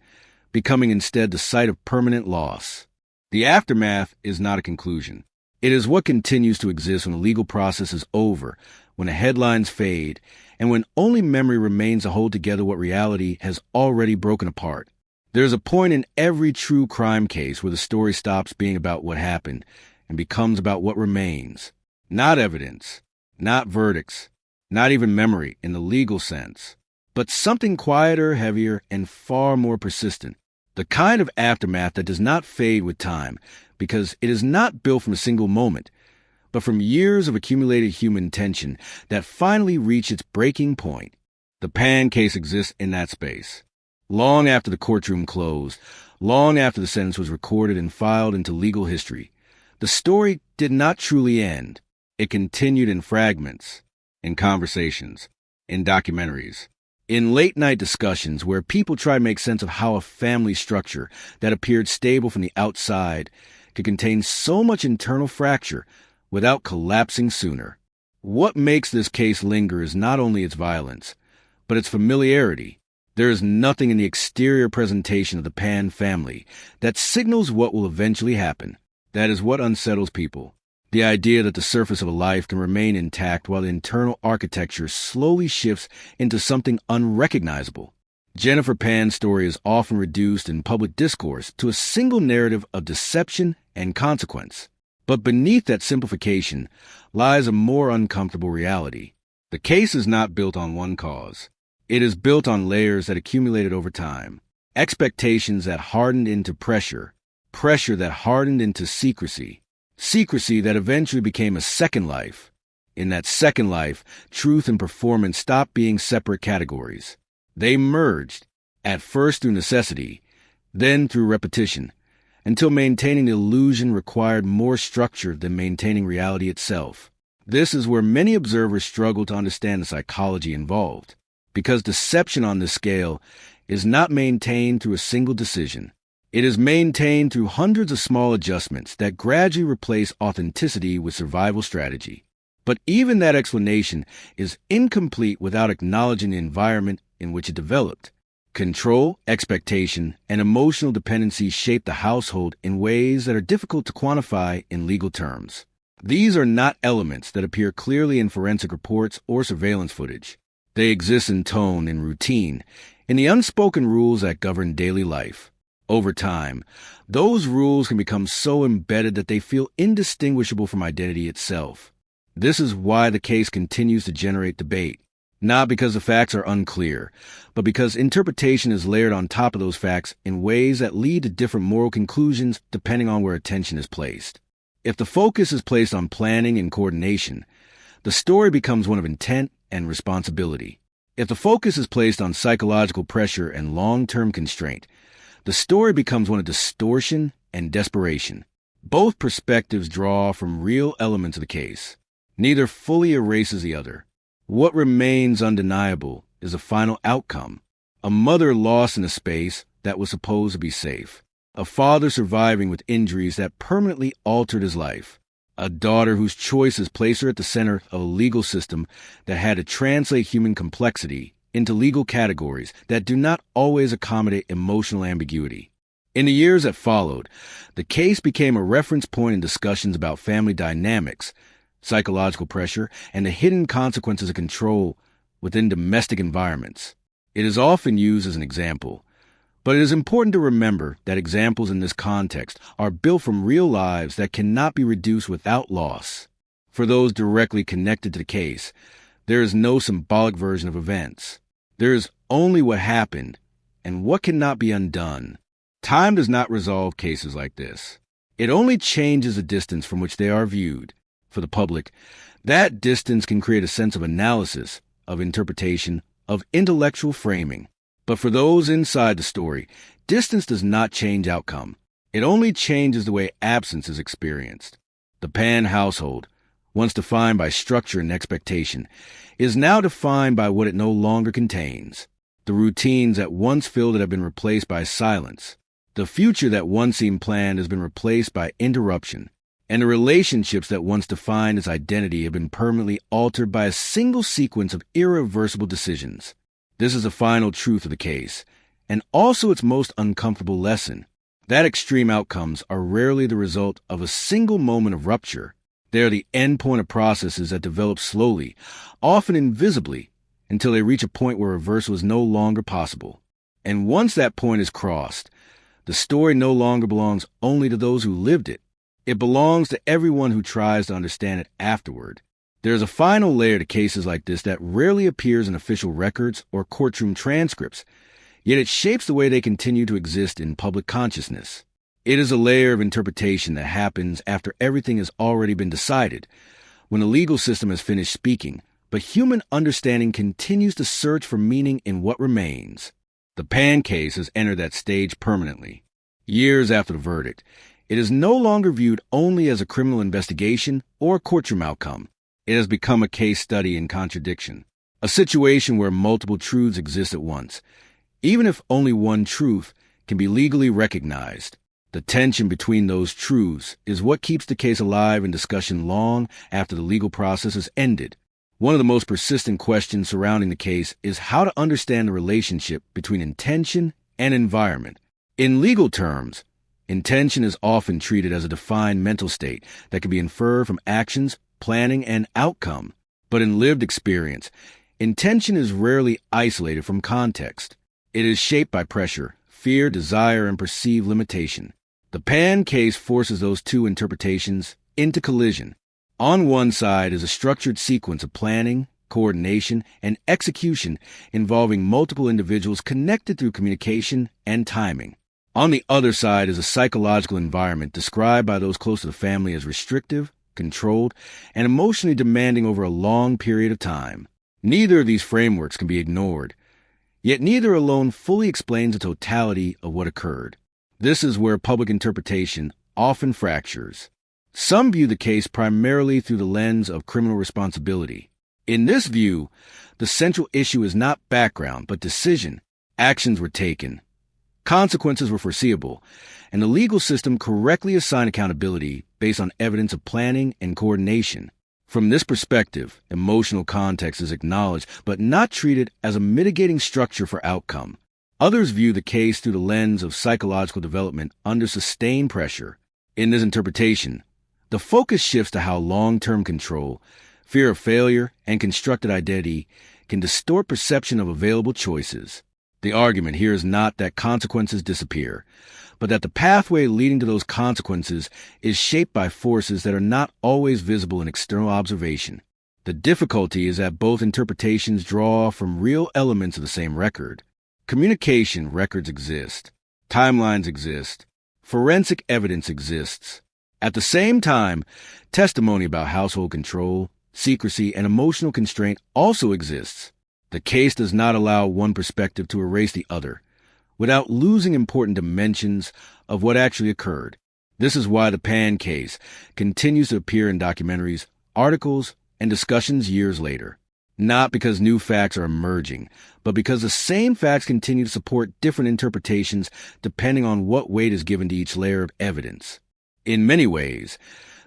becoming instead the site of permanent loss. The aftermath is not a conclusion. It is what continues to exist when the legal process is over, when the headlines fade, and when only memory remains to hold together what reality has already broken apart. There is a point in every true crime case where the story stops being about what happened and becomes about what remains. Not evidence, not verdicts, not even memory in the legal sense, but something quieter, heavier, and far more persistent. The kind of aftermath that does not fade with time because it is not built from a single moment, but from years of accumulated human tension that finally reach its breaking point. The Pan case exists in that space. Long after the courtroom closed, long after the sentence was recorded and filed into legal history, the story did not truly end. It continued in fragments, in conversations, in documentaries, in late-night discussions where people try to make sense of how a family structure that appeared stable from the outside could contain so much internal fracture without collapsing sooner. What makes this case linger is not only its violence, but its familiarity. There is nothing in the exterior presentation of the Pan family that signals what will eventually happen. That is what unsettles people. The idea that the surface of a life can remain intact while the internal architecture slowly shifts into something unrecognizable. Jennifer Pan's story is often reduced in public discourse to a single narrative of deception and consequence. But beneath that simplification lies a more uncomfortable reality. The case is not built on one cause. It is built on layers that accumulated over time. Expectations that hardened into pressure, pressure that hardened into secrecy, secrecy that eventually became a second life. In that second life, truth and performance stopped being separate categories. They merged, at first through necessity, then through repetition, until maintaining the illusion required more structure than maintaining reality itself. This is where many observers struggle to understand the psychology involved, because deception on this scale is not maintained through a single decision. It is maintained through hundreds of small adjustments that gradually replace authenticity with survival strategy. But even that explanation is incomplete without acknowledging the environment in which it developed. Control, expectation, and emotional dependency shape the household in ways that are difficult to quantify in legal terms. These are not elements that appear clearly in forensic reports or surveillance footage. They exist in tone and routine, in the unspoken rules that govern daily life. Over time, those rules can become so embedded that they feel indistinguishable from identity itself. This is why the case continues to generate debate, not because the facts are unclear, but because interpretation is layered on top of those facts in ways that lead to different moral conclusions depending on where attention is placed. If the focus is placed on planning and coordination, the story becomes one of intent and responsibility. If the focus is placed on psychological pressure and long-term constraint, the story becomes one of distortion and desperation. Both perspectives draw from real elements of the case. Neither fully erases the other. What remains undeniable is a final outcome. A mother lost in a space that was supposed to be safe. A father surviving with injuries that permanently altered his life. A daughter whose choices placed her at the center of a legal system that had to translate human complexity into legal categories that do not always accommodate emotional ambiguity. In the years that followed, the case became a reference point in discussions about family dynamics, psychological pressure, and the hidden consequences of control within domestic environments. It is often used as an example, but it is important to remember that examples in this context are built from real lives that cannot be reduced without loss. For those directly connected to the case, there is no symbolic version of events. There is only what happened and what cannot be undone. Time does not resolve cases like this. It only changes the distance from which they are viewed. For the public, that distance can create a sense of analysis, of interpretation, of intellectual framing. But for those inside the story, distance does not change outcome. It only changes the way absence is experienced. The Pan household, once defined by structure and expectation, is now defined by what it no longer contains. The routines that once filled it have been replaced by silence. The future that once seemed planned has been replaced by interruption. And the relationships that once defined its identity have been permanently altered by a single sequence of irreversible decisions. This is the final truth of the case, and also its most uncomfortable lesson. That extreme outcomes are rarely the result of a single moment of rupture. They are the endpoint of processes that develop slowly, often invisibly, until they reach a point where reversal is no longer possible. And once that point is crossed, the story no longer belongs only to those who lived it. It belongs to everyone who tries to understand it afterward. There is a final layer to cases like this that rarely appears in official records or courtroom transcripts, yet it shapes the way they continue to exist in public consciousness. It is a layer of interpretation that happens after everything has already been decided, when the legal system has finished speaking, but human understanding continues to search for meaning in what remains. The Pan case has entered that stage permanently. Years after the verdict, it is no longer viewed only as a criminal investigation or a courtroom outcome. It has become a case study in contradiction, a situation where multiple truths exist at once, even if only one truth can be legally recognized. The tension between those truths is what keeps the case alive in discussion long after the legal process is ended. One of the most persistent questions surrounding the case is how to understand the relationship between intention and environment. In legal terms, intention is often treated as a defined mental state that can be inferred from actions, planning, and outcome. But in lived experience, intention is rarely isolated from context. It is shaped by pressure, fear, desire, and perceived limitation. The Pan case forces those two interpretations into collision. On one side is a structured sequence of planning, coordination, and execution involving multiple individuals connected through communication and timing. On the other side is a psychological environment described by those close to the family as restrictive, controlled, and emotionally demanding over a long period of time. Neither of these frameworks can be ignored, yet neither alone fully explains the totality of what occurred. This is where public interpretation often fractures. Some view the case primarily through the lens of criminal responsibility. In this view, the central issue is not background, but decision. Actions were taken. Consequences were foreseeable, and the legal system correctly assigned accountability based on evidence of planning and coordination. From this perspective, emotional context is acknowledged, but not treated as a mitigating structure for outcome. Others view the case through the lens of psychological development under sustained pressure. In this interpretation, the focus shifts to how long-term control, fear of failure, and constructed identity can distort perception of available choices. The argument here is not that consequences disappear, but that the pathway leading to those consequences is shaped by forces that are not always visible in external observation. The difficulty is that both interpretations draw from real elements of the same record. Communication records exist. Timelines exist. Forensic evidence exists. At the same time, testimony about household control, secrecy, and emotional constraint also exists. The case does not allow one perspective to erase the other, without losing important dimensions of what actually occurred. This is why the Pan case continues to appear in documentaries, articles, and discussions years later. Not because new facts are emerging, but because the same facts continue to support different interpretations depending on what weight is given to each layer of evidence. In many ways,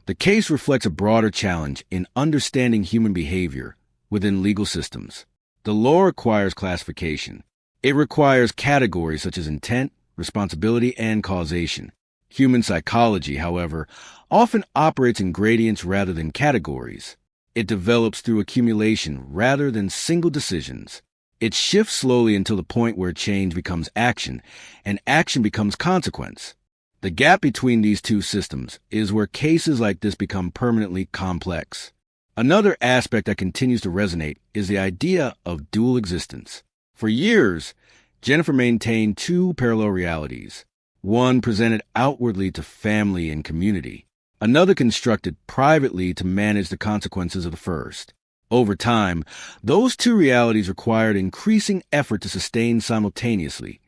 the case reflects a broader challenge in understanding human behavior within legal systems. The law requires classification. It requires categories such as intent, responsibility, and causation. Human psychology, however, often operates in gradients rather than categories. It develops through accumulation rather than single decisions. It shifts slowly until the point where change becomes action, and action becomes consequence. The gap between these two systems is where cases like this become permanently complex. Another aspect that continues to resonate is the idea of dual existence. For years, Jennifer maintained two parallel realities. One presented outwardly to family and community. Another constructed privately to manage the consequences of the first. Over time, those two realities required increasing effort to sustain simultaneously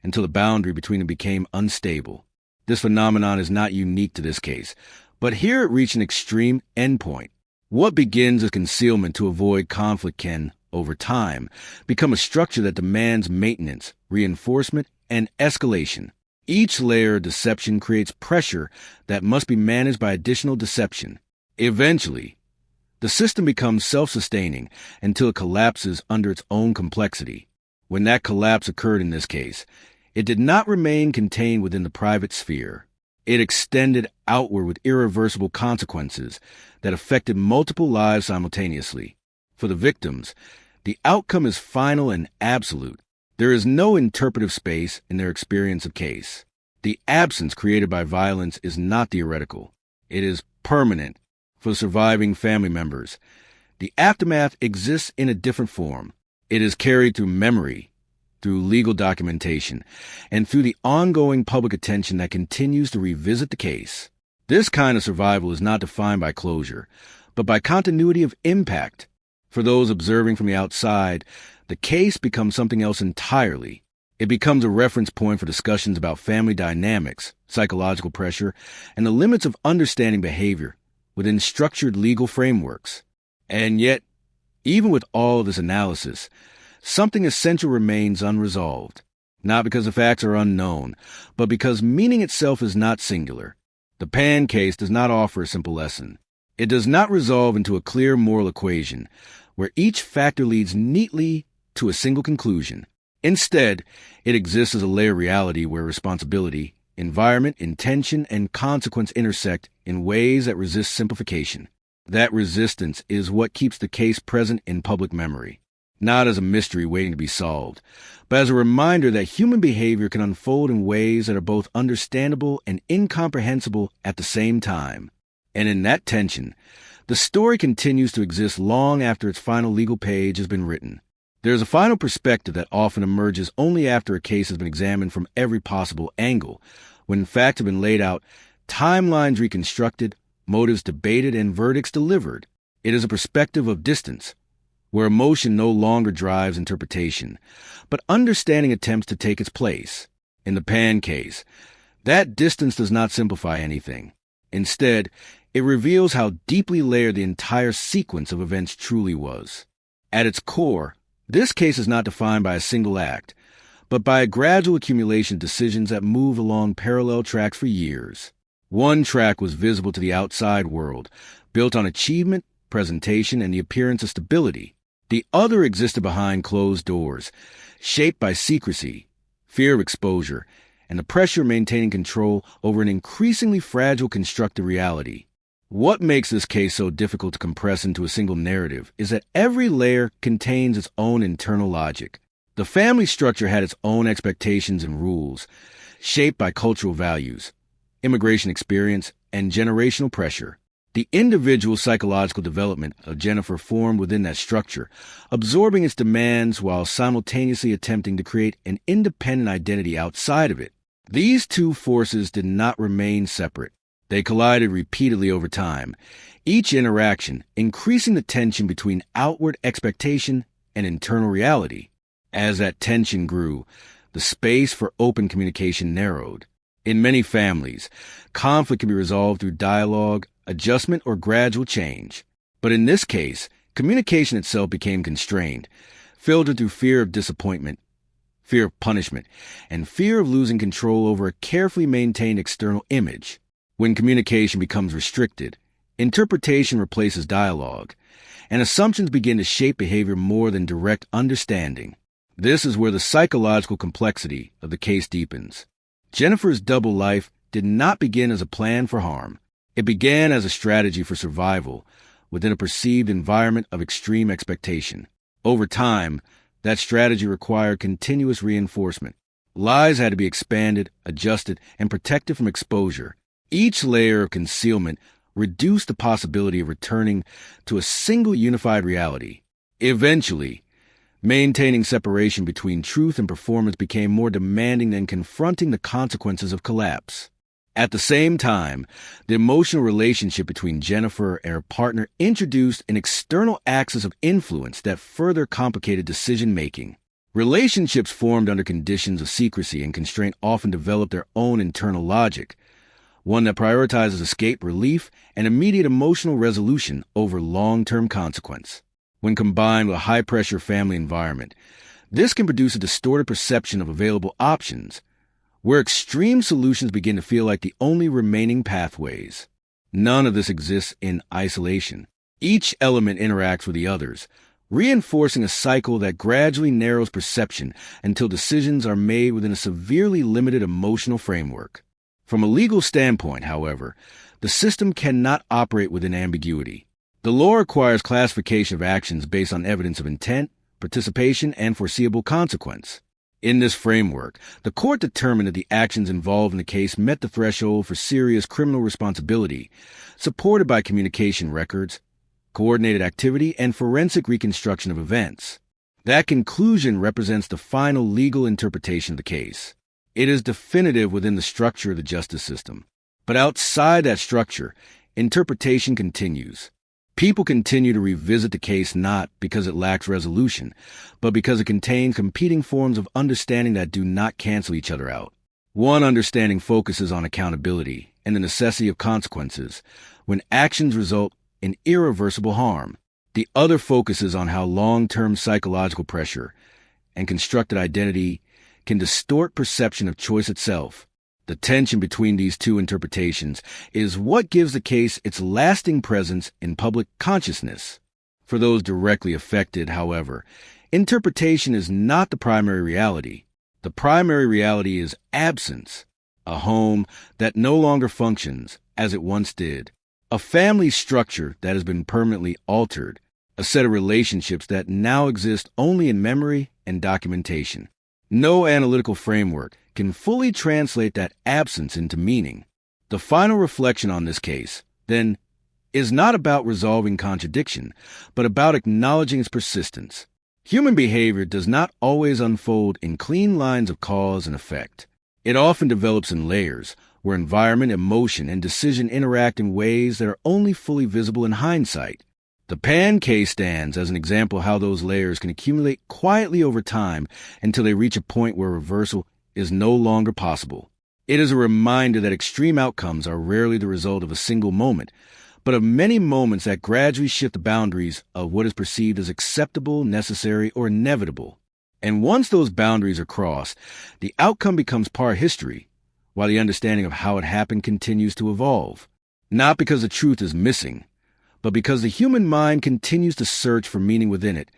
until the boundary between them became unstable. This phenomenon is not unique to this case, but here it reached an extreme endpoint. What begins as concealment to avoid conflict can, over time, become a structure that demands maintenance, reinforcement, and escalation. Each layer of deception creates pressure that must be managed by additional deception. Eventually, the system becomes self-sustaining until it collapses under its own complexity. When that collapse occurred in this case, it did not remain contained within the private sphere. It extended outward with irreversible consequences that affected multiple lives simultaneously. For the victims, the outcome is final and absolute. There is no interpretive space in their experience of case. The absence created by violence is not theoretical. It is permanent for surviving family members. The aftermath exists in a different form. It is carried through memory, through legal documentation, and through the ongoing public attention that continues to revisit the case. This kind of survival is not defined by closure, but by continuity of impact. For those observing from the outside, the case becomes something else entirely. It becomes a reference point for discussions about family dynamics, psychological pressure, and the limits of understanding behavior within structured legal frameworks. And yet, even with all of this analysis, something essential remains unresolved. Not because the facts are unknown, but because meaning itself is not singular. The Pan case does not offer a simple lesson. It does not resolve into a clear moral equation, where each factor leads neatly to a single conclusion. Instead, it exists as a layered reality where responsibility, environment, intention, and consequence intersect in ways that resist simplification. That resistance is what keeps the case present in public memory, not as a mystery waiting to be solved, but as a reminder that human behavior can unfold in ways that are both understandable and incomprehensible at the same time. And in that tension, the story continues to exist long after its final legal page has been written. There is a final perspective that often emerges only after a case has been examined from every possible angle, when facts have been laid out, timelines reconstructed, motives debated, and verdicts delivered. It is a perspective of distance, where emotion no longer drives interpretation, but understanding attempts to take its place. In the Pan case, that distance does not simplify anything. Instead, it reveals how deeply layered the entire sequence of events truly was. At its core, this case is not defined by a single act, but by a gradual accumulation of decisions that moved along parallel tracks for years. One track was visible to the outside world, built on achievement, presentation, and the appearance of stability. The other existed behind closed doors, shaped by secrecy, fear of exposure, and the pressure of maintaining control over an increasingly fragile constructed reality. What makes this case so difficult to compress into a single narrative is that every layer contains its own internal logic. The family structure had its own expectations and rules, shaped by cultural values, immigration experience, and generational pressure. The individual psychological development of Jennifer formed within that structure, absorbing its demands while simultaneously attempting to create an independent identity outside of it. These two forces did not remain separate. They collided repeatedly over time, each interaction increasing the tension between outward expectation and internal reality. As that tension grew, the space for open communication narrowed. In many families, conflict can be resolved through dialogue, adjustment, or gradual change. But in this case, communication itself became constrained, filtered through fear of disappointment, fear of punishment, and fear of losing control over a carefully maintained external image. When communication becomes restricted, interpretation replaces dialogue, and assumptions begin to shape behavior more than direct understanding. This is where the psychological complexity of the case deepens. Jennifer's double life did not begin as a plan for harm. It began as a strategy for survival within a perceived environment of extreme expectation. Over time, that strategy required continuous reinforcement. Lies had to be expanded, adjusted, and protected from exposure. Each layer of concealment reduced the possibility of returning to a single unified reality. Eventually, maintaining separation between truth and performance became more demanding than confronting the consequences of collapse. At the same time, the emotional relationship between Jennifer and her partner introduced an external axis of influence that further complicated decision-making. Relationships formed under conditions of secrecy and constraint often develop their own internal logic, one that prioritizes escape, relief, and immediate emotional resolution over long-term consequence. When combined with a high-pressure family environment, this can produce a distorted perception of available options, where extreme solutions begin to feel like the only remaining pathways. None of this exists in isolation. Each element interacts with the others, reinforcing a cycle that gradually narrows perception until decisions are made within a severely limited emotional framework. From a legal standpoint, however, the system cannot operate within ambiguity. The law requires classification of actions based on evidence of intent, participation, and foreseeable consequence. In this framework, the court determined that the actions involved in the case met the threshold for serious criminal responsibility, supported by communication records, coordinated activity, and forensic reconstruction of events. That conclusion represents the final legal interpretation of the case. It is definitive within the structure of the justice system. But outside that structure, interpretation continues. People continue to revisit the case not because it lacks resolution, but because it contains competing forms of understanding that do not cancel each other out. One understanding focuses on accountability and the necessity of consequences when actions result in irreversible harm. The other focuses on how long-term psychological pressure and constructed identity can distort perception of choice itself. The tension between these two interpretations is what gives the case its lasting presence in public consciousness. For those directly affected, however, interpretation is not the primary reality. The primary reality is absence, a home that no longer functions as it once did, a family structure that has been permanently altered, a set of relationships that now exist only in memory and documentation. No analytical framework can fully translate that absence into meaning. The final reflection on this case, then, is not about resolving contradiction, but about acknowledging its persistence. Human behavior does not always unfold in clean lines of cause and effect. It often develops in layers, where environment, emotion, and decision interact in ways that are only fully visible in hindsight. The Pan case stands as an example of how those layers can accumulate quietly over time until they reach a point where reversal is no longer possible. It is a reminder that extreme outcomes are rarely the result of a single moment, but of many moments that gradually shift the boundaries of what is perceived as acceptable, necessary, or inevitable. And once those boundaries are crossed, the outcome becomes part history, while the understanding of how it happened continues to evolve. Not because the truth is missing, but because the human mind continues to search for meaning within it,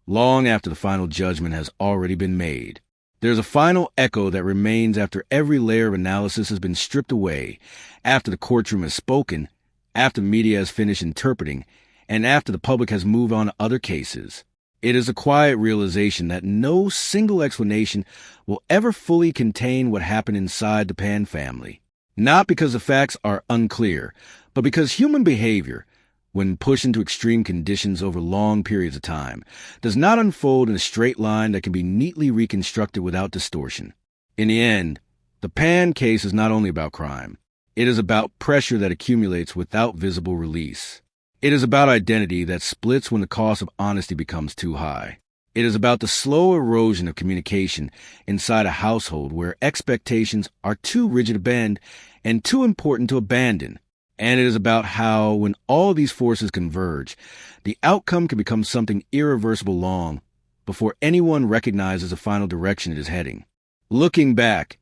long after the final judgment has already been made. There's a final echo that remains after every layer of analysis has been stripped away, after the courtroom has spoken, after the media has finished interpreting, and after the public has moved on to other cases. It is a quiet realization that no single explanation will ever fully contain what happened inside the Pan family. Not because the facts are unclear, but because human behavior, when pushed into extreme conditions over long periods of time, does not unfold in a straight line that can be neatly reconstructed without distortion. In the end, the Pan case is not only about crime. It is about pressure that accumulates without visible release. It is about identity that splits when the cost of honesty becomes too high. It is about the slow erosion of communication inside a household where expectations are too rigid to bend and too important to abandon. And it is about how, when all these forces converge, the outcome can become something irreversible long before anyone recognizes the final direction it is heading. Looking back,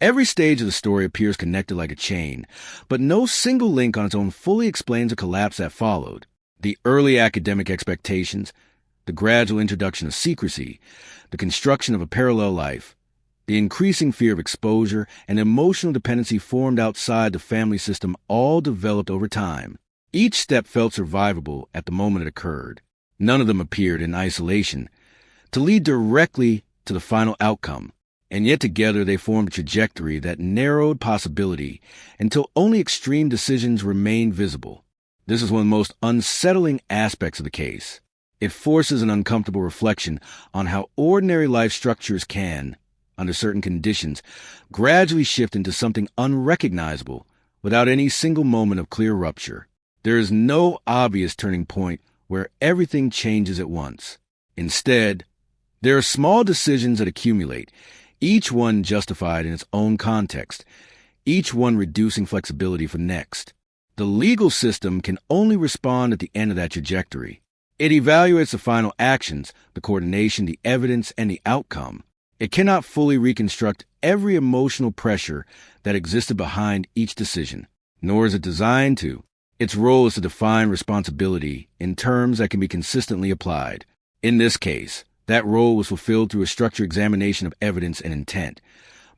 every stage of the story appears connected like a chain, but no single link on its own fully explains the collapse that followed. The early academic expectations, the gradual introduction of secrecy, the construction of a parallel life, the increasing fear of exposure, and emotional dependency formed outside the family system all developed over time. Each step felt survivable at the moment it occurred. None of them appeared in isolation to lead directly to the final outcome. And yet together they formed a trajectory that narrowed possibility until only extreme decisions remained visible. This is one of the most unsettling aspects of the case. It forces an uncomfortable reflection on how ordinary life structures can, under certain conditions, gradually shift into something unrecognizable without any single moment of clear rupture. There is no obvious turning point where everything changes at once. Instead, there are small decisions that accumulate, each one justified in its own context, each one reducing flexibility for next. The legal system can only respond at the end of that trajectory. It evaluates the final actions, the coordination, the evidence, and the outcome. It cannot fully reconstruct every emotional pressure that existed behind each decision, nor is it designed to. Its role is to define responsibility in terms that can be consistently applied. In this case, that role was fulfilled through a structured examination of evidence and intent,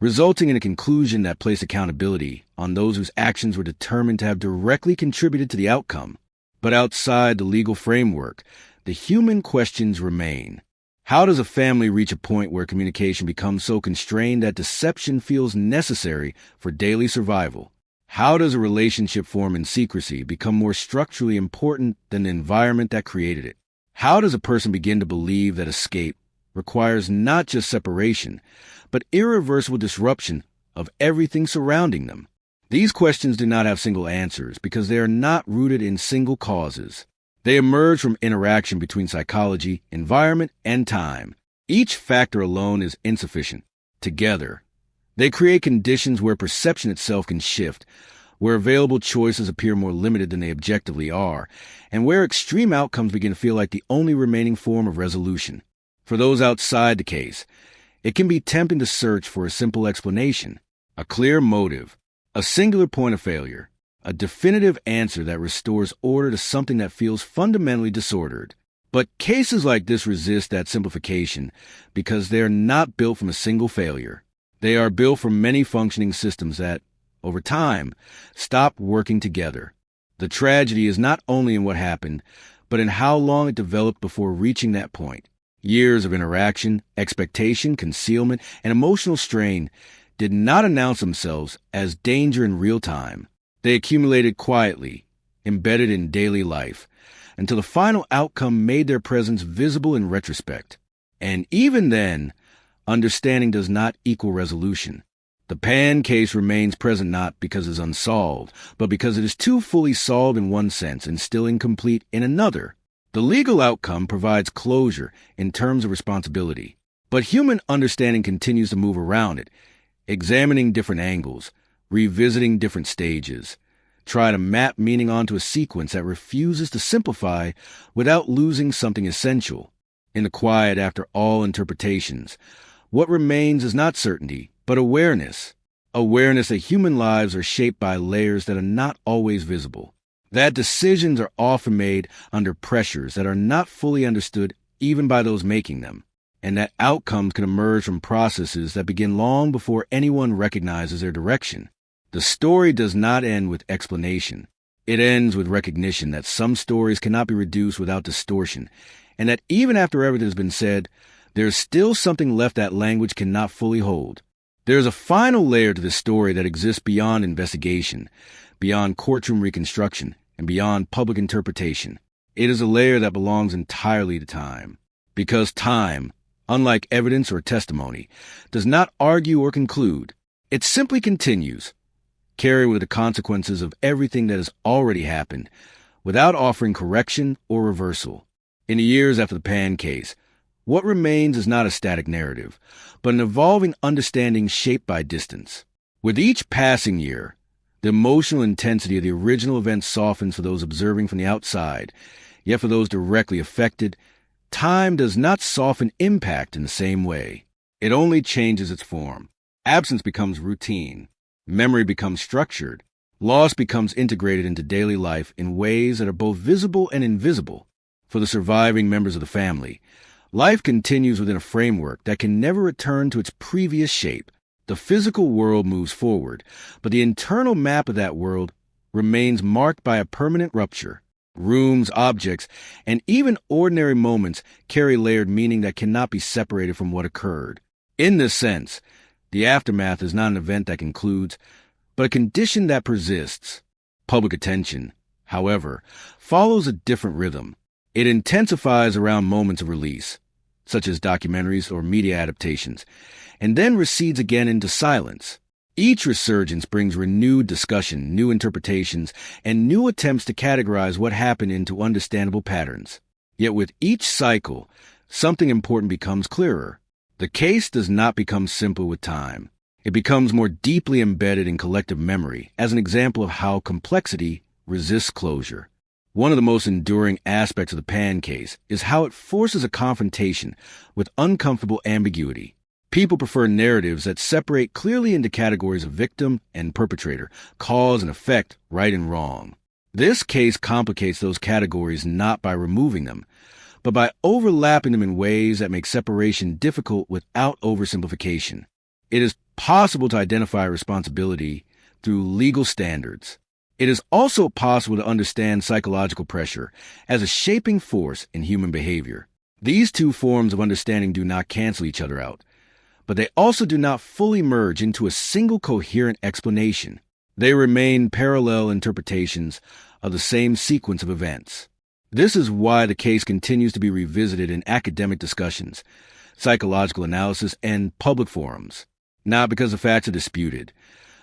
resulting in a conclusion that placed accountability on those whose actions were determined to have directly contributed to the outcome. But outside the legal framework, the human questions remain. How does a family reach a point where communication becomes so constrained that deception feels necessary for daily survival? How does a relationship formed in secrecy become more structurally important than the environment that created it? How does a person begin to believe that escape requires not just separation, but irreversible disruption of everything surrounding them? These questions do not have single answers because they are not rooted in single causes. They emerge from interaction between psychology, environment, and time. Each factor alone is insufficient. Together, they create conditions where perception itself can shift, where available choices appear more limited than they objectively are, and where extreme outcomes begin to feel like the only remaining form of resolution. For those outside the case, It can be tempting to search for a simple explanation, a clear motive, a singular point of failure, a definitive answer that restores order to something that feels fundamentally disordered. But cases like this resist that simplification because they are not built from a single failure. They are built from many functioning systems that, over time, stop working together. The tragedy is not only in what happened, but in how long it developed before reaching that point. Years of interaction, expectation, concealment, and emotional strain did not announce themselves as danger in real time. They accumulated quietly, embedded in daily life, until the final outcome made their presence visible in retrospect. And even then, understanding does not equal resolution. The Pan case remains present not because it is unsolved, but because it is too fully solved in one sense and still incomplete in another. The legal outcome provides closure in terms of responsibility, but human understanding continues to move around it, examining different angles, revisiting different stages, try to map meaning onto a sequence that refuses to simplify without losing something essential. In the quiet after all interpretations, what remains is not certainty, but awareness. Awareness that human lives are shaped by layers that are not always visible. That decisions are often made under pressures that are not fully understood even by those making them. And that outcomes can emerge from processes that begin long before anyone recognizes their direction. The story does not end with explanation. It ends with recognition that some stories cannot be reduced without distortion, and that even after everything has been said, there is still something left that language cannot fully hold. There is a final layer to this story that exists beyond investigation, beyond courtroom reconstruction, and beyond public interpretation. It is a layer that belongs entirely to time. Because time, unlike evidence or testimony, does not argue or conclude. It simply continues, carrying with the consequences of everything that has already happened, without offering correction or reversal. In the years after the Pan case, what remains is not a static narrative, but an evolving understanding shaped by distance. With each passing year, the emotional intensity of the original event softens for those observing from the outside, yet for those directly affected, time does not soften impact in the same way. It only changes its form. Absence becomes routine. Memory becomes structured. Loss becomes integrated into daily life in ways that are both visible and invisible. For the surviving members of the family, life continues within a framework that can never return to its previous shape. The physical world moves forward, but the internal map of that world remains marked by a permanent rupture. Rooms, objects, and even ordinary moments carry layered meaning that cannot be separated from what occurred. In this sense, the aftermath is not an event that concludes, but a condition that persists. Public attention, however, follows a different rhythm. It intensifies around moments of release, such as documentaries or media adaptations, and then recedes again into silence. Each resurgence brings renewed discussion, new interpretations, and new attempts to categorize what happened into understandable patterns. Yet with each cycle, something important becomes clearer. The case does not become simple with time. It becomes more deeply embedded in collective memory as an example of how complexity resists closure. One of the most enduring aspects of the Pan case is how it forces a confrontation with uncomfortable ambiguity. People prefer narratives that separate clearly into categories of victim and perpetrator, cause and effect, right and wrong. This case complicates those categories not by removing them, but by overlapping them in ways that make separation difficult without oversimplification. It is possible to identify responsibility through legal standards. It is also possible to understand psychological pressure as a shaping force in human behavior. These two forms of understanding do not cancel each other out, but they also do not fully merge into a single coherent explanation. They remain parallel interpretations of the same sequence of events. This is why the case continues to be revisited in academic discussions, psychological analysis, and public forums, not because the facts are disputed,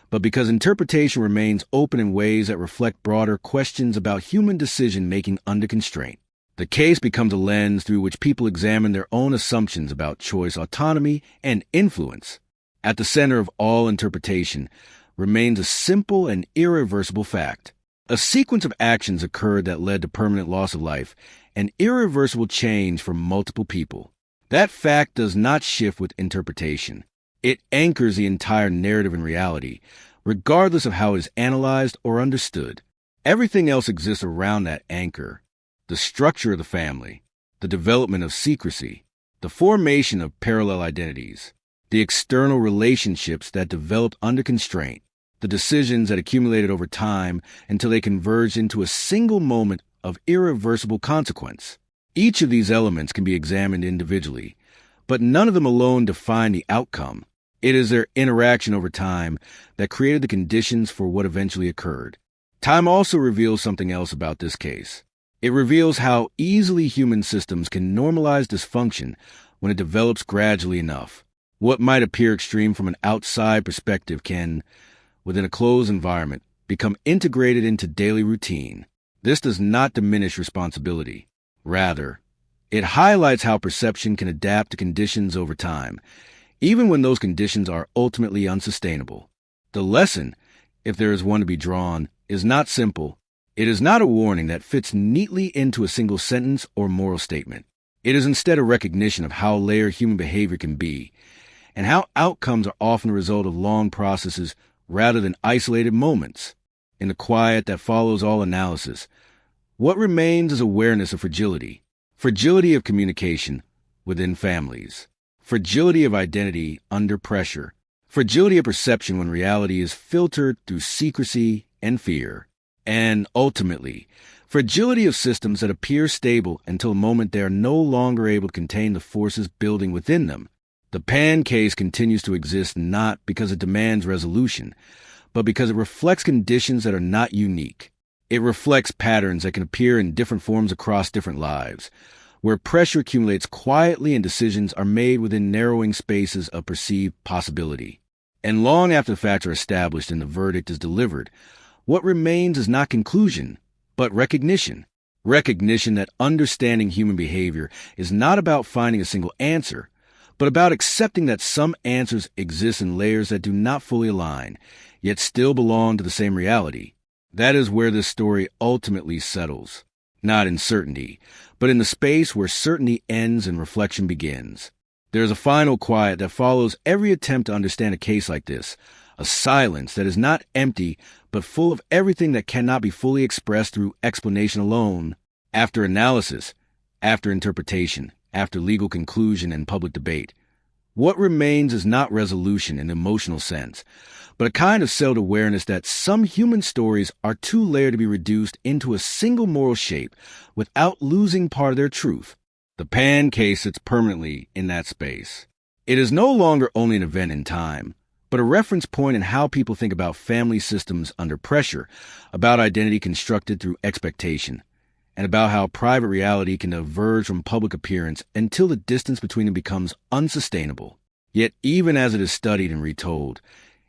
but because interpretation remains open in ways that reflect broader questions about human decision-making under constraint. The case becomes a lens through which people examine their own assumptions about choice, autonomy, and influence. At the center of all interpretation remains a simple and irreversible fact. A sequence of actions occurred that led to permanent loss of life and irreversible change for multiple people. That fact does not shift with interpretation. It anchors the entire narrative in reality, regardless of how it is analyzed or understood. Everything else exists around that anchor. The structure of the family, the development of secrecy, the formation of parallel identities, the external relationships that developed under constraint, the decisions that accumulated over time until they converged into a single moment of irreversible consequence. Each of these elements can be examined individually, but none of them alone define the outcome. It is their interaction over time that created the conditions for what eventually occurred. Time also reveals something else about this case. It reveals how easily human systems can normalize dysfunction when it develops gradually enough. What might appear extreme from an outside perspective can, within a closed environment, become integrated into daily routine. This does not diminish responsibility. Rather, it highlights how perception can adapt to conditions over time, even when those conditions are ultimately unsustainable. The lesson, if there is one to be drawn, is not simple. It is not a warning that fits neatly into a single sentence or moral statement. It is instead a recognition of how layered human behavior can be, and how outcomes are often a result of long processes rather than isolated moments. In the quiet that follows all analysis, what remains is awareness of fragility. Fragility of communication within families. Fragility of identity under pressure. Fragility of perception when reality is filtered through secrecy and fear. And ultimately, fragility of systems that appear stable until the moment they are no longer able to contain the forces building within them. The Pan case continues to exist not because it demands resolution, but because it reflects conditions that are not unique. It reflects patterns that can appear in different forms across different lives, where pressure accumulates quietly and decisions are made within narrowing spaces of perceived possibility. And long after the facts are established and the verdict is delivered, what remains is not conclusion, but recognition. Recognition that understanding human behavior is not about finding a single answer, but about accepting that some answers exist in layers that do not fully align, yet still belong to the same reality. That is where this story ultimately settles. Not in certainty, but in the space where certainty ends and reflection begins. There is a final quiet that follows every attempt to understand a case like this, a silence that is not empty, but full of everything that cannot be fully expressed through explanation alone. After analysis, after interpretation, after legal conclusion and public debate, what remains is not resolution in the emotional sense, but a kind of settled awareness that some human stories are too layered to be reduced into a single moral shape without losing part of their truth. The Pan case sits permanently in that space. It is no longer only an event in time, but a reference point in how people think about family systems under pressure, about identity constructed through expectation, and about how private reality can diverge from public appearance until the distance between them becomes unsustainable. Yet even as it is studied and retold,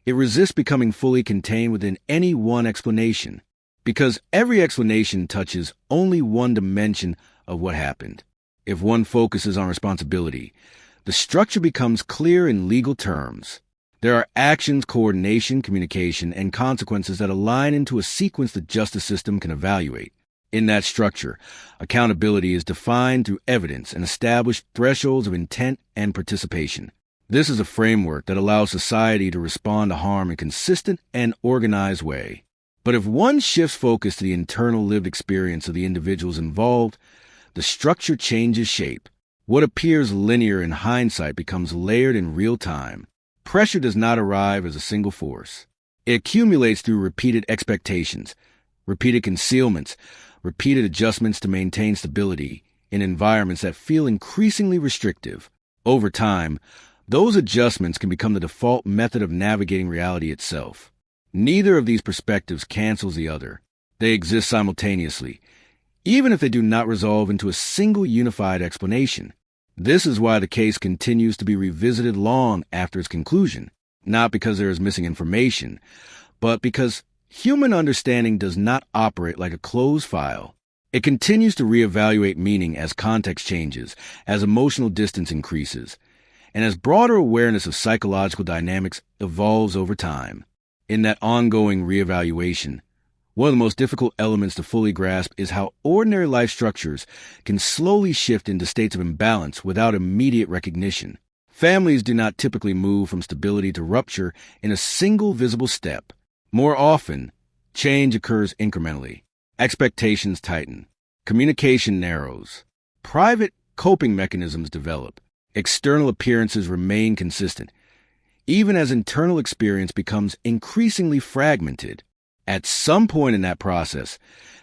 it resists becoming fully contained within any one explanation, because every explanation touches only one dimension of what happened. If one focuses on responsibility, the structure becomes clear in legal terms. There are actions, coordination, communication, and consequences that align into a sequence the justice system can evaluate. In that structure, accountability is defined through evidence and established thresholds of intent and participation. This is a framework that allows society to respond to harm in a consistent and organized way. But if one shifts focus to the internal lived experience of the individuals involved, the structure changes shape. What appears linear in hindsight becomes layered in real time. Pressure does not arrive as a single force. It accumulates through repeated expectations, repeated concealments, repeated adjustments to maintain stability in environments that feel increasingly restrictive. Over time, those adjustments can become the default method of navigating reality itself. Neither of these perspectives cancels the other. They exist simultaneously, even if they do not resolve into a single unified explanation. This is why the case continues to be revisited long after its conclusion, not because there is missing information, but because human understanding does not operate like a closed file. It continues to reevaluate meaning as context changes, as emotional distance increases, and as broader awareness of psychological dynamics evolves over time. In that ongoing reevaluation, One of the most difficult elements to fully grasp is how ordinary life structures can slowly shift into states of imbalance without immediate recognition. Families do not typically move from stability to rupture in a single visible step. More often, change occurs incrementally. Expectations tighten. Communication narrows. Private coping mechanisms develop. External appearances remain consistent, even as internal experience becomes increasingly fragmented. At some point in that process,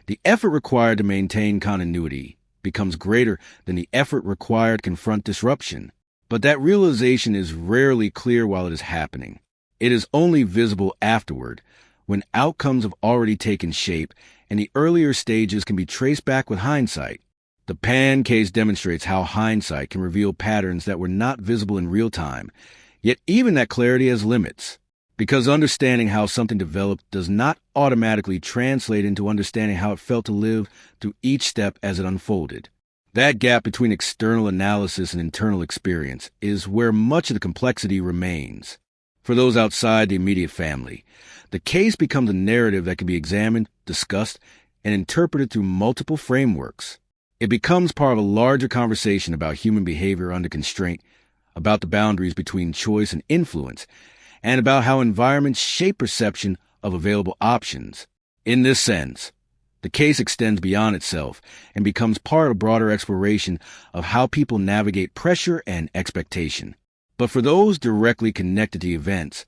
the effort required to maintain continuity becomes greater than the effort required to confront disruption. But that realization is rarely clear while it is happening. It is only visible afterward, when outcomes have already taken shape and the earlier stages can be traced back with hindsight. The Pan case demonstrates how hindsight can reveal patterns that were not visible in real time, yet even that clarity has limits. Because understanding how something developed does not automatically translate into understanding how it felt to live through each step as it unfolded. That gap between external analysis and internal experience is where much of the complexity remains. For those outside the immediate family, the case becomes a narrative that can be examined, discussed, and interpreted through multiple frameworks. It becomes part of a larger conversation about human behavior under constraint, about the boundaries between choice and influence, and about how environments shape perception of available options. In this sense, the case extends beyond itself and becomes part of a broader exploration of how people navigate pressure and expectation. But for those directly connected to events,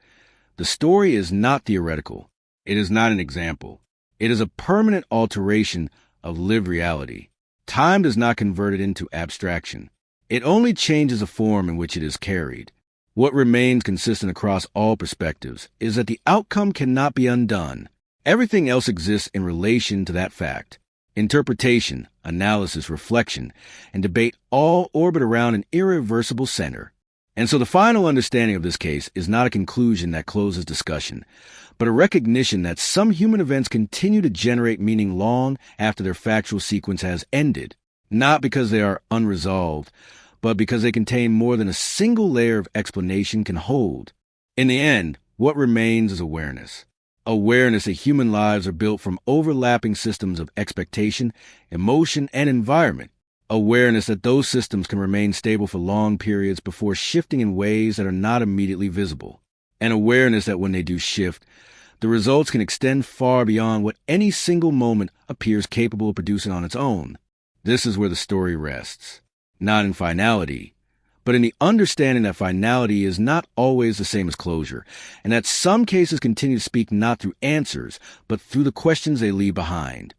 the story is not theoretical. It is not an example. It is a permanent alteration of lived reality. Time does not convert it into abstraction. It only changes the form in which it is carried. What remains consistent across all perspectives is that the outcome cannot be undone. Everything else exists in relation to that fact. Interpretation, analysis, reflection, and debate all orbit around an irreversible center. And so the final understanding of this case is not a conclusion that closes discussion, but a recognition that some human events continue to generate meaning long after their factual sequence has ended, not because they are unresolved, but because they contain more than a single layer of explanation can hold. In the end, what remains is awareness. Awareness that human lives are built from overlapping systems of expectation, emotion, and environment. Awareness that those systems can remain stable for long periods before shifting in ways that are not immediately visible. And awareness that when they do shift, the results can extend far beyond what any single moment appears capable of producing on its own. This is where the story rests. Not in finality, but in the understanding that finality is not always the same as closure, and that some cases continue to speak not through answers, but through the questions they leave behind.